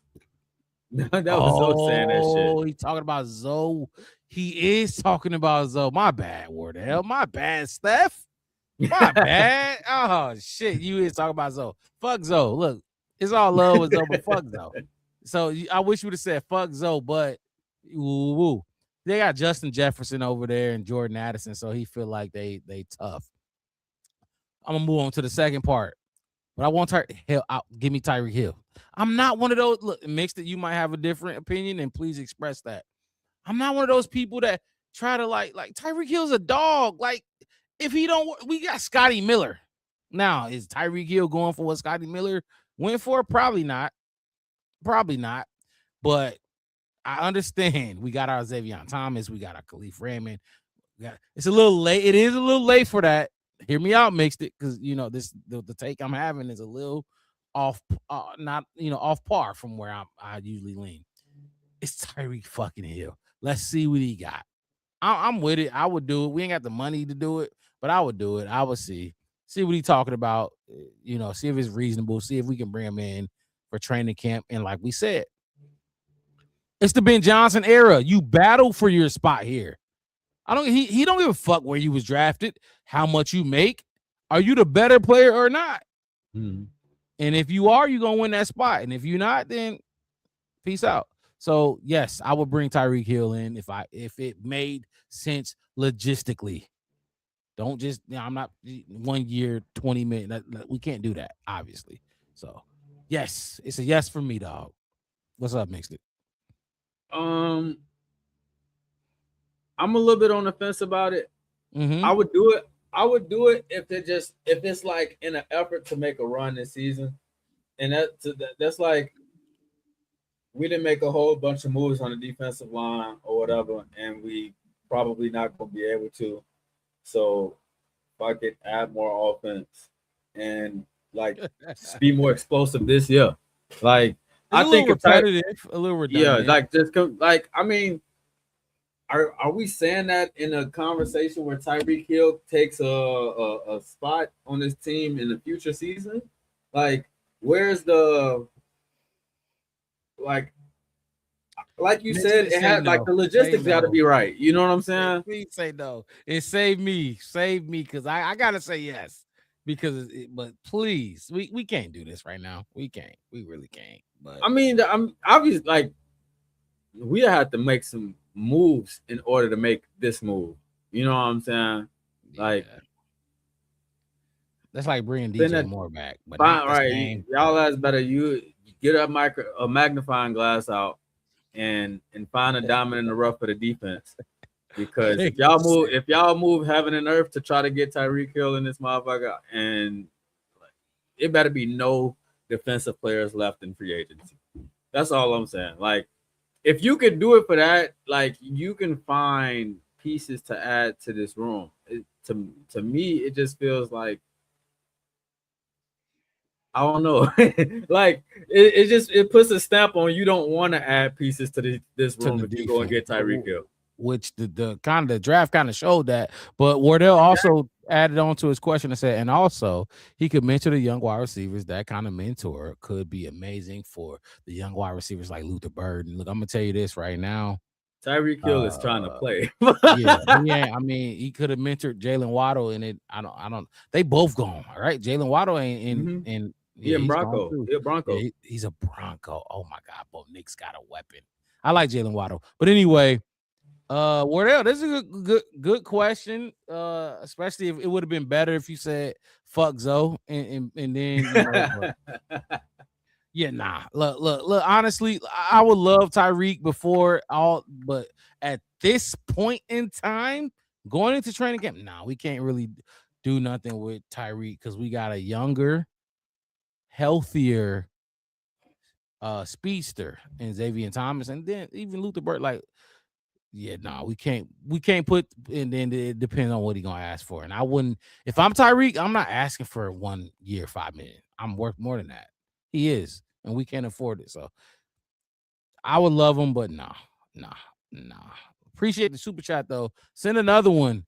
That was Zoe saying that shit. Oh, he talking about Zoe. He is talking about Zoe. My bad, Wardell. My bad, Steph. My bad. Oh shit, you is talking about Zoe. Fuck Zoe. Look, it's all love with Zoe, but fuck Zoe. So I wish you would have said fuck Zoe, but woo. They got Justin Jefferson over there and Jordan Addison, so he feel like they tough. I'm gonna move on to the second part, but I want Hill out. Give me Tyreek Hill. I'm not one of those. Look, mixed that you might have a different opinion, and please express that. I'm not one of those people that try to like Tyreek Hill's a dog. Like if he don't, we got Scotty Miller. Now is Tyreek Hill going for what Scotty Miller went for? Probably not. But I understand. We got our Xavier Thomas. We got our Khalif Raymond. It's a little late. It is a little late for that. Hear me out, mixed it, because you know the take I'm having is a little off, not off par from where I usually lean. It's Tyreek fucking Hill. Let's see what he got. I'm with it. I would do it. We ain't got the money to do it, but I would do it. I would see what he talking about. See if it's reasonable. See if we can bring him in for training camp. And like we said, it's the Ben Johnson era. You battle for your spot here. He don't give a fuck where you was drafted, how much you make. Are you the better player or not? Mm-hmm. And if you are, you're gonna win that spot. And if you're not, then peace out. So yes, I would bring Tyreek Hill in if it made sense logistically. Don't just I'm not 1 year, 20 minutes. We can't do that, obviously. So yes, it's a yes for me, dog. What's up, Mixed It? I'm a little bit on the fence about it. Mm-hmm. I would do it if it's like in an effort to make a run this season, and that's like we didn't make a whole bunch of moves on the defensive line or whatever, and we probably not gonna be able to. So if I could add more offense and like be more explosive this year, like I think repetitive, a little redundant. Yeah, like just like I mean. Are we saying that in a conversation where Tyreek Hill takes a spot on this team in the future season? Like, where's the like you said, it had like the logistics got to be right. You know what I'm saying? Please say no. It save me, because I gotta say yes but please, we can't do this right now. We really can't. But I mean, I'm obviously like we have to make some moves in order to make this move. You know what I'm saying? Like that's like bringing DJ Moore back. But fine, right, y'all guys better you get a magnifying glass out and find a diamond in the rough for the defense. Because if y'all move heaven and earth to try to get Tyreek Hill in this motherfucker, and it better be no defensive players left in free agency. That's all I'm saying. Like, if you could do it for that, like you can find pieces to add to this room. To me, it just feels like I don't know. Like it puts a stamp on you don't want to add pieces to this room if you go and get Tyreek Hill. which the kind of the draft kind of showed that. But Wardell also added on to his question and said, and also he could mentor the young wide receivers. That kind of mentor could be amazing for the young wide receivers like Luther Bird. And look, I'm gonna tell you this right now. Tyreek Hill is trying to play. I mean, he could have mentored Jalen Waddle, and I don't. They both gone, all right. Jalen Waddle ain't in. He's a Bronco. Yeah, he's a Bronco. Oh my God, Bo Nick's got a weapon. I like Jalen Waddle, but anyway, Wardell, this is a good question. Especially if it would have been better if you said fuck Zoe and then you know, yeah, nah. Look. Honestly, I would love Tyreek before all, but at this point in time, going into training camp, nah, we can't really do nothing with Tyreek because we got a younger, healthier speedster in Xavier Thomas, and then even Luther Bird. Like, yeah, nah, we can't put, and then it depends on what he gonna ask for. And I wouldn't, if I'm Tyreek, I'm not asking for 1 year, $5 million. I'm worth more than that. He is, and we can't afford it. So I would love him, but nah. Appreciate the super chat though. Send another one.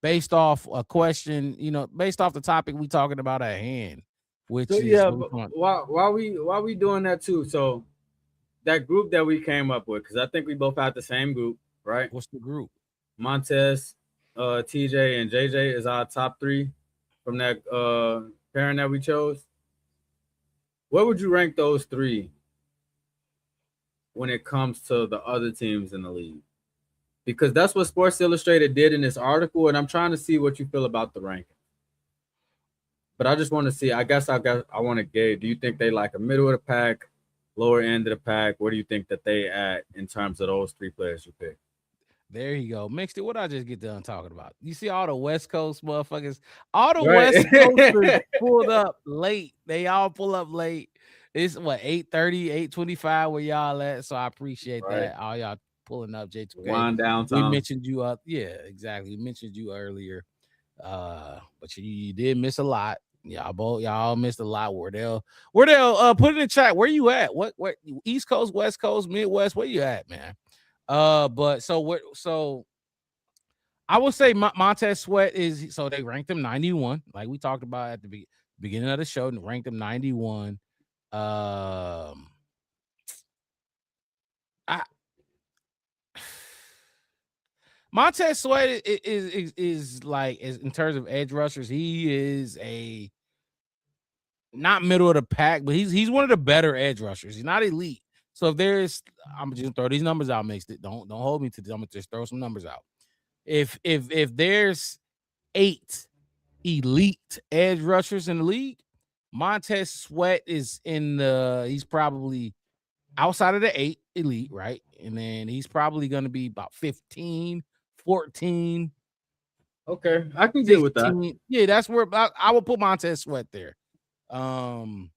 Based off a question, based off the topic we talking about at hand, which so, is yeah. While we doing that too, so that group that we came up with, because I think we both had the same group, right? What's the group? Montez, TJ, and JJ is our top 3 from that pairing that we chose. Where would you rank those 3 when it comes to the other teams in the league? Because that's what Sports Illustrated did in this article, and I'm trying to see what you feel about the ranking. But I just want to see. I want to gauge. Do you think they like a middle of the pack, lower end of the pack? Where do you think that they at in terms of those 3 players you pick? There you go. Mixed it. What I just get done talking about? You see all the West Coast motherfuckers, all the West Coasters pulled up late. They all pull up late. It's what 8:30, 8:25 where y'all at. So I appreciate that. All y'all pulling up, J2K. Wind down time. We mentioned you up. Yeah, exactly. We mentioned you earlier. But you did miss a lot. Y'all missed a lot. Wardell, put it in the chat. Where you at? What East Coast, West Coast, Midwest? Where you at, man? But so I would say Montez Sweat is, so they ranked him 91, like we talked about at the beginning of the show, and ranked him 91. Montez Sweat is like, in terms of edge rushers, he is a not middle of the pack, but he's one of the better edge rushers. He's not elite. So if there's, I'm just gonna throw these numbers out, mixed it. Don't hold me to this. I'm gonna just throw some numbers out. If there's 8 elite edge rushers in the league, Montez Sweat is he's probably outside of the 8 elite, right? And then he's probably gonna be about 15, 14. Okay, I can deal with that. Yeah, that's where I would put Montez Sweat there. TJ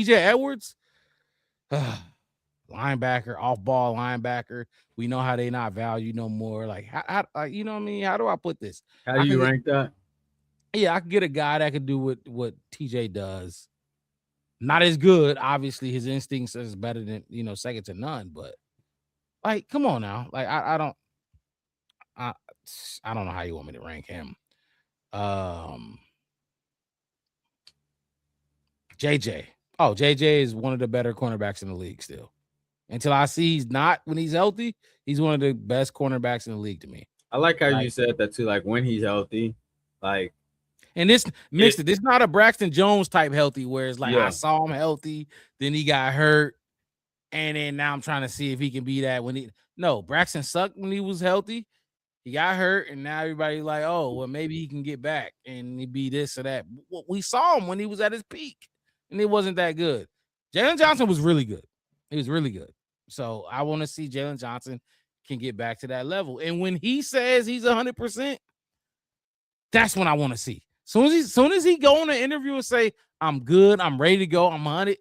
Edwards, linebacker, off-ball linebacker. We know how they not value no more. Like, how you know what I mean? How do I put this? How do you rank that? Yeah, I could get a guy that could do what TJ does. Not as good, obviously. His instincts is better than, second to none. But like, come on now. Like, I don't know how you want me to rank him. JJ. Oh, JJ is one of the better cornerbacks in the league still. Until I see he's not, when he's healthy, he's one of the best cornerbacks in the league to me. I like how you said that too. Like, when he's healthy, like. And this mixed it. This not a Braxton Jones type healthy where it's like, I saw him healthy, then he got hurt, and then now I'm trying to see if he can be that when he. No, Braxton sucked when he was healthy. He got hurt, and now everybody's like, oh, well, maybe he can get back and he be this or that. We saw him when he was at his peak, and it wasn't that good. Jalen Johnson was really good. He was really good. So I want to see Jalen Johnson can get back to that level. And when he says he's 100%, that's when I want to see. Soon as he go on an interview and say, I'm good, I'm ready to go, I'm 100,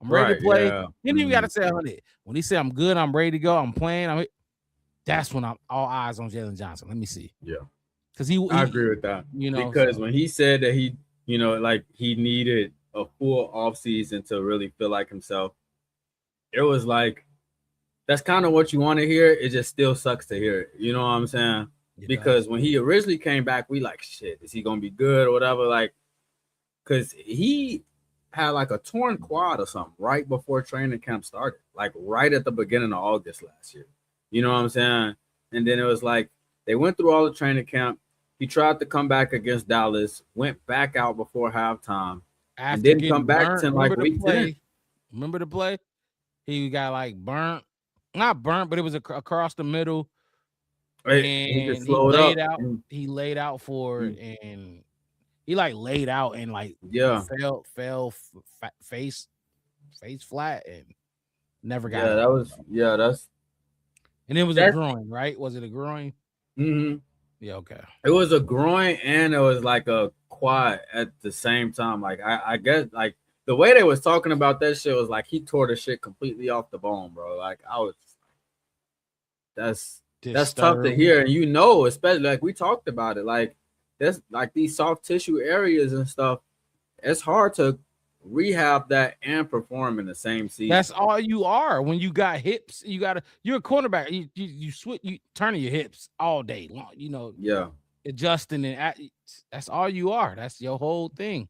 I'm ready to play. Yeah. You didn't even got to say 100. When he said, I'm good, I'm ready to go, I'm playing, that's when I'm all eyes on Jalen Johnson. Let me see. Yeah. Because I agree with that. Because when he said that he, like he needed a full offseason to really feel like himself, it was like that's kind of what you want to hear. It just still sucks to hear it. You know what I'm saying? It Because does. when he originally came back, we like, shit, is he gonna be good or whatever? Like, because he had like a torn quad or something right before training camp started, like right at the beginning of August last year. You know what I'm saying? And then it was like they went through all the training camp. He tried to come back against Dallas, went back out before halftime, and After didn't come getting back burnt, till like week 10. Remember the play? He got like burnt, not burnt, but it was across the middle, Right? and He just he slowed laid up. out. He laid out for it, and he like laid out and like Yeah. fell face flat and never got Yeah, up. that was that's And it was a groin, right? Was it a groin? mm-hmm. Yeah, okay. It was a groin and it was like a quad at the same time. Like I guess like the way they was talking about that shit was like he tore the shit completely off the bone, bro. Like I was that's tough to hear. And you know, especially like we talked about it, like that's like these soft tissue areas and stuff. It's hard to rehab that and perform in the same season. That's all you are. When you got hips, you're a cornerback. You switch, you turning your hips all day long. You know, yeah, adjusting and that's all you are. That's your whole thing.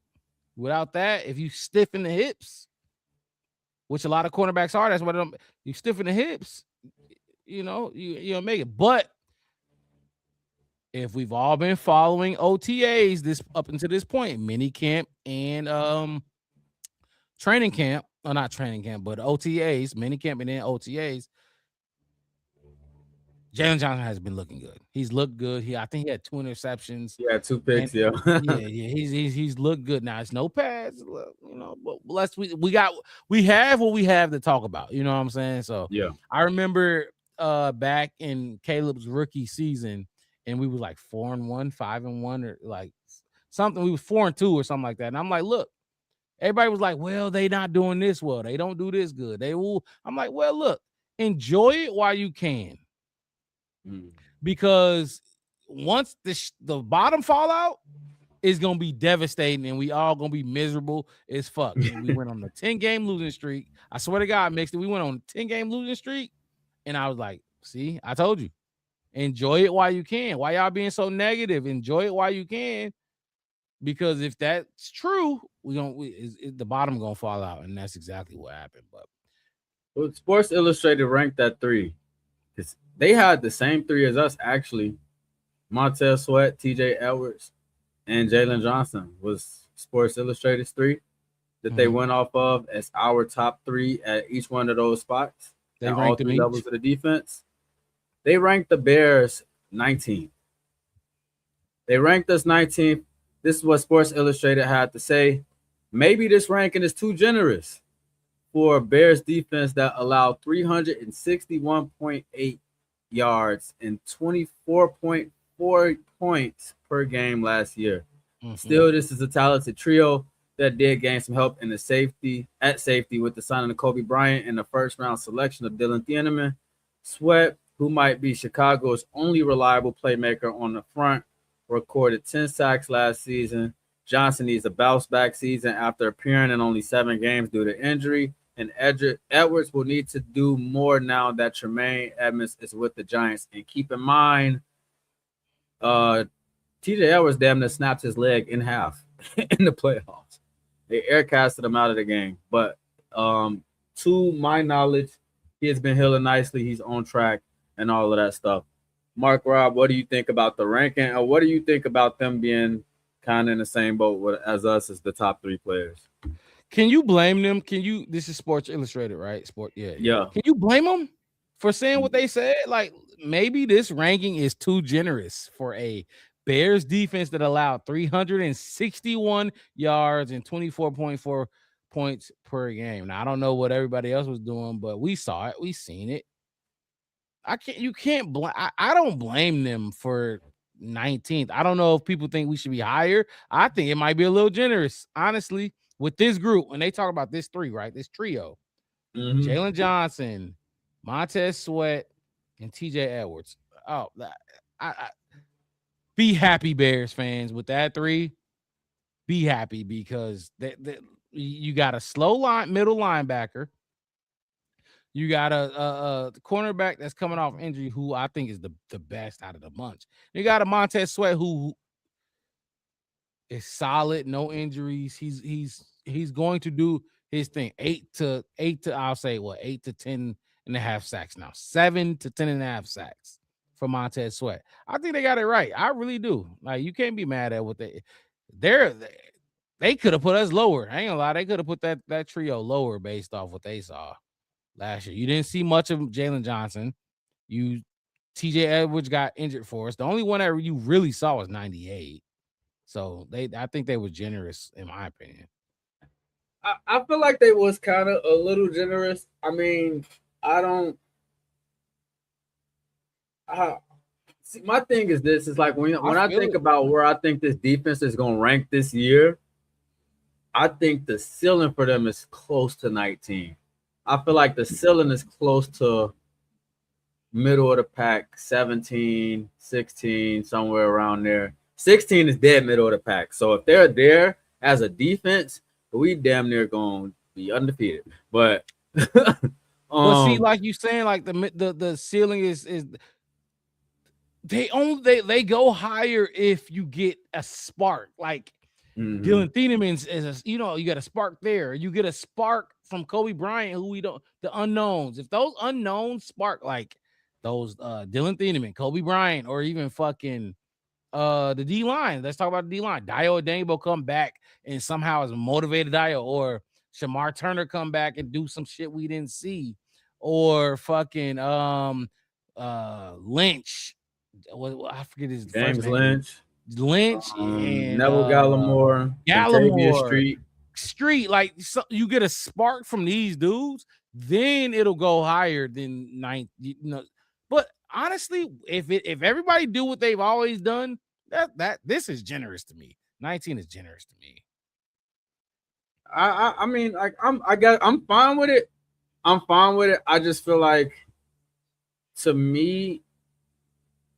Without that, if you stiffen the hips, which a lot of cornerbacks are, that's what you stiffen the hips. You know, you don't make it. But if we've all been following OTAs this up until this point, mini camp and training camp, or not training camp, but OTAs, mini camp and then OTAs, Jaylon Johnson has been looking good. He's looked good. I think he had 2 interceptions. Yeah, 2 picks. Yeah. He's looked good. Now it's no pads, you know, but we have what we have to talk about. You know what I'm saying? So yeah, I remember back in Caleb's rookie season, and we was like 4-1, 5-1, or like something. We was 4-2 or something like that. And I'm like, look, everybody was like, well, they not doing this well. They don't do this good. They will. I'm like, well, look, enjoy it while you can. Because once the bottom fall out, it's gonna be devastating, and we all gonna be miserable as fuck. And we went on the 10-game losing streak. I swear to God, mixed it. We went on a 10-game losing streak, and I was like, "See, I told you, enjoy it while you can. Why y'all being so negative? Enjoy it while you can, because if that's true, the bottom gonna fall out, and that's exactly what happened." But well, Sports Illustrated ranked that 3. They had the same 3 as us, actually. Montez Sweat, TJ Edwards, and Jaylon Johnson was Sports Illustrated's 3 that they went off of as our top 3 at each one of those spots. They at ranked all 3 them levels of the defense. They ranked the Bears 19th. They ranked us 19th. This is what Sports Illustrated had to say. Maybe this ranking is too generous for Bears defense that allowed 361.8 yards and 24.4 points per game last year. Still, this is a talented trio that did gain some help in the safety with the signing of Kobe Bryant and the first-round selection of Dylan Thieneman. Sweat, who might be Chicago's only reliable playmaker on the front, recorded 10 sacks last season. Johnson needs a bounce-back season after appearing in only 7 games due to injury. And Edwards will need to do more now that Tremaine Edmonds is with the Giants. And keep in mind, TJ Edwards damn near snapped his leg in half in the playoffs. They aircasted him out of the game. But to my knowledge, he has been healing nicely. He's on track and all of that stuff. Mark Rob, what do you think about the ranking? Or what do you think about them being kind of in the same boat as us as the top 3 players? Can you blame them? This is Sports Illustrated, right? Yeah. Can you blame them for saying what they said? Like, maybe this ranking is too generous for a Bears defense that allowed 361 yards and 24.4 points per game. Now, I don't know what everybody else was doing, but we saw it. We seen it. You can't blame. I don't blame them for 19th. I don't know if people think we should be higher. I think it might be a little generous, honestly. With this group, when they talk about this 3, right? This trio, Jaylon Johnson, Montez Sweat, and TJ Edwards. Oh, I be happy, Bears fans, with that 3. Be happy because you got a slow middle linebacker. You got a cornerback that's coming off injury who I think is the best out of the bunch. You got a Montez Sweat who is solid, no injuries. He's going to do his thing. 8 to I'll say 8 to 10 and a half sacks now. 7 to 10 and a half sacks for Montez Sweat. I think they got it right. I really do. Like, you can't be mad at what they could have put us lower. I ain't gonna lie, they could have put that trio lower based off what they saw last year. You didn't see much of Jalen Johnson. TJ Edwards got injured for us. The only one that you really saw was 98. So I think they were generous, in my opinion. I feel like they was kind of a little generous. I mean, see, my thing is this: is like when I think about where I think this defense is going to rank this year, I think the ceiling for them is close to 19. I feel like the ceiling is close to middle of the pack, 17, 16, somewhere around there. 16 is dead middle of the pack. So if they're there as a defense, we damn near going to be undefeated. But but see, like you saying, like the ceiling is they go higher if you get a spark. Like Dylan Thieneman's is you got a spark there. You get a spark from Kobe Bryant, who the unknowns. If those unknowns spark, like those Dylan Thieneman, Kobe Bryant, or even fucking the D line. Let's talk about the D line. Dio Adenibo come back and somehow is motivated Dio, or Shamar Turner come back and do some shit we didn't see, or fucking Lynch. I forget his James Lynch and Neville Gallimore, Street. Like, so you get a spark from these dudes, then it'll go higher than 9. But honestly, if everybody do what they've always done, that this is generous to me. 19 is generous to me. I mean, like I'm fine with it. I'm fine with it. I just feel like, to me,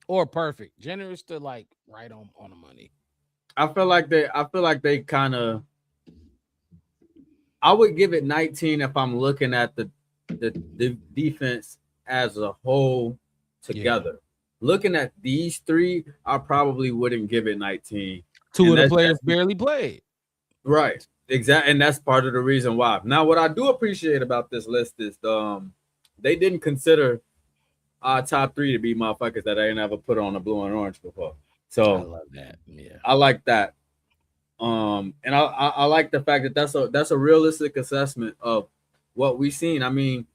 or perfect, generous to like right on the money. I feel like they kind of. I would give it 19 if I'm looking at the defense as a whole together. Yeah. Looking at these three, I probably wouldn't give it 19. Two of the players barely played. Right. Exactly. And that's part of the reason why. Now, what I do appreciate about this list is they didn't consider our top 3 to be motherfuckers that I ain't ever put on a blue and orange before. So I love that. Yeah. I like that. And I like the fact that that's a realistic assessment of what we've seen. I mean,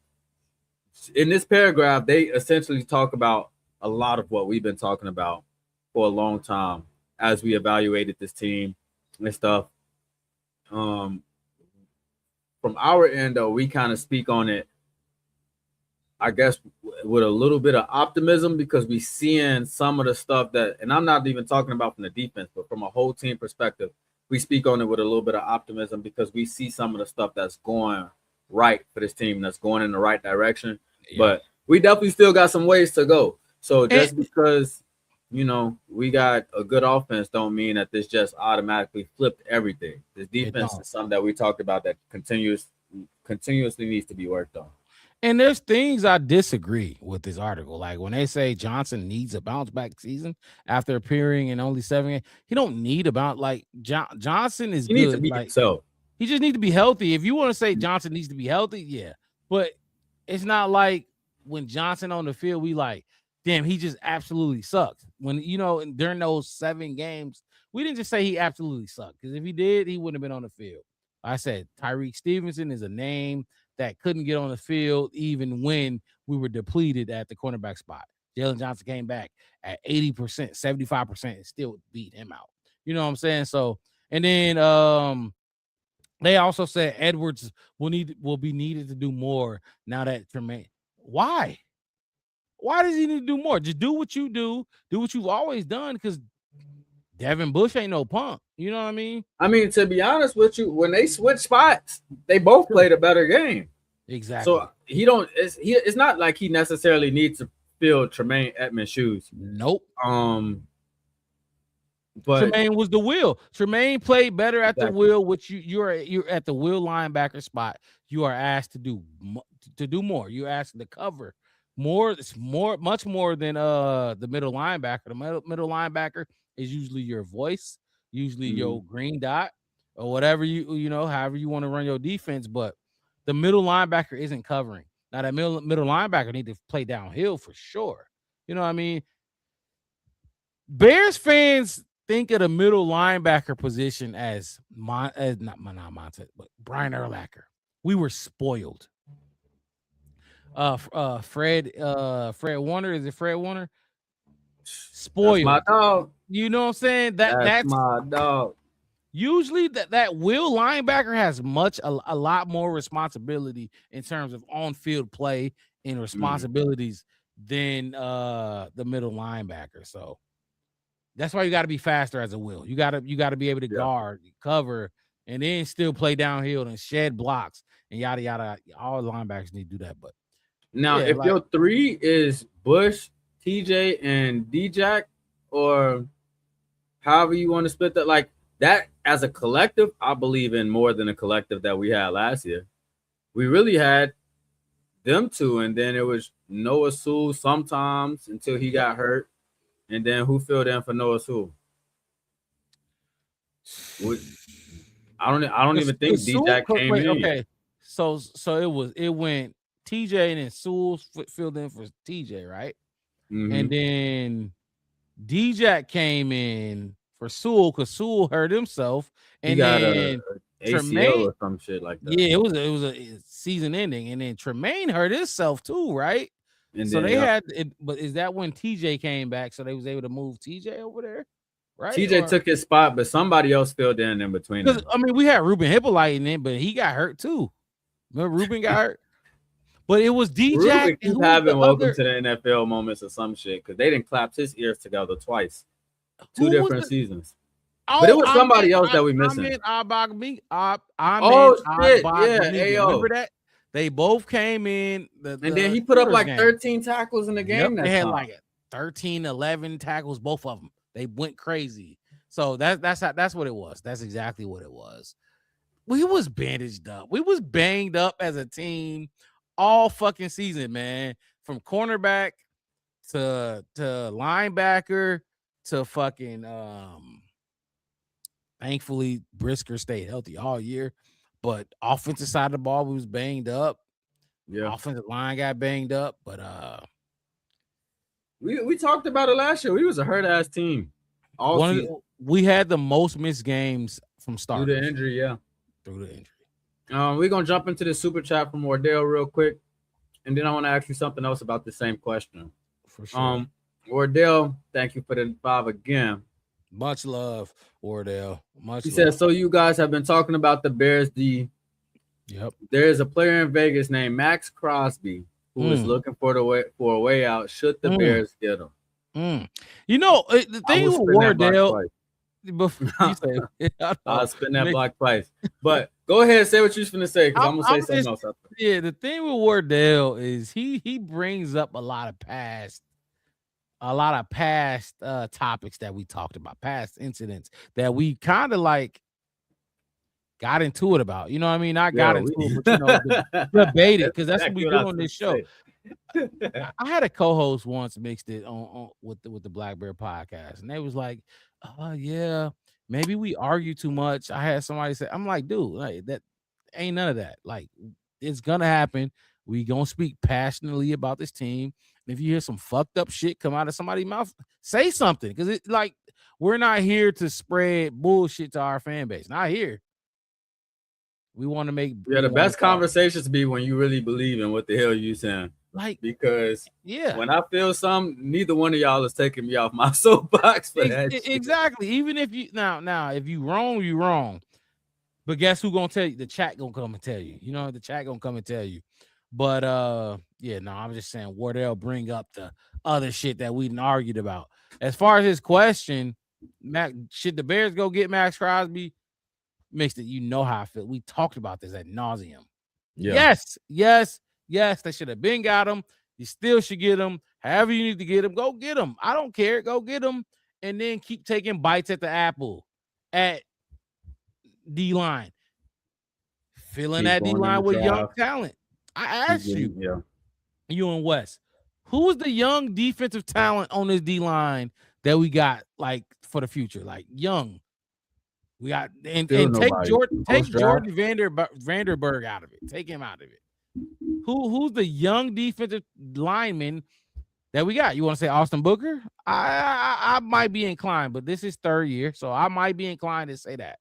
in this paragraph, they essentially talk about a lot of what we've been talking about for a long time as we evaluated this team and stuff. From our end, though, we kind of speak on it, I guess, with a little bit of optimism, because we seeing some of the stuff that, and I'm not even talking about from the defense, but from a whole team perspective, we speak on it with a little bit of optimism because we see some of the stuff that's going right for this team, that's going in the right direction. Yeah. But we definitely still got some ways to go. So just because, we got a good offense don't mean that this just automatically flipped everything. This defense is something that we talked about that continuously needs to be worked on. And there's things I disagree with this article. Like when they say Johnson needs a bounce back season after appearing in only 7 games, he don't need Johnson is he good. Needs to be himself. He just needs to be healthy. If you want to say Johnson needs to be healthy, yeah. But it's not like when Johnson on the field, we like, damn, he just absolutely sucks. When, during those 7 games, we didn't just say he absolutely sucked. Because if he did, he wouldn't have been on the field. I said Tyreek Stevenson is a name that couldn't get on the field even when we were depleted at the cornerback spot. Jalen Johnson came back at 80%, 75%, and still beat him out. You know what I'm saying? So, and then they also said Edwards will be needed to do more now that Tremaine. Why? Why does he need to do more? Just do what you do what you've always done, because Devin Bush ain't no punk. You know what I mean? I mean, to be honest with you, when they switch spots, they both played a better game. Exactly. So it's not like he necessarily needs to fill Tremaine Edmonds' shoes. Nope. But Tremaine was the will. Tremaine played better at the Exactly. will, which you're at the will linebacker spot. You are asked to do more. You're asked to cover more. It's much more than the middle linebacker. The middle linebacker is usually your voice, usually your green dot, or whatever however you want to run your defense. But the middle linebacker isn't covering. Now that middle linebacker need to play downhill for sure. You know what I mean? Bears fans think of the middle linebacker position as not Monte, but Brian Urlacher. We were spoiled. Fred Warner, is it Fred Warner? Spoiled. That's my dog. You know what I'm saying? That's my dog. Usually that will linebacker has a lot more responsibility in terms of on-field play and responsibilities than the middle linebacker. So that's why you got to be faster as a will. You got to be able to guard, cover, and then still play downhill and shed blocks and yada yada. All linebackers need to do that. But now, if your 3 is Bush, TJ, and D-Jack, or however you want to split that, like that as a collective, I believe in more than a collective that we had last year. We really had them 2, and then it was Noah Sewell sometimes until he got hurt. And then who filled in for Noah Sewell? I don't even think D-Jack came in. Okay, so it went TJ and then Sewell filled in for TJ, right? And then D-Jack came in for Sewell because Sewell hurt himself, and then ACL or some shit like that. Yeah, it was a season ending, and then Tremaine hurt himself too, right? And so then, they had it, but is that when TJ came back? So they was able to move TJ over there, right? TJ took his spot, but somebody else filled in between. Because I mean, we had Ruben Hippolyte in it, but he got hurt too. Remember, Ruben got hurt, but it was DJ. Keep having welcome to the NFL moments or some shit because they didn't clap his ears together twice, 2 different seasons. But it was somebody else that we missing. Shit, yeah, remember that? They both came in. And then he put up like 13 tackles in the game. They had like 13, 11 tackles, both of them. They went crazy. So that's what it was. That's exactly what it was. We was bandaged up. We was banged up as a team all fucking season, man. From cornerback to linebacker to fucking thankfully Brisker stayed healthy all year. But offensive side of the ball, we was banged up. Yeah, offensive line got banged up, but we talked about it last year. We was a hurt ass team. We had the most missed games from start through the injury. Yeah, through the injury. We're gonna jump into the super chat from Wardell real quick, and then I want to ask you something else about the same question. For sure. Wardell, thank you for the 5 again. Much love, Wardell. He says, so you guys have been talking about the Bears D. Yep. There is a player in Vegas named Max Crosby who is looking for a way out. Should the Bears get him? You know, the thing with Wardell. I'll spin that block twice. But go ahead and say what you're going to say because I'm going to say something else. Yeah, the thing with Wardell is he brings up a lot of past topics that we talked about, past incidents that we kind of like got into it about. You know what I mean? I got into it, but debated because that's what we do on this show. I had a co-host once mixed it on with the Black Bear podcast, and they was like, "Oh yeah, maybe we argue too much." I had somebody say, "I'm like, dude, like that ain't none of that. Like, it's gonna happen. We gonna speak passionately about this team. If you hear some fucked up shit come out of somebody's mouth, say something because it like we're not here to spread bullshit to our fan base. Not here. We want to make the best conversations be when you really believe in what the hell you saying. Like, because when I feel something, neither one of y'all is taking me off my soapbox for that. Exactly. Even if you now, if you wrong, you wrong. But guess who gonna tell you? The chat gonna come and tell you. You know, the chat gonna come and tell you. But I'm just saying Wardell bring up the other shit that we argued about. As far as his question, should the Bears go get Max Crosby? Mixed it, you know how I feel. We talked about this ad nauseum. Yeah. Yes, they should have been got him. You still should get him. However you need to get him, go get him. I don't care. Go get him. and then keep taking bites at the apple at D-line. Filling Keep that going in D-line the with young draft. talent. I Keep asked you, getting- you and Wes, who's the young defensive talent on this D-line that we got like for the future? Like young. We got and Still take nobody. Jordan Post-draft? Vanderberg out of it. Take him out of it. Who's the young defensive lineman that we got? You want to say Austin Booker? I might be inclined, but this is third year, so I might be inclined to say that.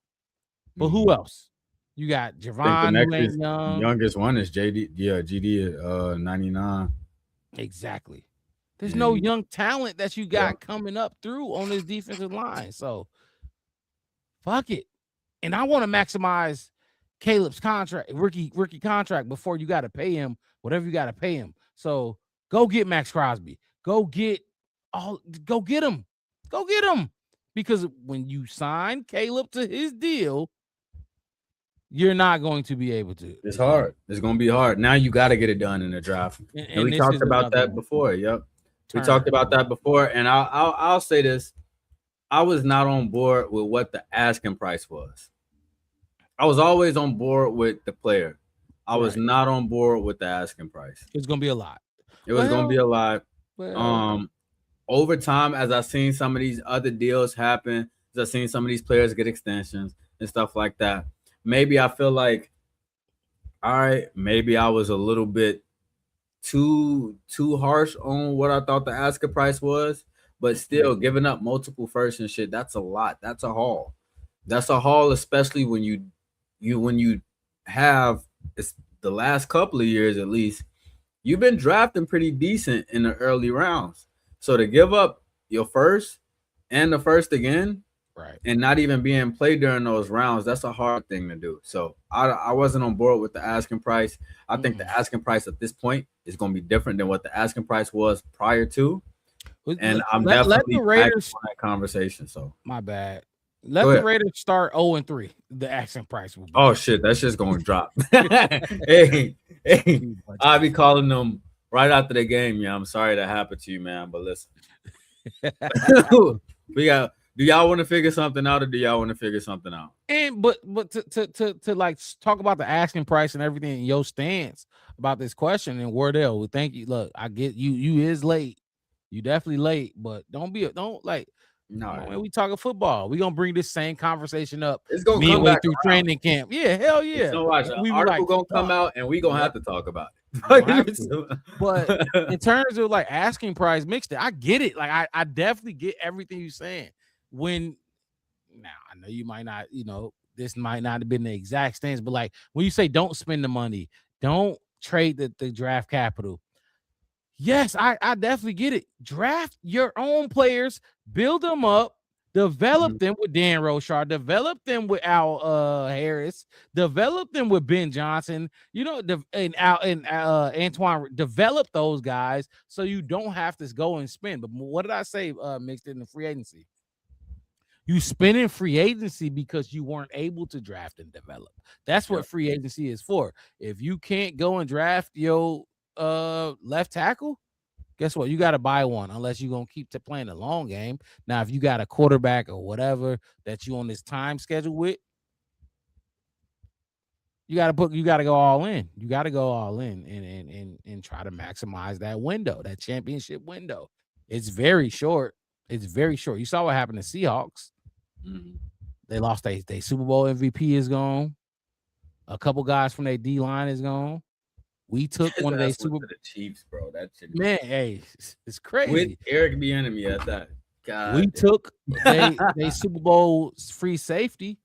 But who else? You got I think the Javon, who ain't next young. youngest one is JD. Yeah, GD 99. Exactly. There's no Mhm. young talent that you got Yeah. coming up through on this defensive line. So fuck it. And I want to maximize Caleb's contract, rookie contract before you got to pay him whatever you got to pay him. So go get Max Crosby. Go get him. Go get him. Because when you sign Caleb to his deal, you're not going to be able to. It's hard. It's gonna be hard. Now you got to get it done in the draft. And we this talked is about another that before. Yep. We turn. talked about that before, and I'll say this: I was not on board with what the asking price was. I was always on board with the player. I was Right. not on board with the asking price. It's gonna be a lot. It was gonna be a lot. Well, Over time, as I've seen some of these other deals happen, as I've seen some of these players get extensions and stuff like that, maybe I feel like, all right, maybe I was a little bit too harsh on what I thought the asking price was, but still giving up multiple firsts and shit, that's a lot. That's a haul. That's a haul, especially when you have it's the last couple of years at least, you've been drafting pretty decent in the early rounds. So to give up your first and the first again, right. and not even being played during those rounds, that's a hard thing to do. So I wasn't on board with the asking price. I think the asking price at this point is going to be different than what the asking price was prior to. And I'm definitely the Raiders on that conversation. So my bad. Let Go the ahead. Raiders start 0-3. The asking price will be. oh shit, that's just going to drop. hey, I'll be calling them right after the game. Yeah, I'm sorry that happened to you, man. But listen, do y'all want to figure something out, or do y'all want to figure something out? And but to like talk about the asking price and everything and your stance about this question, and Wardell, well, thank you. Look, I get you is late. You definitely late, but don't like No, man, we talking football. We gonna bring this same conversation up it's gonna come midway back through around. training camp. Yeah, hell yeah. So watch, an We were article like, gonna come fuck. out, and we gonna Yep. have to talk about it. Gonna have to. But in terms of like asking price mixed it, I get it. Like I definitely get everything you're saying. When now I know you might not, this might not have been the exact stance, but like when you say don't spend the money, don't trade the draft capital. Yes, I definitely get it. Draft your own players, build them up, develop them with Dan Rochard, develop them with Al Harris, develop them with Ben Johnson, and Antoine, develop those guys so you don't have to go and spend. But what did I say mixed in the free agency? You spend in free agency because you weren't able to draft and develop. That's what free agency is for. If you can't go and draft your left tackle, guess what? You got to buy one unless you're going to keep playing the long game. Now, if you got a quarterback or whatever that you on this time schedule with, you got to go all in. You got to go all in and try to maximize that window, that championship window. It's very short. It's very short. You saw what happened to Seahawks. They lost their Super Bowl MVP is gone. A couple guys from their D line is gone. We took one of their Super Bowl. The Chiefs, bro. That shit. Man, hey, it's crazy. With Eric Bieniemy at that. God. We took they Super Bowl free safety.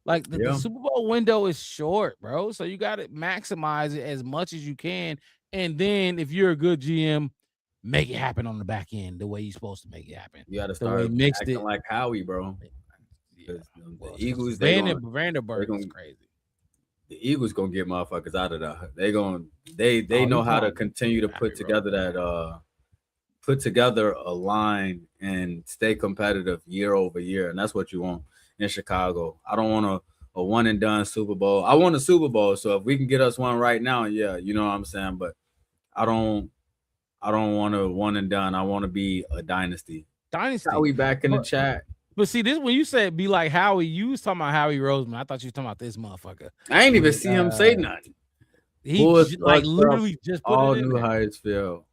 Like the Super Bowl window is short, bro. So you got to maximize it as much as you can. And then if you're a good GM, make it happen on the back end the way you're supposed to make it happen. You got to start acting like Howie, bro. The Eagles, Vanderberg is crazy. The Eagles gonna get motherfuckers out of there. They know how to continue to put together a line and stay competitive year over year, and that's what you want in Chicago. I don't want a one and done Super Bowl. I want a Super Bowl, so if we can get us one right now, yeah, you know what I'm saying. But I don't want a one and done. I want to be a dynasty. Dynasty. Howie back in the But- chat. But see, this when you said be like Howie, you was talking about Howie Roseman. I thought you was talking about this motherfucker. I ain't even see him say nothing. He Bulls like fucked up literally just put All it in New there. Hyattsville.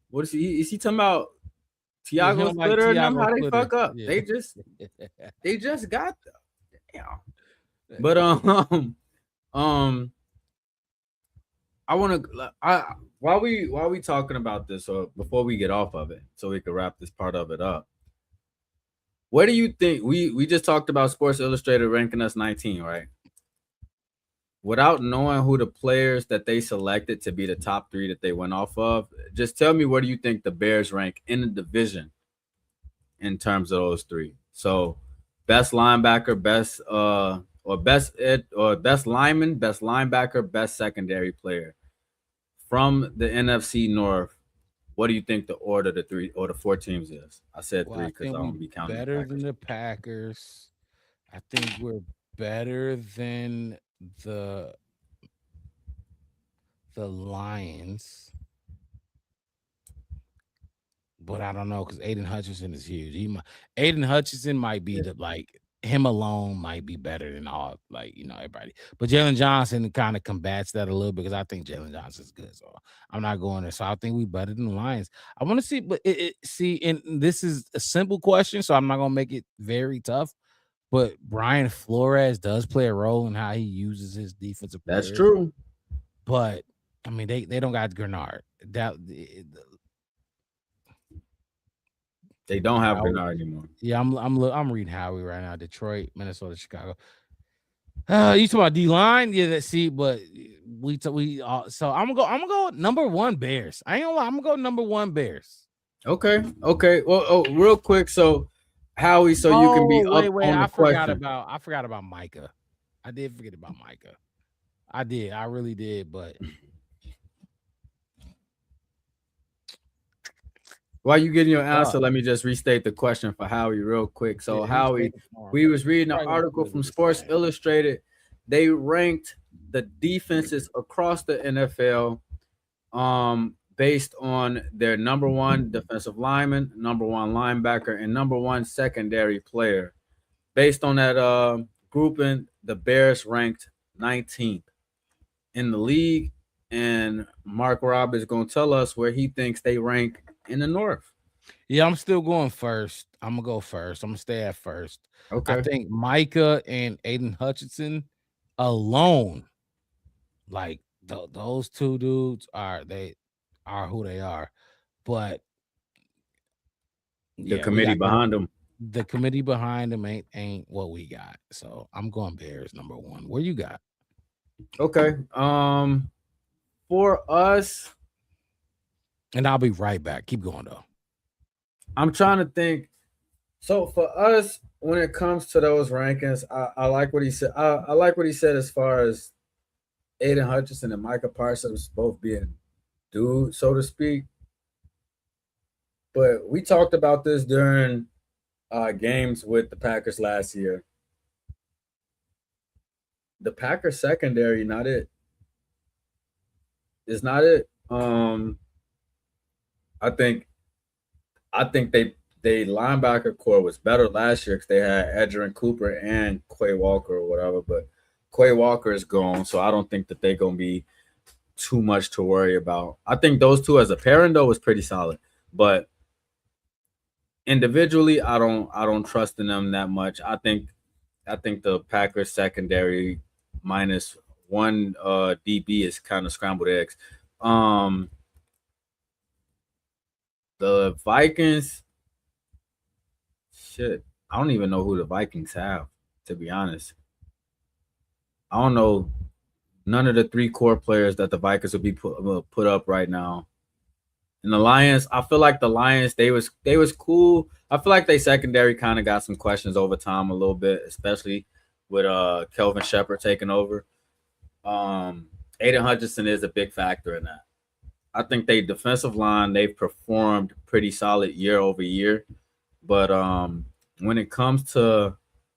What is he? Is he talking about Tiago him like Splitter and them? Tiago How they Splitter. fuck up? Yeah. They just got them. Damn. But I want to while we talking about this, or before we get off of it, so we can wrap this part of it up. What do you think? We just talked about Sports Illustrated ranking us 19, right? Without knowing who the players that they selected to be the top 3 that they went off of, just tell me where do you think the Bears rank in the division in terms of those 3? So best linebacker, best lineman, best linebacker, best secondary player from the NFC North. What do you think the order the 3 or the 4 teams is? I said 3 because I don't be counting better the than the Packers. I think we're better than the Lions. But I don't know because Aiden Hutchinson is huge. Aiden Hutchinson might be the like him alone might be better than all everybody. But Jalen Johnson kind of combats that a little bit because I think Jalen Johnson's good. So I'm not going there. So I think we better than the Lions. I want to see, but and this is a simple question, so I'm not gonna make it very tough. But Brian Flores does play a role in how he uses his defensive players. That's true. But I mean, they don't got Grenard. They don't have Bernard anymore. Yeah, I'm reading Howie right now. Detroit, Minnesota, Chicago. You talking about D line? Yeah, let's see. But so I'm gonna go number 1 Bears. I ain't gonna lie. I'm gonna go number 1 Bears. Okay. Well, real quick. So Howie, so you can be up on the question. I forgot about Micah. I did forget about Micah. I did. I really did. But while you getting your answer, let me just restate the question for Howie real quick. So Howie, we was reading an article from Sports Illustrated. They ranked the defenses across the NFL based on their number 1 defensive lineman, number 1 linebacker, and number 1 secondary player. Based on that grouping, the Bears ranked 19th in the league, and Mark Robb is going to tell us where he thinks they rank in the North. Yeah, I'm still going first. I'm gonna go first. I'm gonna stay at first. Okay. I think Micah and Aiden Hutchinson alone, like those 2 dudes are who they are. But The committee behind them. The committee behind them ain't what we got. So I'm going Bears number 1. Where you got? Okay. For us, and I'll be right back. Keep going though. I'm trying to think. So for us, when it comes to those rankings, I like what he said. I like what he said as far as Aiden Hutchinson and Micah Parsons both being dudes, so to speak. But we talked about this during games with the Packers last year. The Packers secondary, not it. It's not it. I think they linebacker core was better last year because they had Edgerrin Cooper and Quay Walker or whatever, but Quay Walker is gone, so I don't think that they're gonna be too much to worry about. I think those 2 as a pairing though was pretty solid, but individually, I don't trust in them that much. I think the Packers secondary minus 1 DB is kind of scrambled eggs. The Vikings, shit, I don't even know who the Vikings have, to be honest. I don't know none of the 3 core players that the Vikings will be put up right now. And the Lions, I feel like the Lions, they was cool. I feel like they secondary kind of got some questions over time a little bit, especially with Kelvin Shepard taking over. Aiden Hutchinson is a big factor in that. I think they defensive line, they've performed pretty solid year over year. But when it comes to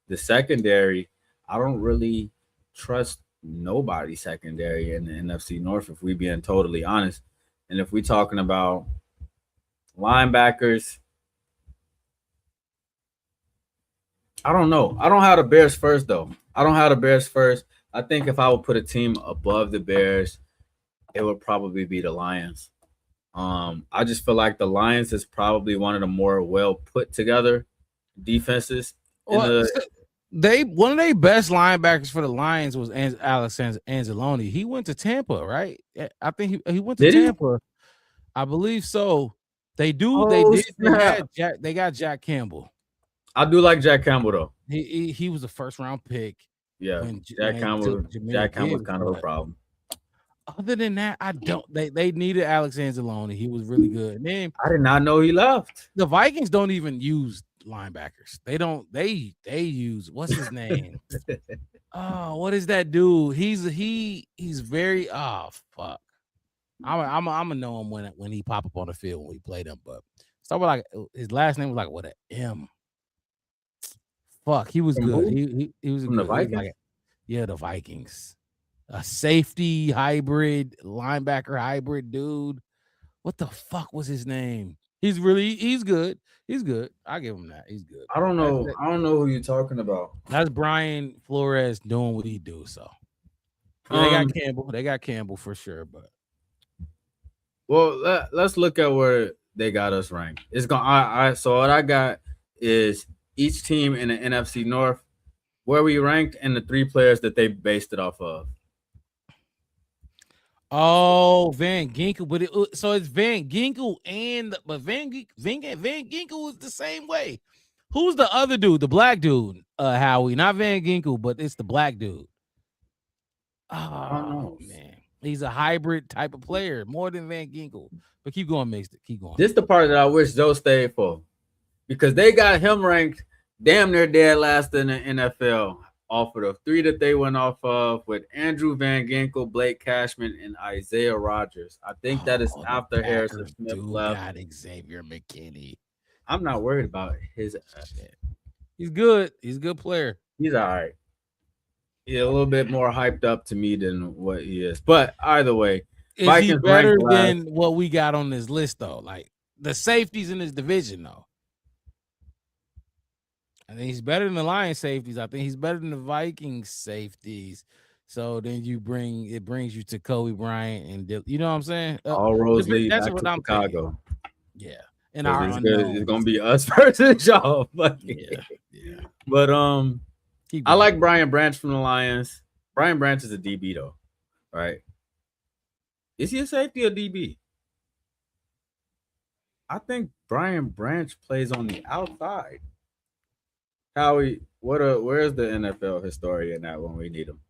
the secondary, I don't really trust nobody secondary in the NFC North, if we being totally honest. And if we're talking about linebackers, I don't know. I don't have the Bears first though. I don't have the Bears first. I think if I would put a team above the Bears, it would probably be the Lions. I just feel like the Lions is probably one of the more well put together defenses. Well, one of their best linebackers for the Lions was Alex Anzalone. He went to Tampa, right? I think he went to Tampa. I believe so. They do. They got Jack Campbell. I do like Jack Campbell though. He was a first round pick. Yeah, Jack Campbell's kind of a problem. Other than that, I don't. They needed Alex Anzalone. He was really good. And then I did not know he left. The Vikings don't even use linebackers. They don't. They use what's his name? Oh, what is that dude? He's very fuck. I'm gonna know him when he pop up on the field when we play them. But so like his last name was like what, an M. Fuck, he was good. He was from good. The Vikings. The Vikings. A safety hybrid, linebacker hybrid dude. What the fuck was his name? He's good. He's good. I give him that. He's good. I don't know who you're talking about. That's Brian Flores doing what he do. So they got Campbell. They got Campbell for sure. But let's look at where they got us ranked. It's going. So what I got is each team in the NFC North, where we ranked, and the 3 players that they based it off of. Oh, Van Ginkel, but it's Van Ginkel Van Ginkel is the same way. Who's the other dude? The black dude, Howie, not Van Ginkel, but it's the black dude. Oh man, he's a hybrid type of player, more than Van Ginkel. But keep going, mixed it. Keep going. This is the part that I wish Joe stayed for, because they got him ranked damn near dead last in the NFL. Off of the 3 that they went off of with Andrew Van Ginkel, Blake Cashman, and Isaiah Rodgers. I think that is after Harrison Smith left. Got Xavier McKinney. I'm not worried about his. He's good. He's a good player. He's all right. He's a little bit more hyped up to me than what he is. But either way, is he better than what we got on this list though? Like the safeties in this division though. I think he's better than the Lions safeties. I think he's better than the Vikings safeties. So then it brings you to Kobe Bryant and you know what I'm saying? All roads lead back to Chicago. Yeah. And it's gonna be us versus y'all. But yeah. But I like Brian Branch from the Lions. Brian Branch is a DB though, right? Is he a safety or DB? I think Brian Branch plays on the outside. Howie, where's the NFL historian at when we need him?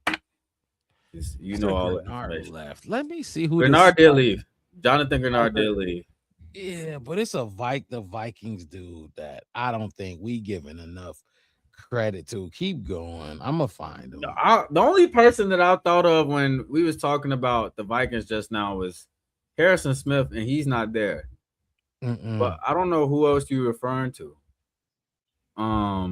You know all that. Left. Let me see who Grenard did leave. Jonathan Grenard did leave. Yeah, but it's the Vikings dude that I don't think we giving enough credit to. Keep going. I'm gonna find him. The only person that I thought of when we was talking about the Vikings just now was Harrison Smith, and he's not there. But I don't know who else you're referring to. I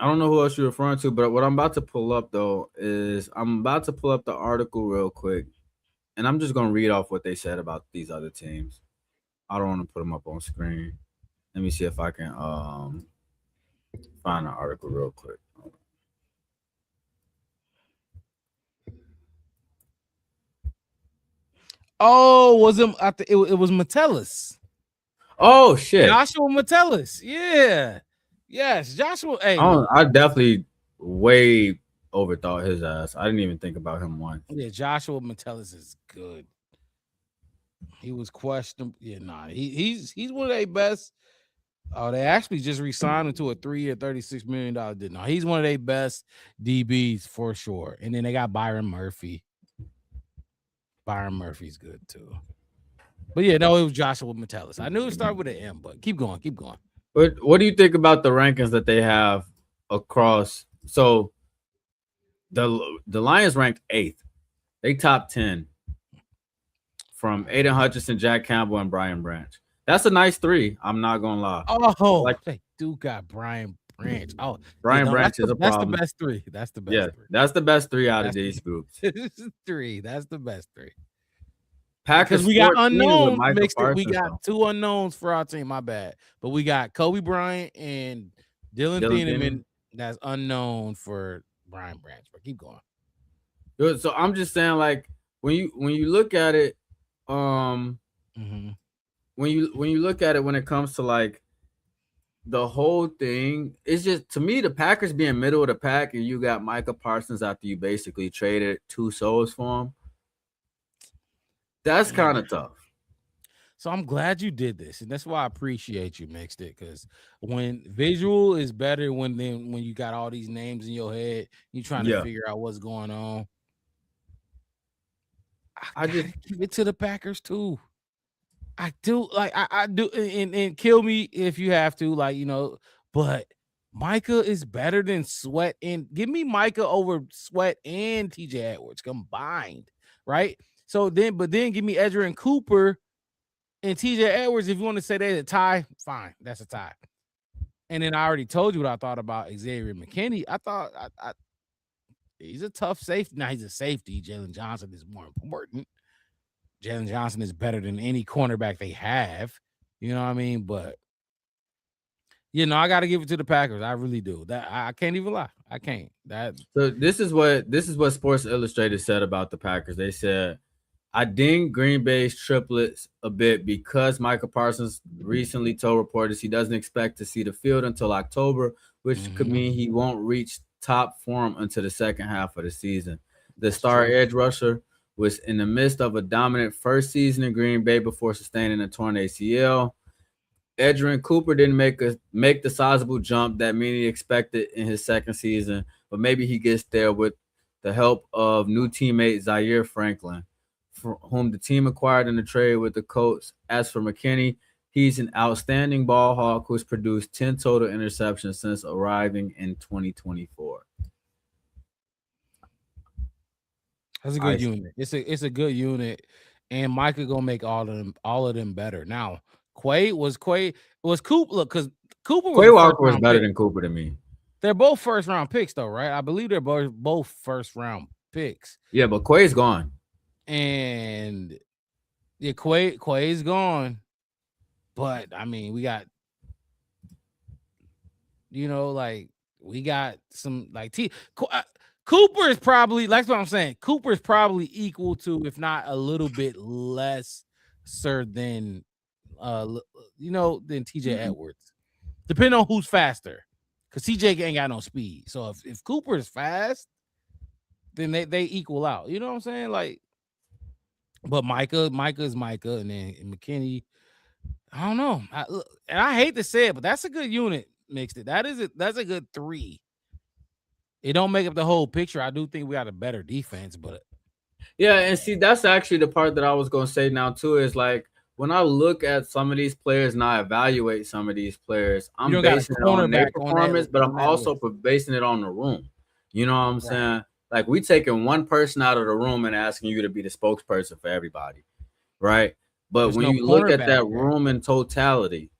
don't know who else you're referring to, but what I'm about to pull up though is I'm about to pull up the article real quick, and I'm just gonna read off what they said about these other teams. I don't want to put them up on screen. Let me see if I can find the article real quick. Oh, was him? It was Metellus. Oh shit, Joshua Metellus. Yeah, yes, Joshua. Hey, I definitely way overthought his ass. I didn't even think about him once. Yeah, Joshua Metellus is good. He was questionable. Yeah, he's one of their best. Oh, they actually just re-signed him to a 3-year, $36 million deal. No, he's one of their best DBs for sure. And then they got Byron Murphy. Byron Murphy's good too. But yeah, no, it was Joshua Metellus. I knew it started with an M, but keep going. But what do you think about the rankings that they have across? So the Lions ranked 8th. They top 10 from Aiden Hutchinson, Jack Campbell, and Brian Branch. That's a nice 3. I'm not gonna lie. Oh, like they do got Brian Branch. Oh, Brian Branch is a problem. That's the best 3. That's the best. Yeah, 3. That's the best 3 out of these groups. 3. That's the best 3. Packers Because we got 14 with unknowns Micah mixed in. We Parsons, got though. 2 unknowns for our team. My bad. But we got Kobe Bryant and Dylan Dylan Thieneman. That's unknown for Brian Branch. But keep going. Good. So I'm just saying, like, when you look at it, Mm-hmm. when you look at it, when it comes to like the whole thing, it's just, to me, the Packers being middle of the pack, and you got Micah Parsons after you basically traded 2 souls for him. That's kind of tough. So I'm glad you did this, and that's why I appreciate you mixed it. Because when visual is better, when you got all these names in your head, you trying to figure out what's going on. I just give it to the Packers too. I do, like, I do, and kill me if you have to, like, you know. But Micah is better than Sweat, and give me Micah over Sweat and TJ Edwards combined, right? So then give me Edgerrin Cooper and TJ Edwards. If you want to say they're a tie, fine, that's a tie. And then I already told you what I thought about Xavier McKinney. I thought he's a tough safety. Now he's a safety. Jalen Johnson is more important. Jalen Johnson is better than any cornerback they have. You know what I mean? But you know, I got to give it to the Packers. I really do. That I can't even lie. I can't. So this is what Sports Illustrated said about the Packers. They said, I ding Green Bay's triplets a bit because Micah Parsons recently told reporters he doesn't expect to see the field until October, which could mean he won't reach top form until the second half of the season. The star edge rusher was in the midst of a dominant first season in Green Bay before sustaining a torn ACL. Edgerrin Cooper didn't make the sizable jump that many expected in his second season, but maybe he gets there with the help of new teammate Zaire Franklin, whom the team acquired in the trade with the Colts. As for McKinney, he's an outstanding ball hawk who's produced 10 total interceptions since arriving in 2024. That's a good unit. It's a good unit, and Micah gonna make all of them better. Now, Quay was Cooper. Look, because Cooper was Quay Walker was better than Cooper to me. They're both first round picks, though, right? I believe they're both first round picks. Yeah, but Quay's gone. And yeah, Quay's gone. But I mean, we got, you know, like we got some like Cooper is probably, that's what I'm saying. Cooper is probably equal to, if not a little bit less, than than TJ Edwards, depending on who's faster, because TJ ain't got no speed. So if Cooper is fast, then they equal out. You know what I'm saying? Like, but Micah is Micah, and then McKinney, I don't know. And I hate to say it, but that's a good unit mixed it. That's a good 3. It don't make up the whole picture. I do think we got a better defense, but yeah, and see, that's actually the part that I was gonna say now too, is like, when I look at some of these players and I evaluate some of these players, I'm basing it on their performance, but I'm also basing it on the room. You know what I'm saying? Like, we taking one person out of the room and asking you to be the spokesperson for everybody, right? But when you look at that room in totality,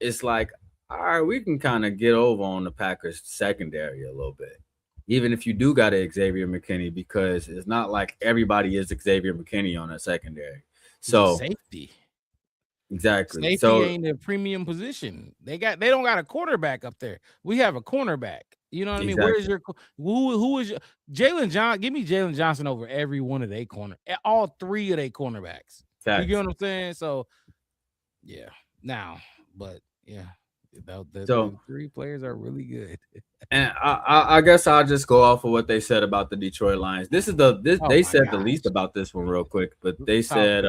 it's like, all right, we can kind of get over on the Packers secondary a little bit, even if you do got a Xavier McKinney, because it's not like everybody is Xavier McKinney on that secondary. So safety, exactly. Safety ain't a premium position. They don't got a quarterback up there. We have a cornerback. You know what I mean? Where is your who is your Jalen Johnson? Give me Jalen Johnson over every one of their all 3 of their cornerbacks. Facts. You get what I'm saying? So yeah, the 3 players are really good. And I guess I'll just go off of what they said about the Detroit Lions. They said the least about this one real quick, but they said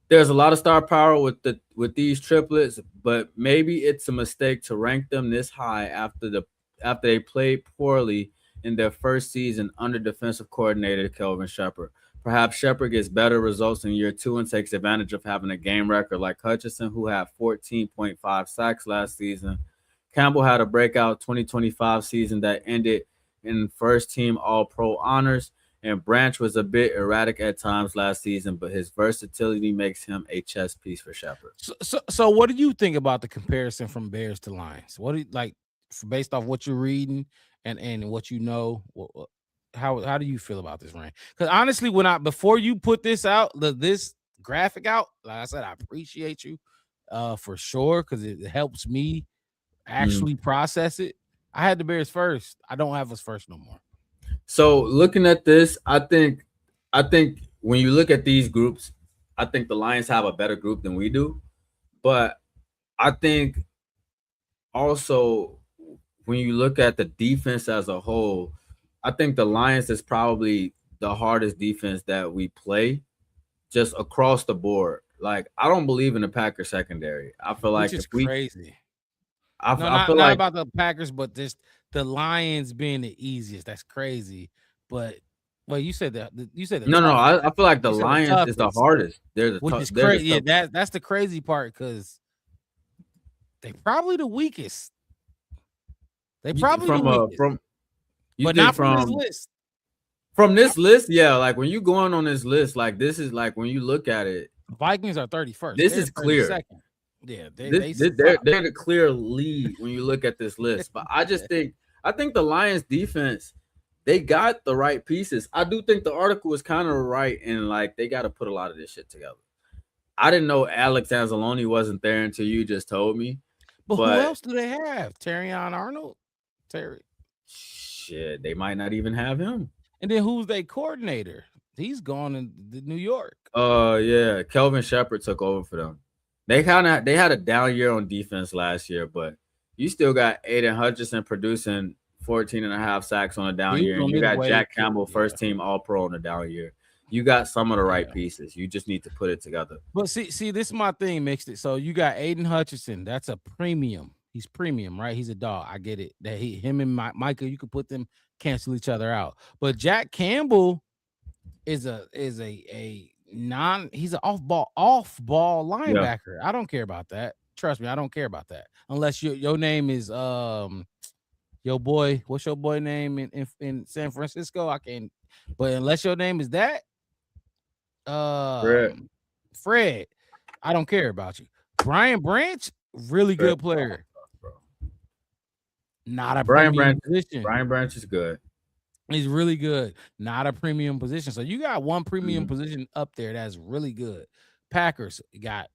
there's a lot of star power with these triplets, but maybe it's a mistake to rank them this high after they played poorly in their first season under defensive coordinator Kelvin Shepard. Perhaps Shepard gets better results in year 2 and takes advantage of having a game record like Hutchinson, who had 14.5 sacks last season. Campbell had a breakout 2025 season that ended in first-team All-Pro honors, and Branch was a bit erratic at times last season, but his versatility makes him a chess piece for Shepard. So what do you think about the comparison from Bears to Lions? What do you like, based off what you're reading and what you know? how do you feel about this rank? Because honestly, before you put this out, this graphic out, like I said, I appreciate you for sure because it helps me actually process it. I had the Bears first. I don't have us first no more. So looking at this, I think when you look at these groups, I think the Lions have a better group than we do. But I think also when you look at the defense as a whole, I think the Lions is probably the hardest defense that we play just across the board. Like, I don't believe in the Packers secondary. I feel like Which is crazy. I not feel like about the Packers, but just the Lions being the easiest. That's crazy. But well, you said that. You said no. I feel like the You said the Lions is the toughest. hardest. They're the which is they're the crazy. Yeah, toughest. that's the crazy part because they probably the weakest. They probably the weakest, but not from this list. From this list, yeah. Like when you going on this list, like this is like when you look at it, Vikings are 31st. This They're is clear. 32nd. Yeah, they're the clear lead when you look at this list. But I think the Lions defense, they got the right pieces. I do think the article is kind of right, and like they got to put a lot of this shit together. I didn't know Alex Anzalone wasn't there until you just told me. But who else do they have? Terrion Arnold? Shit, they might not even have him. And then who's their coordinator? He's gone in New York. Yeah, Kelvin Shepard took over for them. They had a down year on defense last year, but you still got Aiden Hutchinson producing 14.5 sacks on a down year. And you got Jack Campbell, first team All-Pro on a down year. You got some of the right pieces. You just need to put it together. But see, this is my thing, mixed it. So you got Aiden Hutchinson. That's a premium. He's premium, right? He's a dog. I get it. That him and Micah, you could put them cancel each other out. But Jack Campbell is a he's an off ball linebacker. Yeah. I don't care about that. Trust me, I don't care about that. Unless your name is your boy, what's your boy name in San Francisco? I can't, but unless your name is that Fred, I don't care about you. Brian Branch, really good player. Not a premium position. Brian Branch is good. He's really good. Not a premium position. So you got one premium position up there that's really good. Packers got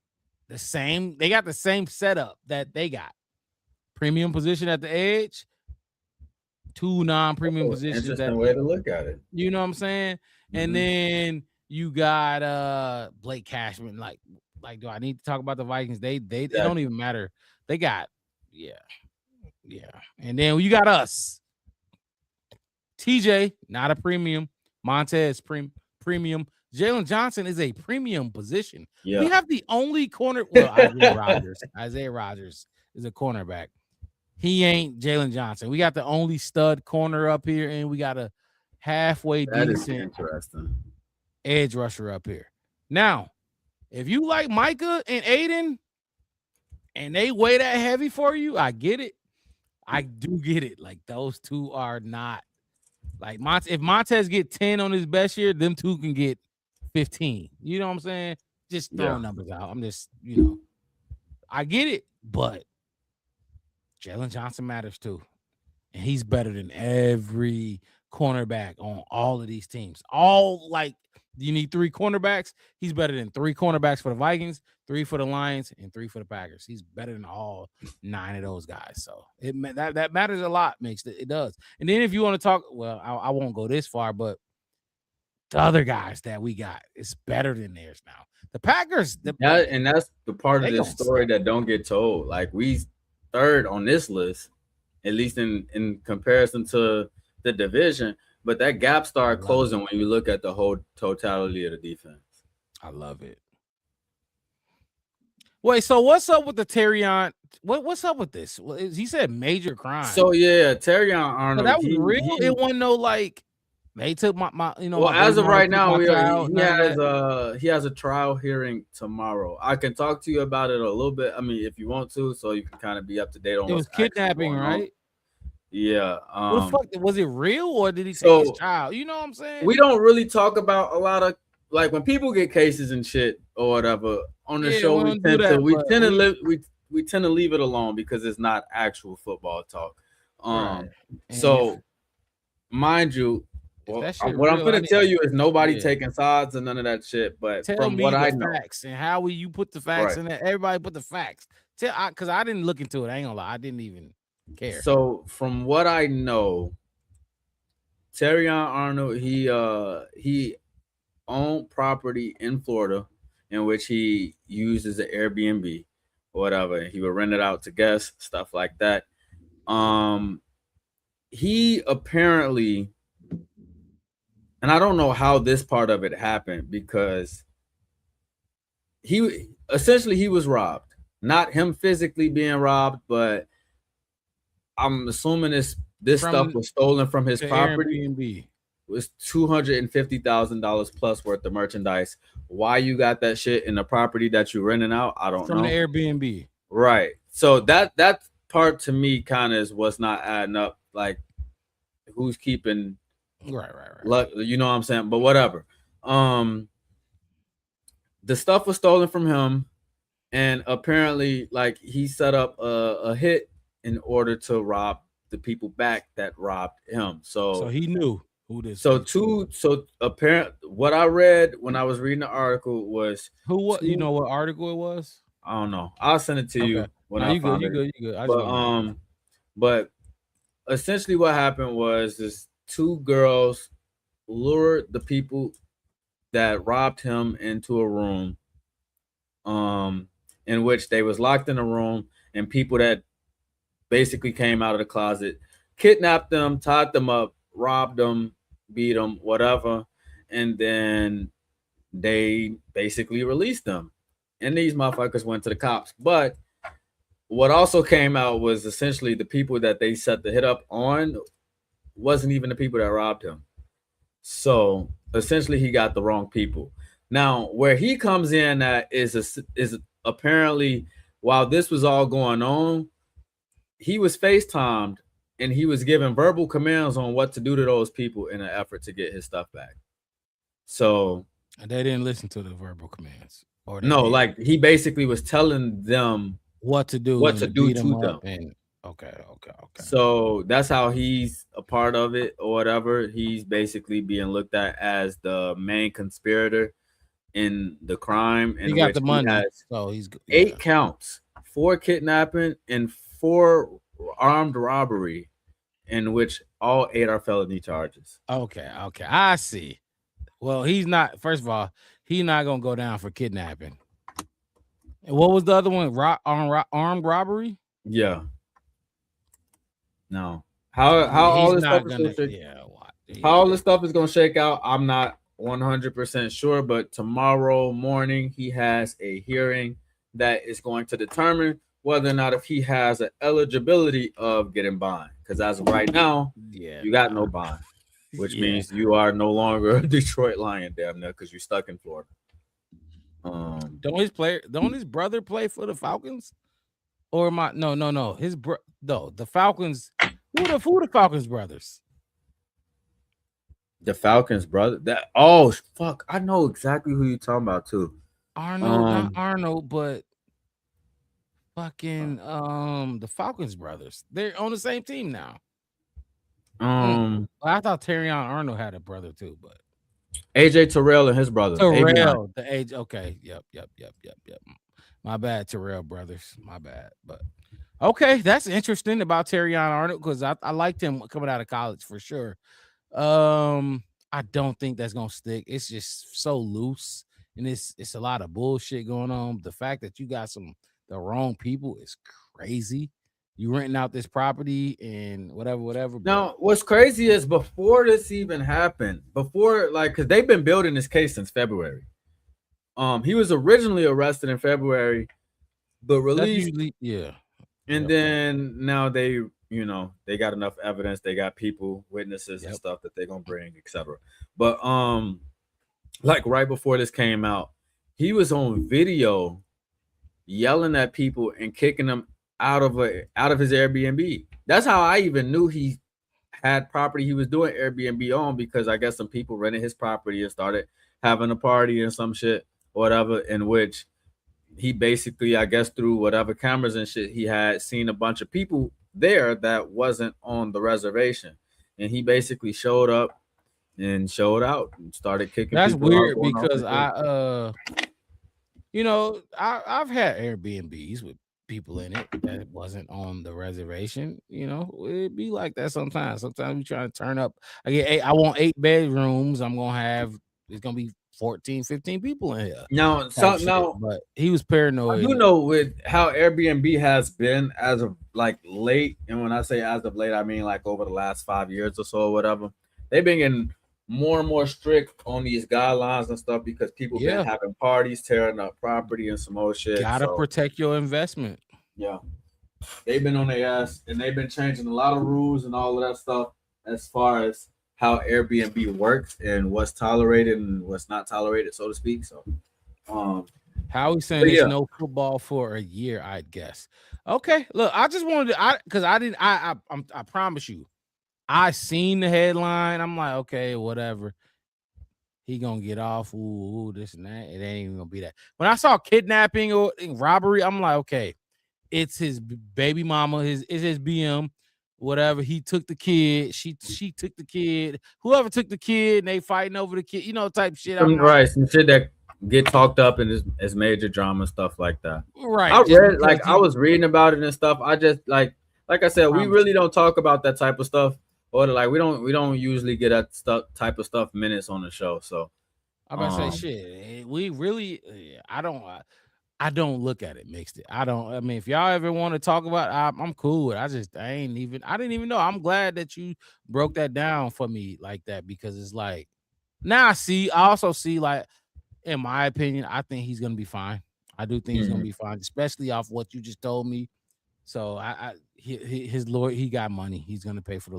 the same. They got the same setup that they got. Premium position at the edge. Two non-premium positions. Interesting way to look at it. You know what I'm saying? And then you got Blake Cashman. Like, do I need to talk about the Vikings? They don't even matter. They got yeah. And then you got us. TJ, not a premium. Montez, premium. Jalen Johnson is a premium position. Yeah. We have the only corner. Well, Isaiah Rodgers is a cornerback. He ain't Jalen Johnson. We got the only stud corner up here, and we got a halfway decent edge rusher up here. Now, if you like Micah and Aiden, and they weigh that heavy for you, I get it. I do get it. Like, those two are not like if Montez get 10 on his best year, them two can get 15. You know what I'm saying? Just throwing numbers out. I'm just, I get it, but Jalen Johnson matters too. And he's better than every cornerback on all of these teams. You need 3 cornerbacks. He's better than 3 cornerbacks for the Vikings, 3 for the Lions, and 3 for the Packers. He's better than all 9 of those guys. So that matters a lot, makes it does. And then if you want to talk, well, I won't go this far, but the other guys that we got is better than theirs now. The Packers, and that's the part of this story that don't get told. Like, we third on this list, at least in comparison to the division. But that gap started closing when you look at the whole totality of the defense. I love it. Wait, so what's up with the Terrion? What's up with this? He said major crime. So yeah, Terrion Arnold. So that was real. It wasn't no like they took my Well, as of right now, he has a trial hearing tomorrow. I can talk to you about it a little bit. I mean, if you want to, so you can kind of be up to date on. It was kidnapping, right? Yeah. What the fuck? Was it real or did he take his child? You know what I'm saying? We don't really talk about a lot of, like, when people get cases and shit or whatever on the show. We tend to leave it alone because it's not actual football talk. Mind you, Well, that shit what I'm real, I gonna need- tell you is nobody Yeah. taking sides and none of that shit. But Tell from me what the I know, facts and how will you put the facts Right. in there? Everybody put the facts. Because I didn't look into it. I ain't gonna lie. I didn't even care. so from what I know, Terrion Arnold, he owned property in Florida in which he uses an Airbnb or whatever. He would rent it out to guests, stuff like that. He apparently, and I don't know how this part of it happened, because he was robbed. Not him physically being robbed, but I'm assuming this From stuff was stolen from his The property. Airbnb. Was $250,000 plus worth of merchandise. Why you got that shit in the property that you renting out? I don't From know. the Airbnb. Right. So that part to me kind of was not adding up. Like, who's keeping Right. you know what I'm saying? But whatever. The stuff was stolen from him, and apparently, like, he set up a hit in order to rob the people back that robbed him. So he knew who this. So apparent what I read when I was reading the article was You know what article it was? I don't know. I'll send it to you when I found it. You good. I just But wanna- but essentially what happened was this two girls lured the people that robbed him into a room, in which they was locked in a room, and people that basically came out of the closet, kidnapped them, tied them up, robbed them, beat them, whatever, and then they basically released them. And these motherfuckers went to the cops. But what also came out was essentially the people that they set the hit up on wasn't even the people that robbed him. So essentially he got the wrong people. Now, where he comes in at is apparently, while this was all going on, he was FaceTimed and he was given verbal commands on what to do to those people in an effort to get his stuff back. So And they didn't listen to the verbal commands. Or they no, did. like he basically was telling them what to do what to and do beat 'em to up them. and okay. So that's how he's a part of it or whatever. He's basically being looked at as the main conspirator in the crime. He in got which the money, has so he's 8 counts, 4 kidnapping and 4 armed robbery, in which all 8 are felony charges. Okay, I see. Well, he's not. First of all, he's not gonna go down for kidnapping. And what was the other one? Armed robbery. Yeah. No. How all this stuff is gonna shake, how all this stuff is gonna shake out, I'm not 100% sure. But tomorrow morning he has a hearing that is going to determine whether or not if he has an eligibility of getting bond. Because as of right now, you got no bond, which means you are no longer a Detroit Lion, damn near, because you're stuck in Florida. Don't his brother play for the Falcons? Or am I no the Falcons. Who the Falcons brothers? The Falcons brother. Fuck. I know exactly who you're talking about too. Arnold, not Arnold, but fucking the Falcons brothers. They're on the same team now. I thought Terrion Arnold had a brother too, but AJ Terrell and his brother. Terrell, the age. Okay, yep. My bad, Terrell brothers. My bad, but okay, that's interesting about Terrion Arnold because I liked him coming out of college for sure. I don't think that's gonna stick. It's just so loose, and it's a lot of bullshit going on. The fact that you got the wrong people is crazy. You renting out this property and whatever. Now, what's crazy is before this even happened, because they've been building this case since February. He was originally arrested in February, but released. And then now they got enough evidence. They got people, witnesses, and stuff that they're gonna bring, etc. But like right before this came out, he was on video yelling at people and kicking them out of his Airbnb. That's how I even knew he had property he was doing Airbnb on, because I guess some people rented his property and started having a party and some shit or whatever, in which he basically, I guess through whatever cameras and shit, he had seen a bunch of people there that wasn't on the reservation, and he basically showed up and showed out and started kicking. That's people out, weird going off because the field. I've had Airbnbs with people in it that wasn't on the reservation. It'd be like that sometimes. Sometimes we try to turn up. I want 8 bedrooms. It's gonna be 14, 15 people in here. Now, But he was I paranoid. do know with how Airbnb has been as of like late, and when I say as of late, I mean like over the last 5 years or so or whatever. They've been getting more and more strict on these guidelines and stuff because people Yeah. been having parties, tearing up property and some more shit. Gotta So, protect your investment. yeah, they've been on their ass and they've been changing a lot of rules and all of that stuff as far as how Airbnb works and what's tolerated and what's not tolerated, so to speak. So, Howie saying But there's yeah. no football for a year, I'd guess. Okay, look, I just wanted to, because I didn't, I promise you, I seen the headline. I'm like, okay, whatever. He gonna get off. Ooh, this and that. It ain't even gonna be that. When I saw kidnapping or robbery, I'm like, okay, it's his baby mama. It's his BM. Whatever. He took the kid. She took the kid. Whoever took the kid, and they fighting over the kid. Type shit. I'm like, right, some shit that get talked up and is major drama stuff like that. right. I just read because like I he- was reading about it and stuff. I just like I said, we really don't talk about that type of stuff, or like we don't usually get that type of stuff minutes on the show. So I'm about to say shit. We really, I don't look at it mixed. I mean, if y'all ever want to talk about, I'm cool with it. I didn't even know. I'm glad that you broke that down for me like that because it's like now I also see like, in my opinion, I think he's gonna be fine. I do think he's gonna be fine, especially off what you just told me. So his lawyer, he got money. He's gonna pay for the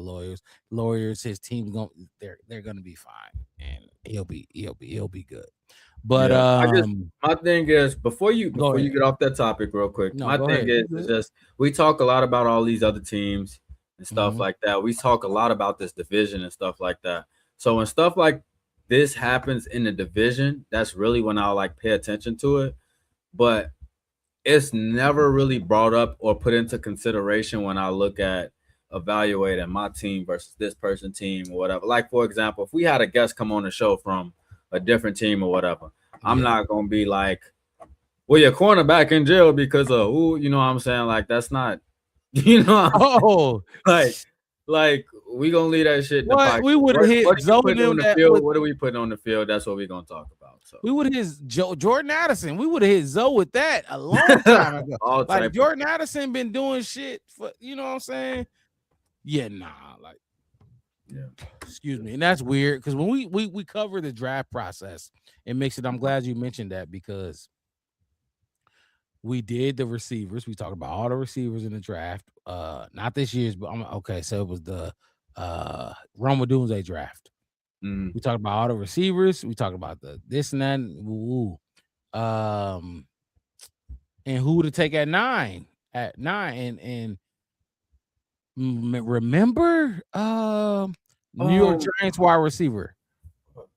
lawyers. His team's they're gonna be fine, and he'll be good. But Yeah, my thing is before you ahead. get off that topic real quick, No, my go thing ahead. is just we talk a lot about all these other teams and stuff Mhm. like that. We talk a lot about this division and stuff like that. So when stuff like this happens in the division, that's really when I'll like pay attention to it. But it's never really brought up or put into consideration when I look at evaluating my team versus this person's team or whatever. Like, for example, if we had a guest come on the show from a different team or whatever, I'm not going to be like, well, your cornerback in jail because of who, you know what I'm saying? Like, that's not, Oh, like we going to leave that shit. What we would have hit Zoe on the field. What are we putting on the field? That's what we're going to talk about. So we would have hit Jordan Addison. We would have hit Zoe with that a long time ago. Like Jordan Addison been doing shit for, you know what I'm saying? Yeah, excuse me. And that's weird because when we cover the draft process, it makes it. I'm glad you mentioned that because we did the receivers. We talked about all the receivers in the draft. Not this year's, but okay. So it was the Roma Doomsday draft. We talked about all the receivers. We talked about the this and that. And who to take at 9. And remember New York Giants wide receiver.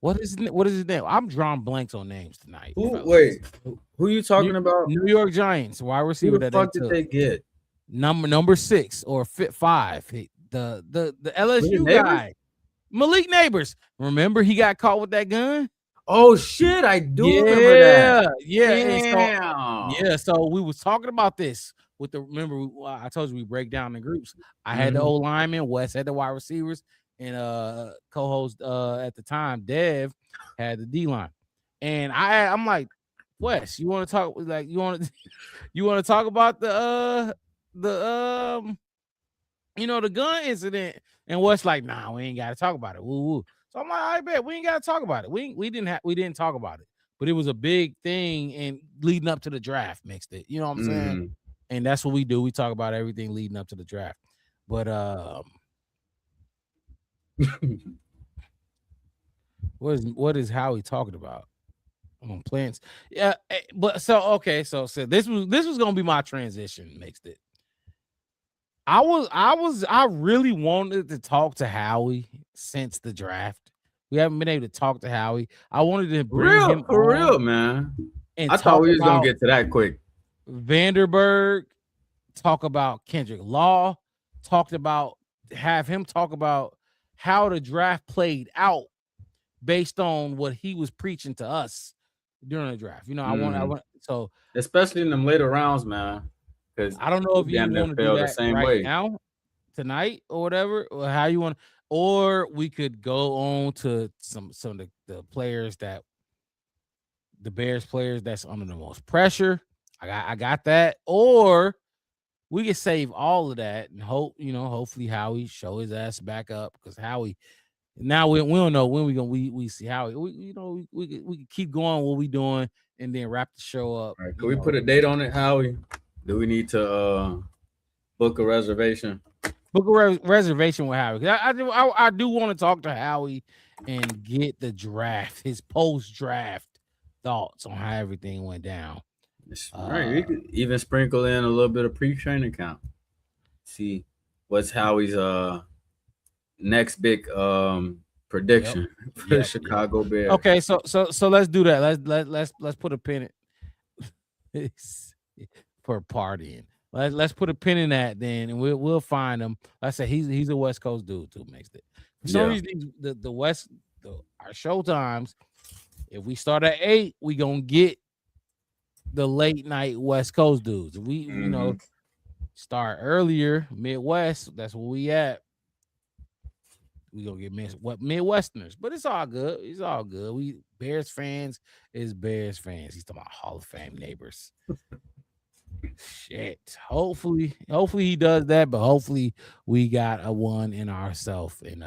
What is his name? I'm drawing blanks on names tonight. Who you talking about? New York Giants wide receiver. Who the fuck did they get? Number 6 or 5. The LSU guy. Malik Neighbors. Remember he got caught with that gun? Oh shit, I do remember that. Yeah. So we was talking about this with remember I told you we break down the groups. I had the O lineman, Wes had the wide receivers, and co-host at the time, Dev, had the D line. And I'm like, Wes, you want to talk like you want to talk about the the gun incident? And Wes like, nah, we ain't got to talk about it. Woo. So I'm like, I bet we ain't got to talk about it. We didn't talk about it, but it was a big thing and leading up to the draft mixed it. You know what I'm saying? And that's what we do. We talk about everything leading up to the draft. But what is Howie talking about? On plants. Yeah, but so okay, so this was gonna be my transition, mixed it. I really wanted to talk to Howie since the draft. We haven't been able to talk to Howie. I wanted to bring him for real, man. And I thought we was gonna get to that quick. Vanderberg, talk about Kendrick Law, have him talk about how the draft played out based on what he was preaching to us during the draft. You know, I want so especially in them later rounds, man. Because I don't know if you damn near want to do feel the that same right way. now, tonight, or whatever, or how you want, or we could go on to some of the players that the Bears players that's under the most pressure. I got that, or we could save all of that and hope, hopefully Howie show his ass back up, because Howie now we don't know when we see Howie. We could keep going what we doing and then wrap the show up. All right, can we put a date on it, Howie? Do we need to book a reservation? Book a reservation with Howie. I do want to talk to Howie and get the draft, his post-draft thoughts on how everything went down. Right, you could even sprinkle in a little bit of pre-training camp. See what's Howie's next big prediction for the Chicago Bears. Okay, so let's do that. Let's put a pin in for partying. Let's put a pin in that then, and we'll find him. Like I said, he's a West Coast dude too. Makes it for some reason our show times. If we start at 8, we gonna get the late night West Coast dudes. If we start earlier, Midwest, that's where we at. We gonna get Midwesterners, but it's all good. It's all good. We Bears fans is Bears fans. He's talking about Hall of Fame neighbors. Shit. Hopefully he does that, but hopefully we got a one in ourselves. And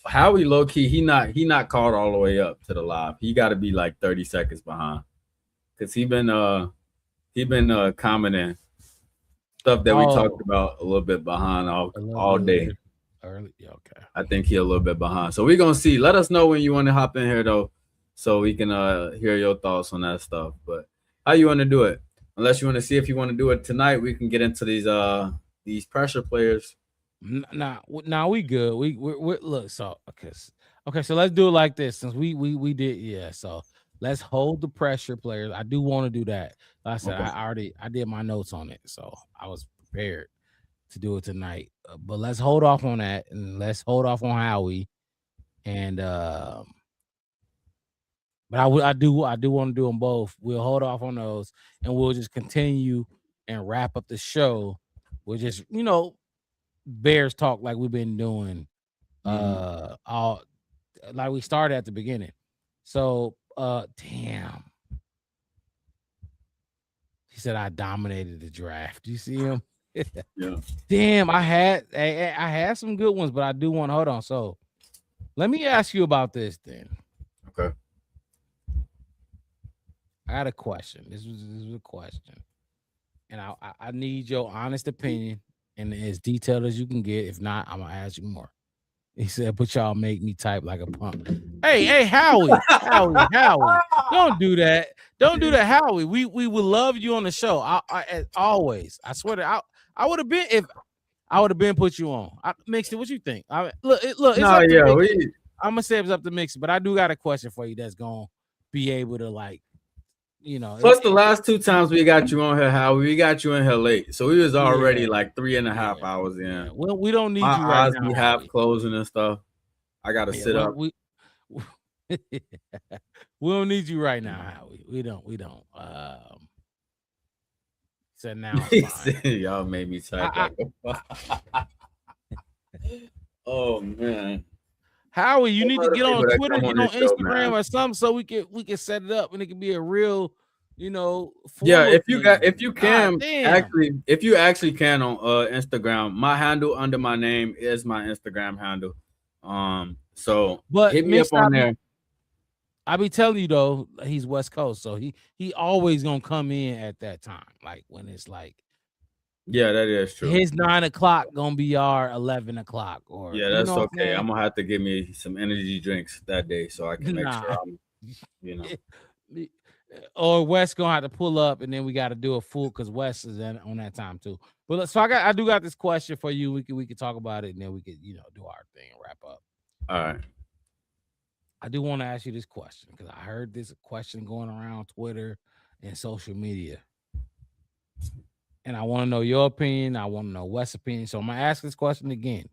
Howie low key, he not caught all the way up to the live. He got to be like 30 seconds behind, because he been commenting stuff that we talked about a little bit behind all day. Early, yeah, okay. I think he a little bit behind. So we're gonna see. Let us know when you want to hop in here though, so we can hear your thoughts on that stuff. But how you want to do it? Unless you want to see if you want to do it tonight, we can get into these pressure players. Nah, we good. We look, so okay, so let's do it like this, since we did, so let's hold the pressure players. I do want to do that. Like I said, okay. I did my notes on it, so I was prepared to do it tonight. But let's hold off on that, and let's hold off on Howie. And but I do want to do them both. We'll hold off on those, and we'll just continue and wrap up the show. We'll just Bears talk like we've been doing, all like we started at the beginning. So damn, he said I dominated the draft. Do you see him? Yeah. Damn, I had some good ones, but I do want to hold on. So let me ask you about this then. Okay. I got a question. This was a question, and I need your honest opinion and as detailed as you can get. If not, I'm gonna ask you more. He said, "But y'all make me type like a punk." Hey, Howie, don't do that. Don't do that, Howie. We would love you on the show. I as always. I swear to I would have been if I would have been put you on. Mixed it. What you think? Look. It's up to I'm gonna say it's up to Mixed, but I do got a question for you that's gonna be able to Plus, the last 2 times we got you on here, Howie, we got you in here late, so we was already like 3.5 hours in. Yeah. Well, we don't need my you right eyes now. Be half closing and stuff. I gotta sit up. We don't need you right now, Howie. We don't. So now y'all made me type. Oh man. Howie, you need to get on Twitter, get on Instagram or something, so we can set it up and it can be a real, yeah. If you actually can on Instagram, my handle under my name is my Instagram handle. So but hit me up on there. I be telling you though, he's West Coast, so he always gonna come in at that time, like when it's like. Yeah, that is true. His 9 o'clock gonna be our 11 o'clock, or yeah, that's okay. I'm gonna have to give me some energy drinks that day so I can make sure I'm, Or Wes gonna have to pull up, and then we got to do a full because Wes is on that time too. But so I do got this question for you. We can talk about it, and then we could do our thing and wrap up. All right. I do want to ask you this question because I heard this question going around Twitter and social media. And I want to know your opinion. I want to know Wes' opinion. So I'm going to ask this question again.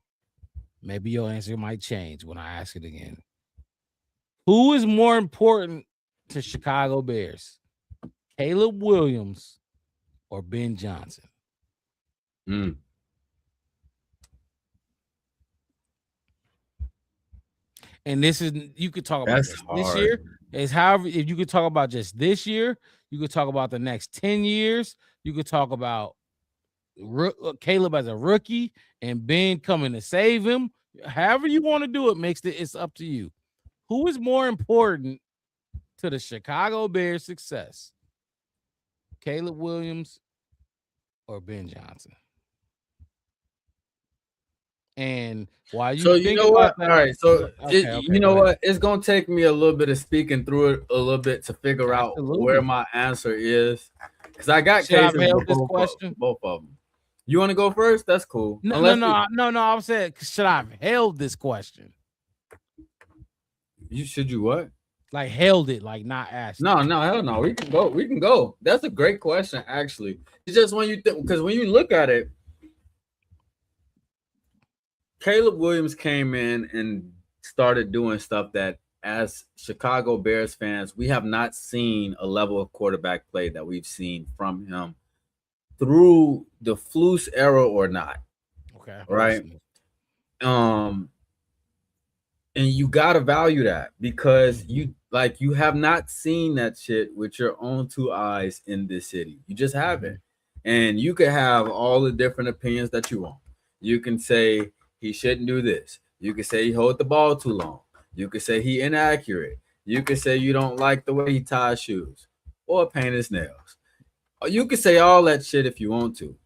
Maybe your answer might change when I ask it again. Who is more important to Chicago Bears? Caleb Williams or Ben Johnson? Mm. And this is, you could talk about That's this hard. year. Is however, if you could talk about just this year, you could talk about the next 10 years. You could talk about Caleb as a rookie and Ben coming to save him. However you want to do it, it's up to you. Who is more important to the Chicago Bears' success? Caleb Williams or Ben Johnson? And why you So you think know about what? that? All right. So Okay, you know go ahead. what? It's gonna take me a little bit of speaking through it a little bit to figure out Absolutely. where my answer is, because I got Should I cases held for this question? both of them. You want to go first? That's cool. No, Unless no. I'm saying, should I have held this question? you should you what? Like held it, like not asked. No, hell no. We can go. We can go. That's a great question, actually. It's just when you think, because when you look at it, Caleb Williams came in and started doing stuff that, as Chicago Bears fans, we have not seen a level of quarterback play that we've seen from him through the Flus era or not. Okay. Right. And you gotta value that, because you have not seen that shit with your own two eyes in this city. You just haven't. And you could have all the different opinions that you want. You can say he shouldn't do this. You can say he hold the ball too long. You can say he inaccurate. You can say you don't like the way he ties shoes or paint his nails. Or you can say all that shit if you want to.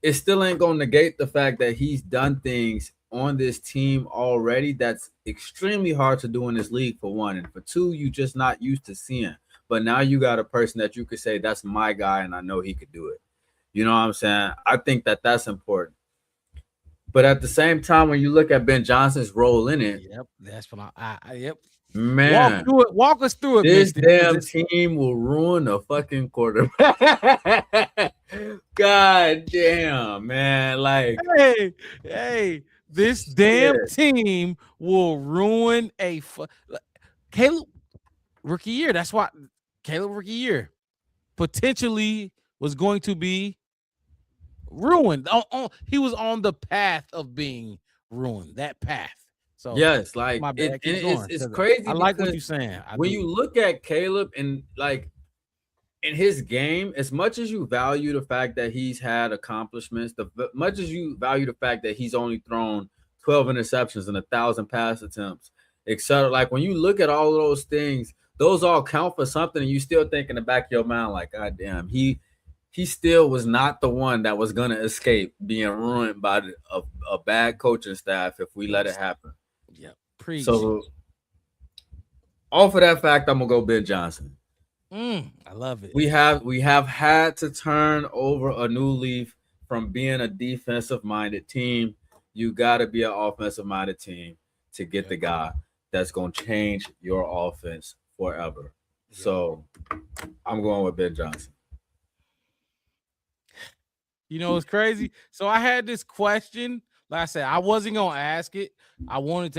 It still ain't gonna negate the fact that he's done things on this team already that's extremely hard to do in this league, for one, and for two, you just not used to seeing. But now you got a person that you could say, that's my guy and I know he could do it. You know what I'm saying? I think that that's important. But at the same time, when you look at Ben Johnson's role in it, Yep, that's what yep. man, Walk us through it. this Misty, damn team will ruin a fucking quarterback. God damn, man. Like, hey, this damn team will ruin Caleb rookie year. That's why Caleb rookie year potentially was going to be ruined. He was on the path of being ruined. That path. So yes, like my bad, it's crazy. I like what you're saying. When you look at Caleb and like in his game, as much as you value the fact that he's had accomplishments, much as you value the fact that he's only thrown 12 interceptions and 1,000 pass attempts, etc. Like when you look at all of those things, those all count for something, and you still think in the back of your mind, like, God damn, he still was not the one that was gonna escape being ruined by a bad coaching staff if we let it happen. Yep. Preach. So off of that fact, I'm gonna go Ben Johnson. I love it. We have had to turn over a new leaf from being a defensive minded team. You got to be an offensive minded team to get the guy that's going to change your offense forever. So I'm going with Ben Johnson. You know, it's crazy. So I had this question. Like I said, I wasn't going to ask it. I wanted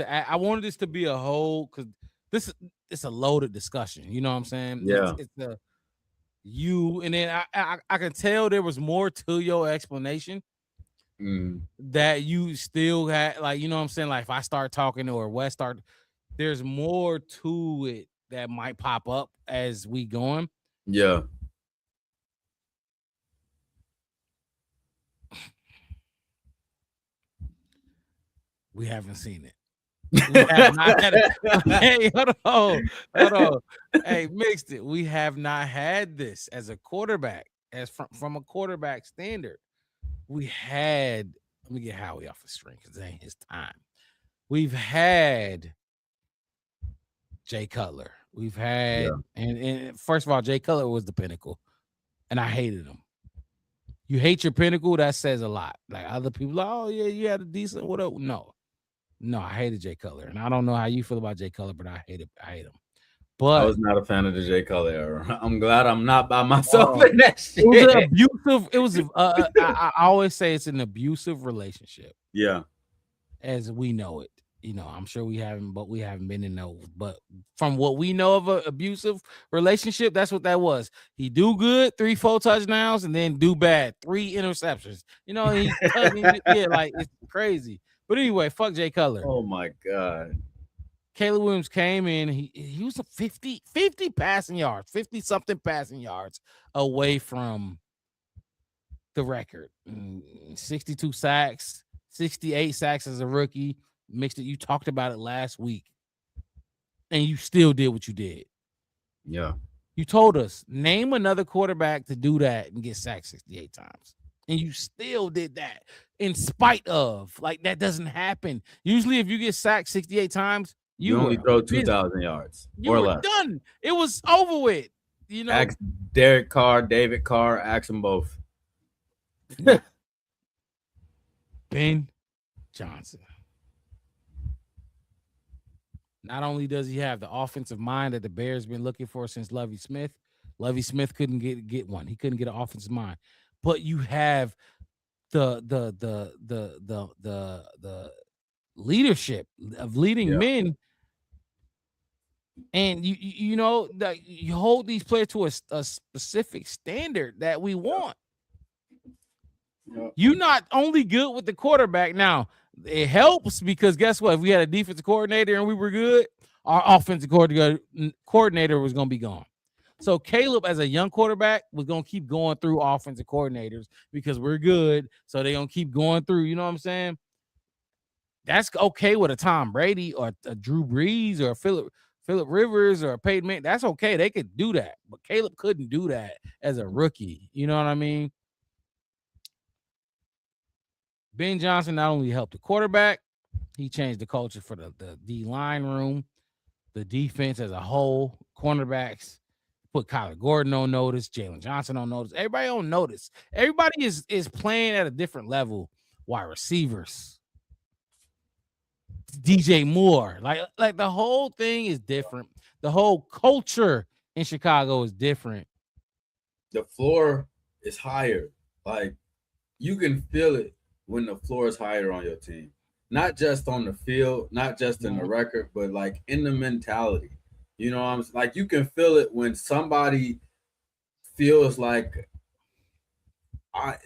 this to be a whole, because it's a loaded discussion. You know what I'm saying? Yeah. It's the and then I can tell there was more to your explanation that you still had, like, you know what I'm saying? Like if I start talking or Wes there's more to it that might pop up as we going. Yeah. We haven't seen it. We have not had it. Hey, hold on. Hey, mixed it. We have not had this as a quarterback, as from a quarterback standard. We had, let me get Howie off the string because it ain't his time. We've had Jay Cutler. We've had, and first of all, Jay Cutler was the pinnacle, and I hated him. You hate your pinnacle, that says a lot. Like other people, like, oh yeah, you had a decent whatever. No, I hated Jay Cutler, and I don't know how you feel about Jay Cutler, but I hate him. But I was not a fan of the Jay Cutler era. I'm glad I'm not by myself in that shit. It was an abusive. It was. I always say it's an abusive relationship. Yeah, as we know it. I'm sure we haven't been in those. But from what we know of an abusive relationship, that's what that was. He do good, 3-4 touchdowns, and then do bad, 3 interceptions. He's tugging. Yeah, like it's crazy. But anyway, fuck Jay Cutler. Oh my God. Caleb Williams came in. He was a 50 passing yards, 50-something passing yards away from the record. 62 sacks, 68 sacks as a rookie. Mixed it. You talked about it last week, and you still did what you did. Yeah. You told us, name another quarterback to do that and get sacked 68 times. And you still did that in spite of. Like, that doesn't happen. Usually, if you get sacked 68 times, you only throw 2,000 yards or less. Done. It was over with. Ask Derek Carr, David Carr, ask them both. Ben Johnson. Not only does he have the offensive mind that the Bears been looking for since Lovie Smith. Lovie Smith couldn't get one. He couldn't get an offensive mind. But you have the leadership of leading men, and you know that you hold these players to a specific standard that we want. You're not only good with the quarterback. Now, it helps because guess what? If we had a defensive coordinator and we were good, our offensive coordinator was going to be gone. So Caleb, as a young quarterback, was going to keep going through offensive coordinators because we're good. So they're going to keep going through. You know what I'm saying? That's okay with a Tom Brady or a Drew Brees or a Phillip Rivers or a Peyton Manning. That's okay. They could do that. But Caleb couldn't do that as a rookie. You know what I mean? Ben Johnson not only helped the quarterback, he changed the culture for the D-line room, the defense as a whole, cornerbacks, put Kyler Gordon on notice, Jalen Johnson on notice. Everybody on notice. Everybody is playing at a different level. Wide receivers, DJ Moore, like the whole thing is different. The whole culture in Chicago is different. The floor is higher. Like, you can feel it when the floor is higher on your team, not just on the field, not just in the record, but like in the mentality. You know, I'm like, you can feel it when somebody feels like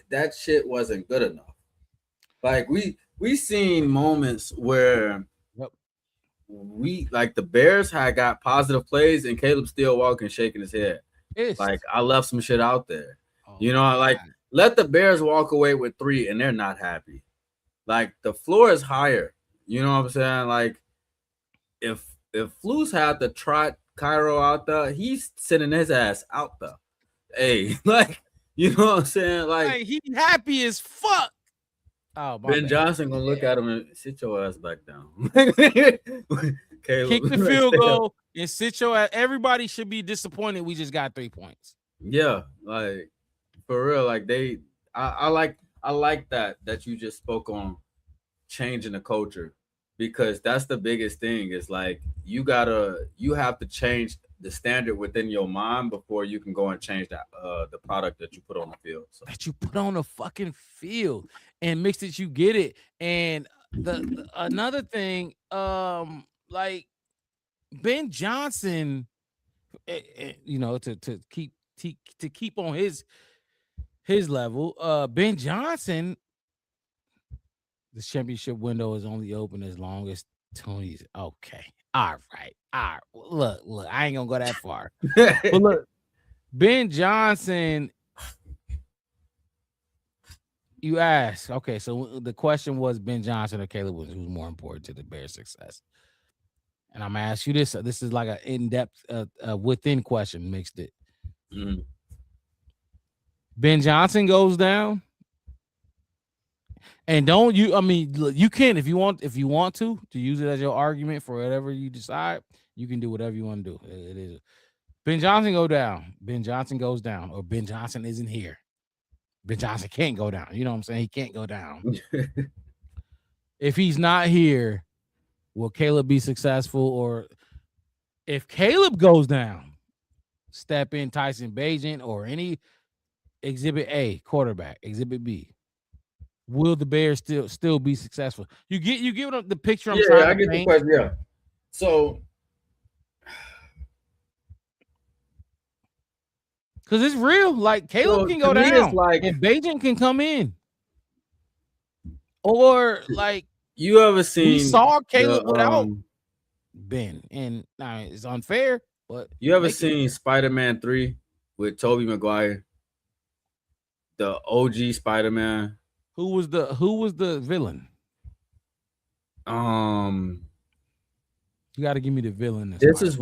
that shit wasn't good enough. Like we seen moments where we like the Bears had got positive plays and Caleb still walking, shaking his head. Like, I left some shit out there. You know, like, let the Bears walk away with 3 and they're not happy. Like, the floor is higher. You know what I'm saying? Like, if Flus had to trot Cairo out there, he's sending his ass out there. Hey, like, you know what I'm saying? Like, he happy as fuck. Oh, Ben Johnson gonna look at him and sit your ass back down. Caleb, kick the field goal and sit your ass. Everybody should be disappointed we just got 3 points. Yeah, like, for real. Like, I like that you just spoke on changing the culture, because that's the biggest thing. Is like, you have to change the standard within your mind before you can go and change that the product that you put on the field. So. That you put on the fucking field and mix it, you get it. And the another thing, like Ben Johnson, you know, to keep on his level, Ben Johnson, the championship window is only open as long as Tony's okay. All right. Look, I ain't gonna go that far. But look, Ben Johnson, you asked, okay, so the question was Ben Johnson or Caleb Williams, who's more important to the Bears' success? And I'm gonna ask you this. This is like an in-depth, within question, mixed it. Mm-hmm. Ben Johnson goes down. And don't you? I mean, look, you can if you want to use it as your argument for whatever you decide. You can do whatever you want to do. It is Ben Johnson go down. Ben Johnson goes down, or Ben Johnson isn't here. Ben Johnson can't go down. You know what I'm saying? He can't go down. If he's not here, will Caleb be successful? Or if Caleb goes down, step in Tyson Bagent or any Exhibit A quarterback, Exhibit B. will the Bears still be successful? You give them the picture. I'm Yeah, trying I to get the paint. question. Yeah. So Because it's real. Like Caleb can go to me, down, it's like and Bajan can come in. Or like you ever seen we saw Caleb the, without Ben, and now it's unfair. But you ever make it- seen Spider-Man 3 with Tobey Maguire? The OG Spider-Man. who was the villain? You got to give me the villain. This was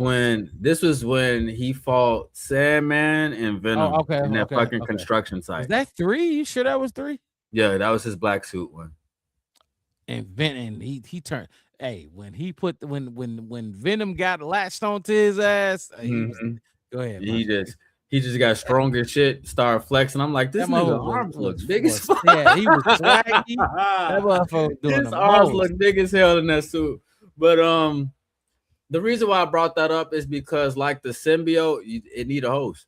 when he fought Sandman and Venom in that fucking construction site. Is that 3? You sure that was 3? Yeah, that was his black suit one. And Venom, he turned. Hey, when he put when Venom got latched onto his ass, go ahead. He just got strong as shit. Started flexing. I'm like, this nigga arms look big as fuck. Yeah, he was swaggy. That motherfucker doing his arms look big as hell in that suit. But the reason why I brought that up is because like the symbiote, it need a host.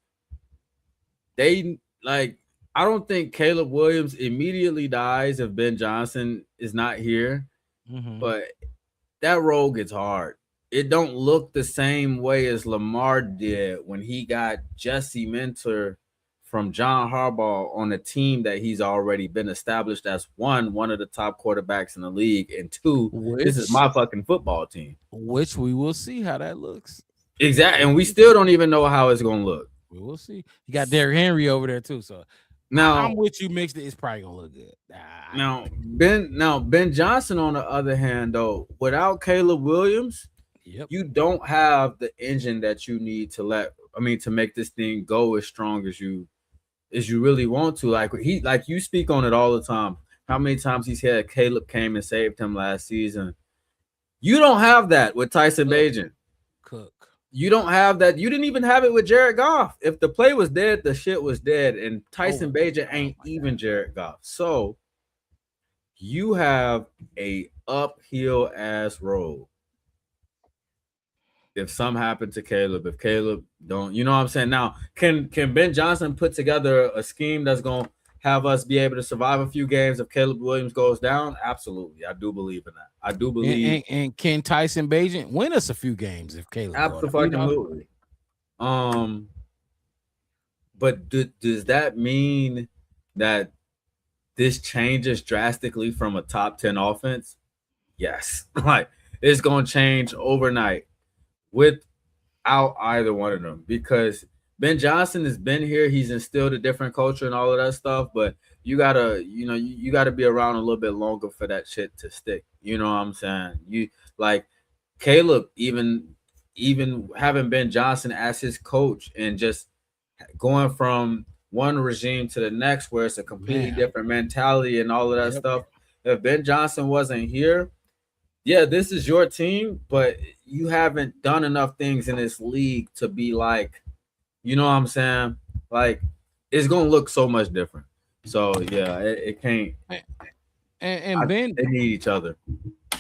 I don't think Caleb Williams immediately dies if Ben Johnson is not here, but that role gets hard. It don't look the same way as Lamar did when he got Jesse Minter from John Harbaugh on a team that he's already been established as one of the top quarterbacks in the league, and two, this is my fucking football team. Which we will see how that looks. Exactly, and we still don't even know how it's gonna look. We will see. You got Derrick Henry over there too, so now I'm with you. Mixed, it's probably gonna look good. Ben Johnson, on the other hand, though, without Caleb Williams, you don't have the engine that you need to make this thing go as strong as you really want to. Like you speak on it all the time. How many times he's had Caleb came and saved him last season? You don't have that with Tyson Bagent. Cook. You don't have that. You didn't even have it with Jared Goff. If the play was dead, the shit was dead. And Tyson Bagent ain't even Jared Goff. So you have a uphill ass road. If something happened to Caleb, if Caleb don't, you know what I'm saying? Now, can Ben Johnson put together a scheme that's gonna have us be able to survive a few games if Caleb Williams goes down? Absolutely. I do believe in that. I do believe. And can Tyson Bagent win us a few games if Caleb? Absolutely. But does that mean that this changes drastically from a top 10 offense? Yes. Like it's gonna change overnight without either one of them, because Ben Johnson has been here. He's instilled a different culture and all of that stuff, but you gotta be around a little bit longer for that shit to stick. You know what I'm saying? You like Caleb, even having Ben Johnson as his coach and just going from one regime to the next where it's a completely different mentality and all of that stuff. If Ben Johnson wasn't here, yeah, this is your team, but you haven't done enough things in this league to be like, you know what I'm saying? Like, it's gonna look so much different. So yeah, it can't. And Ben, they need each other.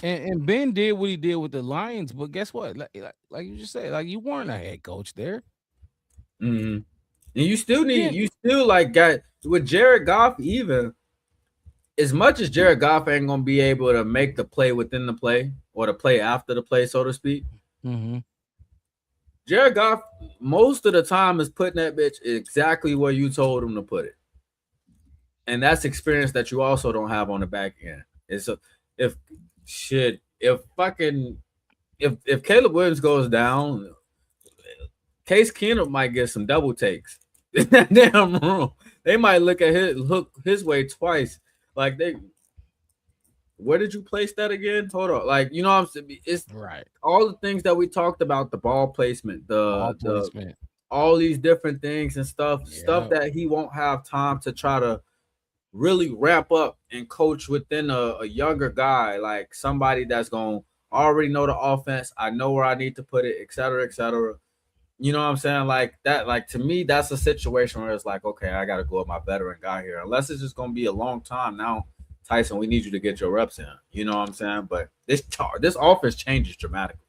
And Ben did what he did with the Lions, but guess what? Like you just said, like you weren't a head coach there. And you still got with Jared Goff, even as much as Jared Goff ain't gonna be able to make the play within the play or the play after the play, so to speak. Jared Goff most of the time is putting that bitch exactly where you told him to put it, and that's experience that you also don't have on the back end. And so if Caleb Williams goes down, Case Keenum might get some double takes in that damn room. They might look his way twice. Like where did you place that again? Hold on. Like, you know what I'm saying? It's right. All the things that we talked about, the ball placement, all these different things and stuff that he won't have time to try to really ramp up and coach within a younger guy, like somebody that's going to already know the offense. I know where I need to put it, et cetera, et cetera. You know what I'm saying? Like that, like to me, that's a situation where it's like, okay, I got to go with my veteran guy here. Unless it's just going to be a long time now, Tyson, we need you to get your reps in. You know what I'm saying? But this offense changes dramatically.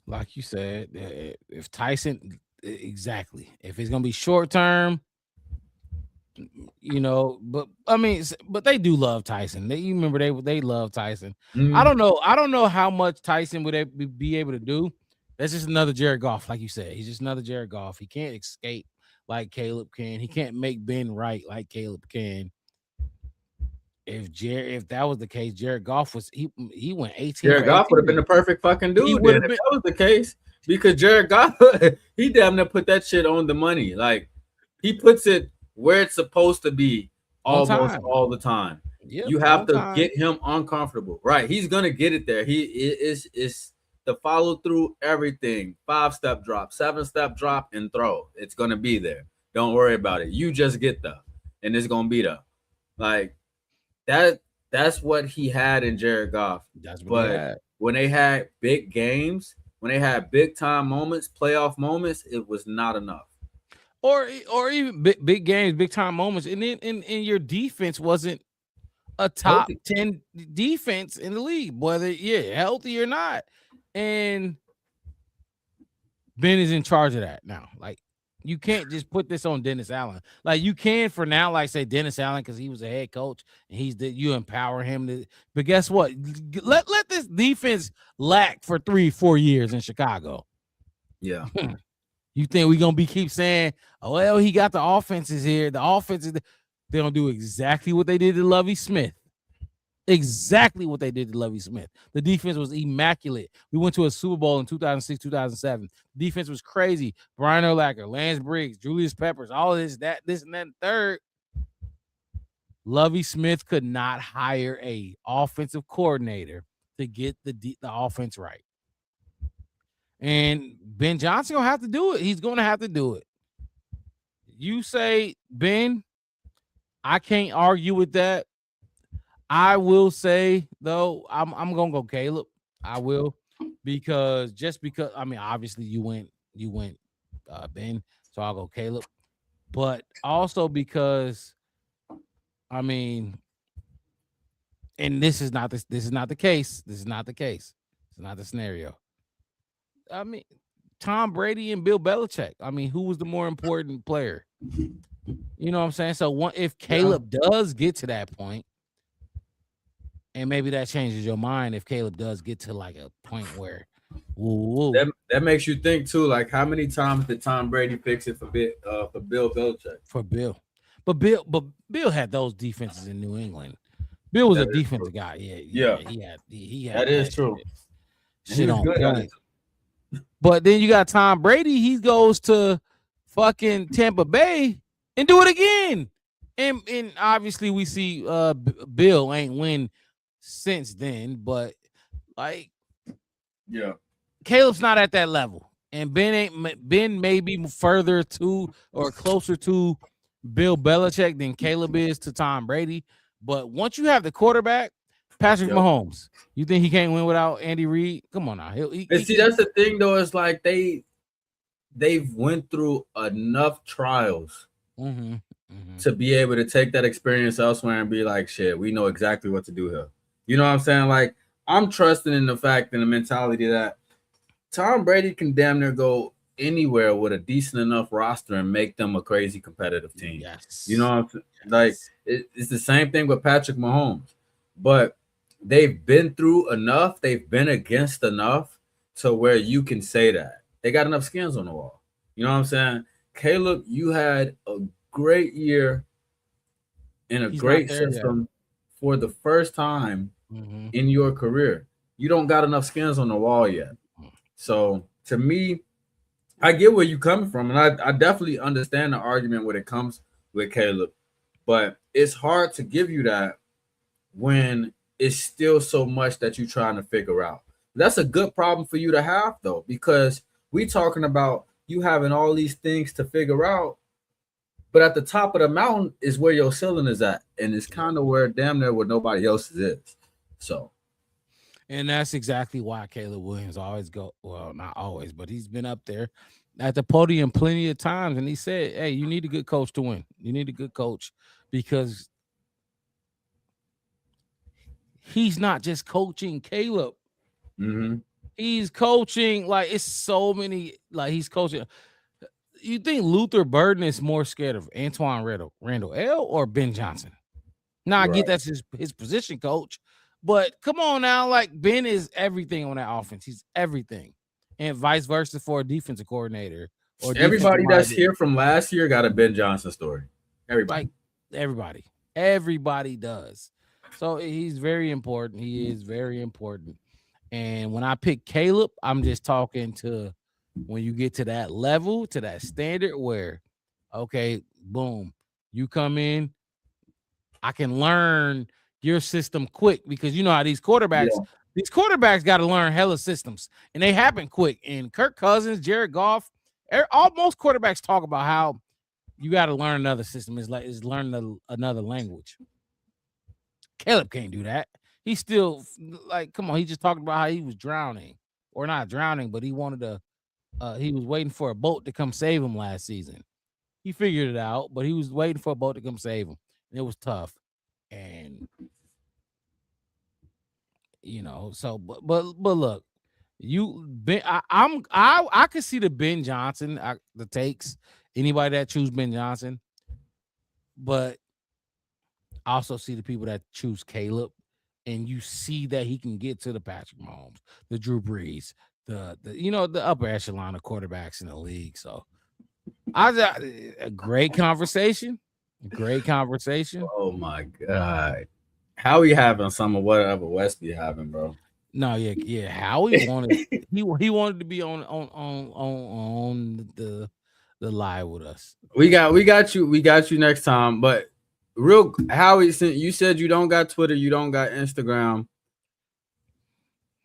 Like you said, if Tyson, exactly. If it's going to be short term, you know, but I mean, but they do love Tyson. You remember they love Tyson. Mhm. I don't know how much Tyson would be able to do. That's just another Jared Goff, like you said. He's just another Jared Goff. He can't escape like Caleb can. He can't make Ben right like Caleb can. If that was the case, Jared Goff he went 18. Jared Goff would have been the perfect fucking dude then if that was the case. Because Jared Goff, he damn near put that shit on the money. Like he puts it where it's supposed to be almost all the time. Yep, you have to get him uncomfortable. Right. He's gonna get it there. He is the follow through, everything. 5-step drop, 7-step drop, and throw. It's gonna be there. Don't worry about it. You just get there, and it's gonna be there. Like that's what he had in Jared Goff. That's what he had. When they had big games, when they had big time moments, playoff moments, it was not enough. Or even big games, big time moments, and then in your defense wasn't a top 10 defense in the league, whether healthy or not. And Ben is in charge of that now. Like you can't just put this on Dennis Allen. Like you can for now, like say Dennis Allen because he was a head coach and you empower him to. But guess what? Let this defense lack for 3-4 years in Chicago. Yeah. You think we're gonna keep saying, oh well, he got the offenses here. The offenses they're gonna do exactly what they did to Lovie Smith. Exactly what they did to Lovie Smith. The defense was immaculate. We went to a Super Bowl in 2006, 2007. Defense was crazy. Brian Urlacher, Lance Briggs, Julius Peppers, all of this, and that, and third. Lovie Smith could not hire a offensive coordinator to get the offense right. And Ben Johnson gonna have to do it. He's gonna have to do it. You say, Ben, I can't argue with that. I will say though, I'm gonna go Caleb. I will because I mean obviously you went Ben, so I'll go Caleb. But also because I mean, and this is not the case. This is not the case. It's not the scenario. I mean, Tom Brady and Bill Belichick. I mean, who was the more important player? You know what I'm saying? So if Caleb does get to that point, and maybe that changes your mind if Caleb does get to like a point where that makes you think too, like how many times did Tom Brady fix it for Bill Belichick? For Bill. But Bill had those defenses in New England. Bill was a defensive guy. Yeah. He had that is true. Shit on point. But then you got Tom Brady. He goes to fucking Tampa Bay and do it again. And obviously we see Bill ain't win since then, but like Caleb's not at that level. And Ben may be further to or closer to Bill Belichick than Caleb is to Tom Brady. But once you have the quarterback, Patrick Mahomes, you think he can't win without Andy Reid? Come on now. See, that's the thing though. It's like they've went through enough trials to be able to take that experience elsewhere and be like, shit, we know exactly what to do here. You know what I'm saying? Like, I'm trusting in the fact and the mentality that Tom Brady can damn near go anywhere with a decent enough roster and make them a crazy competitive team. Yes. You know what I'm saying? Like, it's the same thing with Patrick Mahomes. But they've been through enough, they've been against enough to where you can say that. They got enough skins on the wall. You know what I'm saying? Caleb, you had a great year in a great system for the first time in your career. You don't got enough skins on the wall yet. So to me, I get where you're coming from, and I definitely understand the argument when it comes with Caleb, but it's hard to give you that when it's still so much that you're trying to figure out. That's a good problem for you to have, though, because we talking about you having all these things to figure out, but at the top of the mountain is where your ceiling is at, and it's kind of where damn near where nobody else's is. So, and that's exactly why Caleb Williams always not always, but he's been up there at the podium plenty of times, and he said, hey, you need a good coach to win. You need a good coach because he's not just coaching Caleb. He's coaching, like, it's so many, like, he's coaching. you think Luther Burden is more scared of Antoine Randall L or Ben Johnson? Now I get that's his position coach, but come on now, like Ben is everything on that offense. He's everything, and vice versa for a defensive coordinator or Everybody that's here from last year got a Ben Johnson story. Everybody, like everybody does. So he's very important. He is very important. And when I pick Caleb, I'm just talking to when you get to that level, to that standard where, okay, boom, you come in, I can learn your system quick because you know how these quarterbacks got to learn hella systems and they happen quick. And Kirk Cousins, Jared Goff, most quarterbacks talk about how you got to learn another system. It's learning another language. Caleb can't do that. He's still like, come on. He just talked about how he was drowning, or not drowning, but he wanted to. He was waiting for a boat to come save him last season. He figured it out, but he was waiting for a boat to come save him. And it was tough, and you know. So, but look, I could see the Ben Johnson the takes. Anybody that choose Ben Johnson, but I also see the people that choose Caleb. And you see that he can get to the Patrick Mahomes, the Drew Brees, the upper echelon of quarterbacks in the league. So a great conversation. Great conversation. Oh my God. Howie having some of whatever West be having, bro. No, yeah. Howie wanted he wanted to be on the live with us. We got you next time, but real Howie, since you said you don't got Twitter, you don't got Instagram.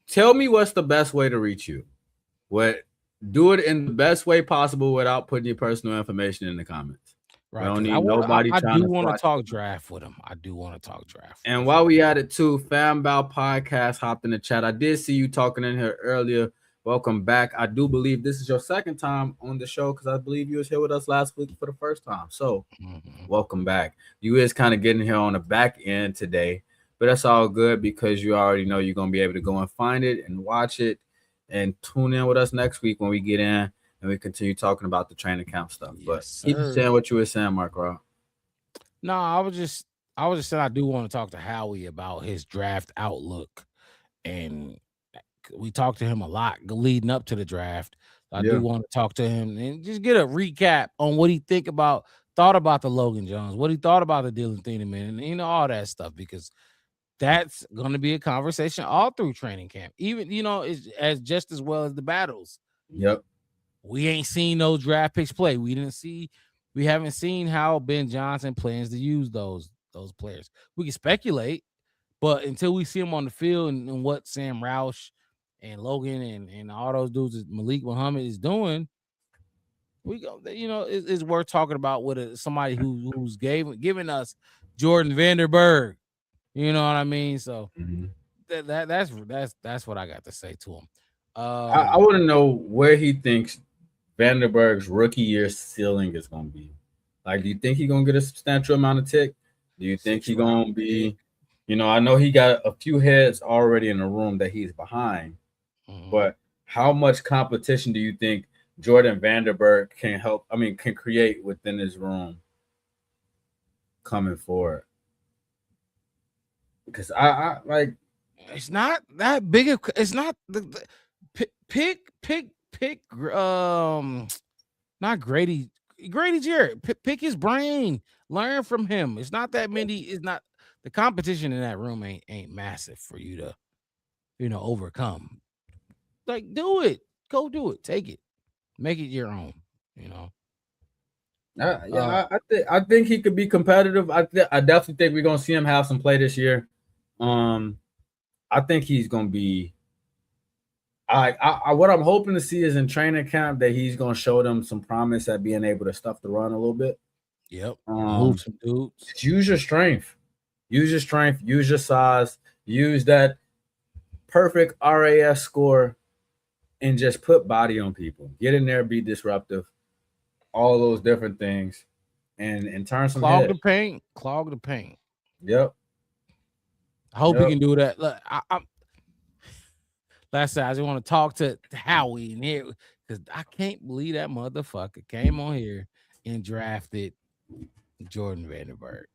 Tell me what's the best way to reach you. Do it in the best way possible without putting your personal information in the comments. Right. I don't need nobody I trying do to want to talk draft with him. I do want to talk draft. And while we at it too, Fanbow Podcast hopped in the chat. I did see you talking in here earlier. Welcome back. I do believe this is your second time on the show because I believe you was here with us last week for the first time. So welcome back. You is kind of getting here on the back end today, but that's all good because you already know you're going to be able to go and find it and watch it and tune in with us next week when we get in and we continue talking about the training camp stuff. Yes, but keep saying what you were saying, Mark Rob. No, I was just saying I do want to talk to Howie about his draft outlook, and we talked to him a lot leading up to the draft. I do want to talk to him and just get a recap on what he thought about the Logan Jones, what he thought about the Dylan Thieneman, and all that stuff, because that's going to be a conversation all through training camp, even as just as well as the battles. Yep. We ain't seen those draft picks play. We haven't seen how Ben Johnson plans to use those players. We can speculate, but until we see them on the field and what Sam Roush and Logan and all those dudes, Malik Muhammad is doing, it's worth talking about with somebody who's giving us Jordan Vanderberg. You know what I mean? So that's what I got to say to him. I want to know where he thinks Vanderberg's rookie year ceiling is going to be. Like, do you think he's going to get a substantial amount of tick? Do you think he's going to be, I know he got a few heads already in the room that he's behind, but how much competition do you think Jordan Vanderberg can create within his room coming forward? Because I like, it's not that big. It's not the pick. Not Grady Jarrett. Pick his brain. Learn from him. It's not that many. It's not the competition in that room ain't massive for you to, overcome. Like, do it. Go do it. Take it. Make it your own. I think he could be competitive. I definitely think we're gonna see him have some play this year. I think he's gonna be. What I'm hoping to see is in training camp that he's gonna show them some promise at being able to stuff the run a little bit. Yep. Move some dudes. Use your strength. Use your size. Use that perfect RAS score, and just put body on people. Get in there, be disruptive. All those different things, and turn some clog heads. the paint. Yep. I hope he can do that. Look, last time I just want to talk to Howie and because I can't believe that motherfucker came on here and drafted Jordan Vandenberg.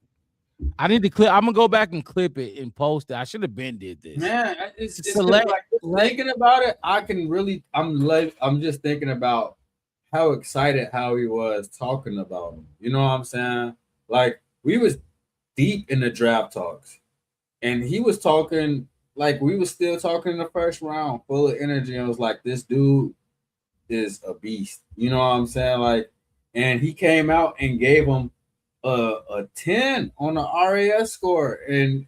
I need to clip. I'm gonna go back and clip it and post it. I should have been did this. Man, it's So let- thinking about it. I can really. I'm just thinking about how excited Howie was talking about him. You know what I'm saying? Like we was deep in the draft talks, and he was talking like we was still talking in the first round, full of energy. And was like, this dude is a beast. You know what I'm saying? Like, and he came out and gave him a 10 on the RAS score, and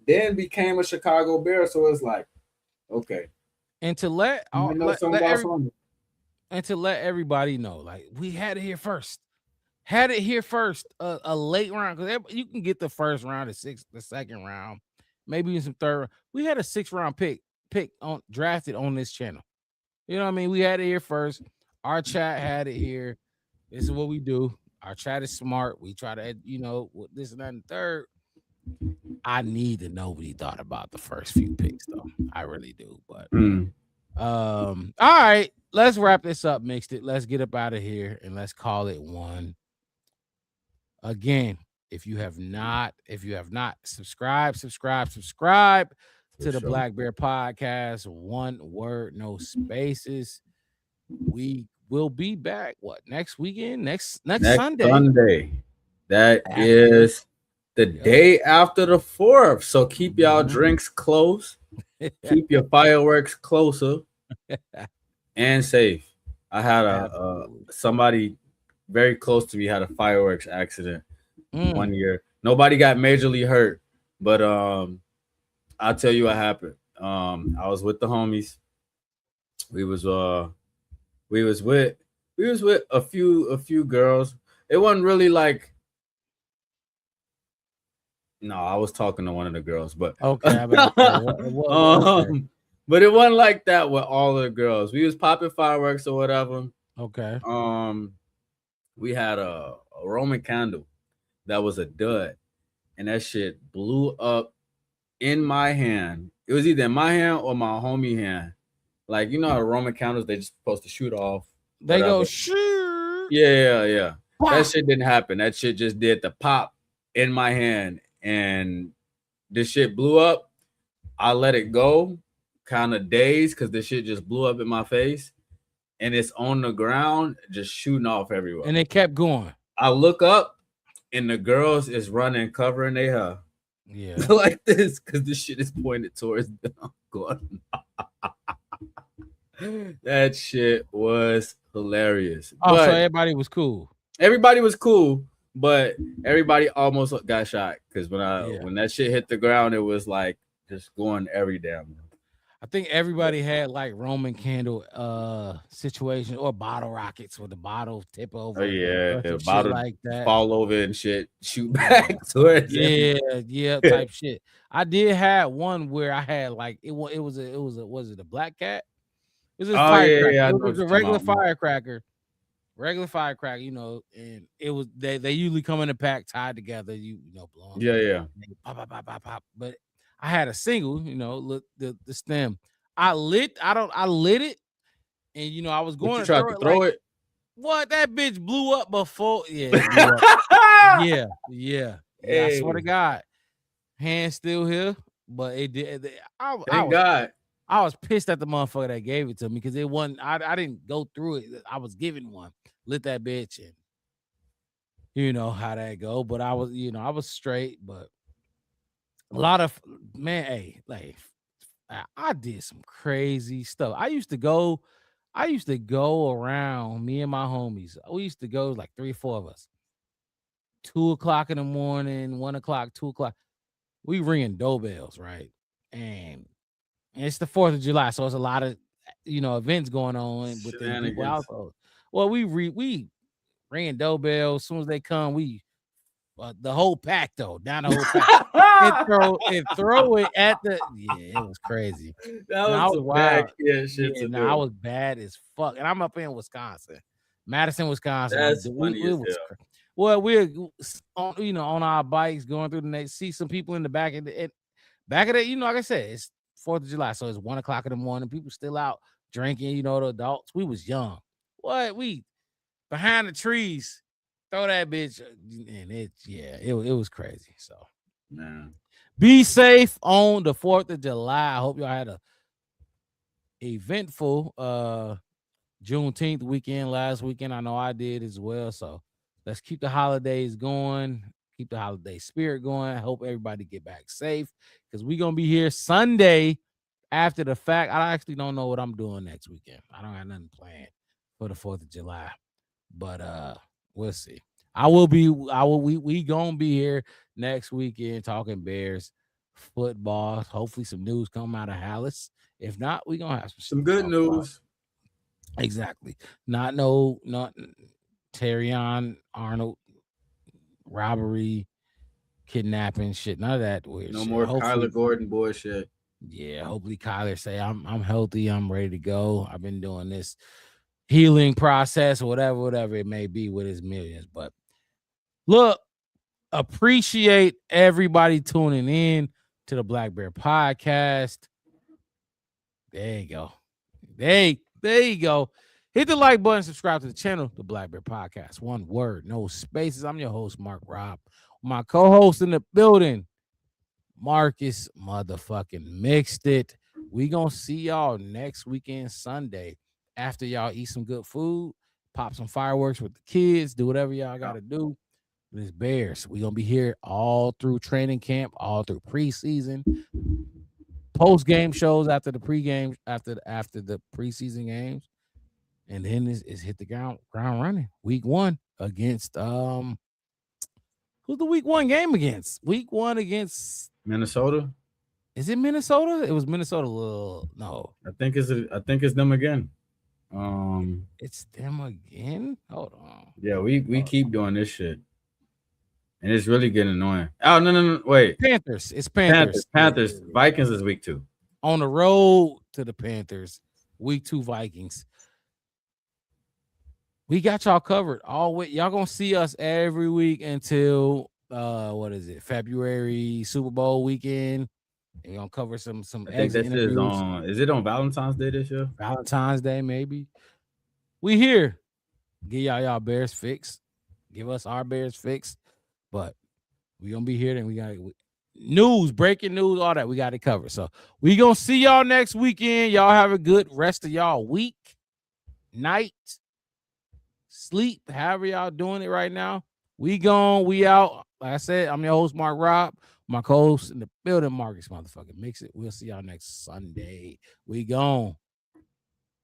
then became a Chicago Bear. So it's like, okay, And to let, you know something about something. and to let everybody know, like we had it here first. Had it here first, a late round, because you can get the first round, the second round, maybe even some third. We had a 6th round pick on drafted on this channel. You know what I mean? We had it here first. Our chat had it here. This is what we do. Our chat is smart. We try to, this and that and third. I need to know what he thought about the first few picks, though. I really do. But all right, let's wrap this up, Mixed It. Let's get up out of here and let's call it one. Again, if you have not subscribe to the Black Bear Podcast. One word, no spaces. We will be back. What, next weekend? Next Sunday. That is the day after the 4th. So keep y'all drinks close. Keep your fireworks closer and safe. I had somebody very close to me had a fireworks accident one year. Nobody got majorly hurt, but I'll tell you what happened. I was with the homies. We was with a few girls. It wasn't really like, no, I was talking to one of the girls, but okay. But it wasn't like that with all the girls. We was popping fireworks or whatever. Okay. We had a Roman candle that was a dud, and that shit blew up in my hand. It was either in my hand or my homie hand. Like, you know how Roman candles, they just supposed to shoot off. They whatever. go shoot. Yeah. Pop. That shit didn't happen. That shit just did the pop in my hand, and this shit blew up. I let it go, kind of dazed, because this shit just blew up in my face, and it's on the ground, just shooting off everywhere. And it kept going. I look up, and the girls is running, covering their hair. Yeah. Like this, because the shit is pointed towards them. That shit was hilarious. Oh, but so everybody was cool. Everybody was cool, but everybody almost got shot, because when that shit hit the ground, it was like just going every damn. I think everybody had like Roman candle situation or bottle rockets with the bottle tip over. Oh yeah, the bottle like that, fall over and shit, shoot back towards yeah, type shit. I did have one where I had like it was a black cat? It was a firecracker. It was a regular firecracker. Regular firecracker, and it was they usually come in a pack tied together, blowing. Yeah. Pop. But I had a single, look the stem. I lit it, and I was going to try to throw it. What, that bitch blew up before? Yeah, yeah. I swear to God, hand still here, but it did. Thank God. I was pissed at the motherfucker that gave it to me, because it wasn't. I didn't go through it. I was given one, lit that bitch, and you know how that go. But I was straight. But a lot of I did some crazy stuff. I used to go around, me and my homies. We used to go like 3 or 4 of us. 2 o'clock in the morning, 1 o'clock, 2 o'clock. We ringing doorbells, right? And it's the 4th of July, so it's a lot of events going on within people's household. Well, we ringing doorbells. As soon as they come, we the whole pack though, down the whole pack, and throw it at the. Yeah, it was crazy. That was wild. I was bad as fuck, and I'm up in Wisconsin, Madison, Wisconsin. That's funny as hell. Well, we're on our bikes going through the night, see some people in the back of the, like I said, it's 4th of July, so it's 1 o'clock in the morning. People still out drinking, you know, the adults. We was young. What? We behind the trees, throw that bitch, and it was crazy. So, Man. be safe on the 4th of July. I hope y'all had a eventful Juneteenth weekend last weekend. I know I did as well. So let's keep the holidays going, keep the holiday spirit going. I hope everybody get back safe because we're gonna be here Sunday after the fact. I actually don't know what I'm doing next weekend. I don't have nothing planned for the 4th of July, but we'll see. We gonna be here next weekend talking Bears football. Hopefully some news come out of Hallis. If not, we gonna have Some good news. Exactly. Not Terrion Arnold robbery, kidnapping shit. None of that weird No shit. more Hopefully, Kyler Gordon bullshit. yeah, hopefully Kyler say I'm healthy, I'm ready to go. I've been doing this healing process, whatever it may be with his millions. But look, appreciate everybody tuning in to the Black Bear Podcast. There you go. There you go. Hit the like button, subscribe to the channel, the Black Bear Podcast. One word, no spaces. I'm your host, Mark Robb. My co-host in the building, Marcus motherfucking Mixed It. We gonna see y'all next weekend, Sunday, after y'all eat some good food, pop some fireworks with the kids, do whatever y'all gotta do. It's Bears. We gonna be here all through training camp, all through preseason, post-game shows after the pregame, after the preseason games, and then is hit the ground running. Week 1 against who's the week 1 game against? Week 1 against Minnesota. Is it Minnesota? It was Minnesota. No, I think it's them again. it's them again. Hold on. Yeah, we keep doing this shit, and it's really getting annoying. Oh no, wait. Panthers. It's Panthers. Panthers. Vikings is week 2. On the road to the Panthers. Week 2 Vikings. We got y'all covered all week. Y'all gonna see us every week until February Super Bowl weekend. And we're gonna cover some I think this is on. Is it on Valentine's Day this year? Valentine's Day, maybe. We here. Give y'all Bears fix. Give us our Bears fix. But we gonna be here. Then we got news, breaking news, all that. We got it covered. So we gonna see y'all next weekend. Y'all have a good rest of y'all week, night, sleep, however y'all doing it right now. We out. Like I said, I'm your host, Mark Robb. My co-host in the building, Marcus motherfucking Mix It. We'll see y'all next Sunday. We gone.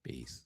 Peace.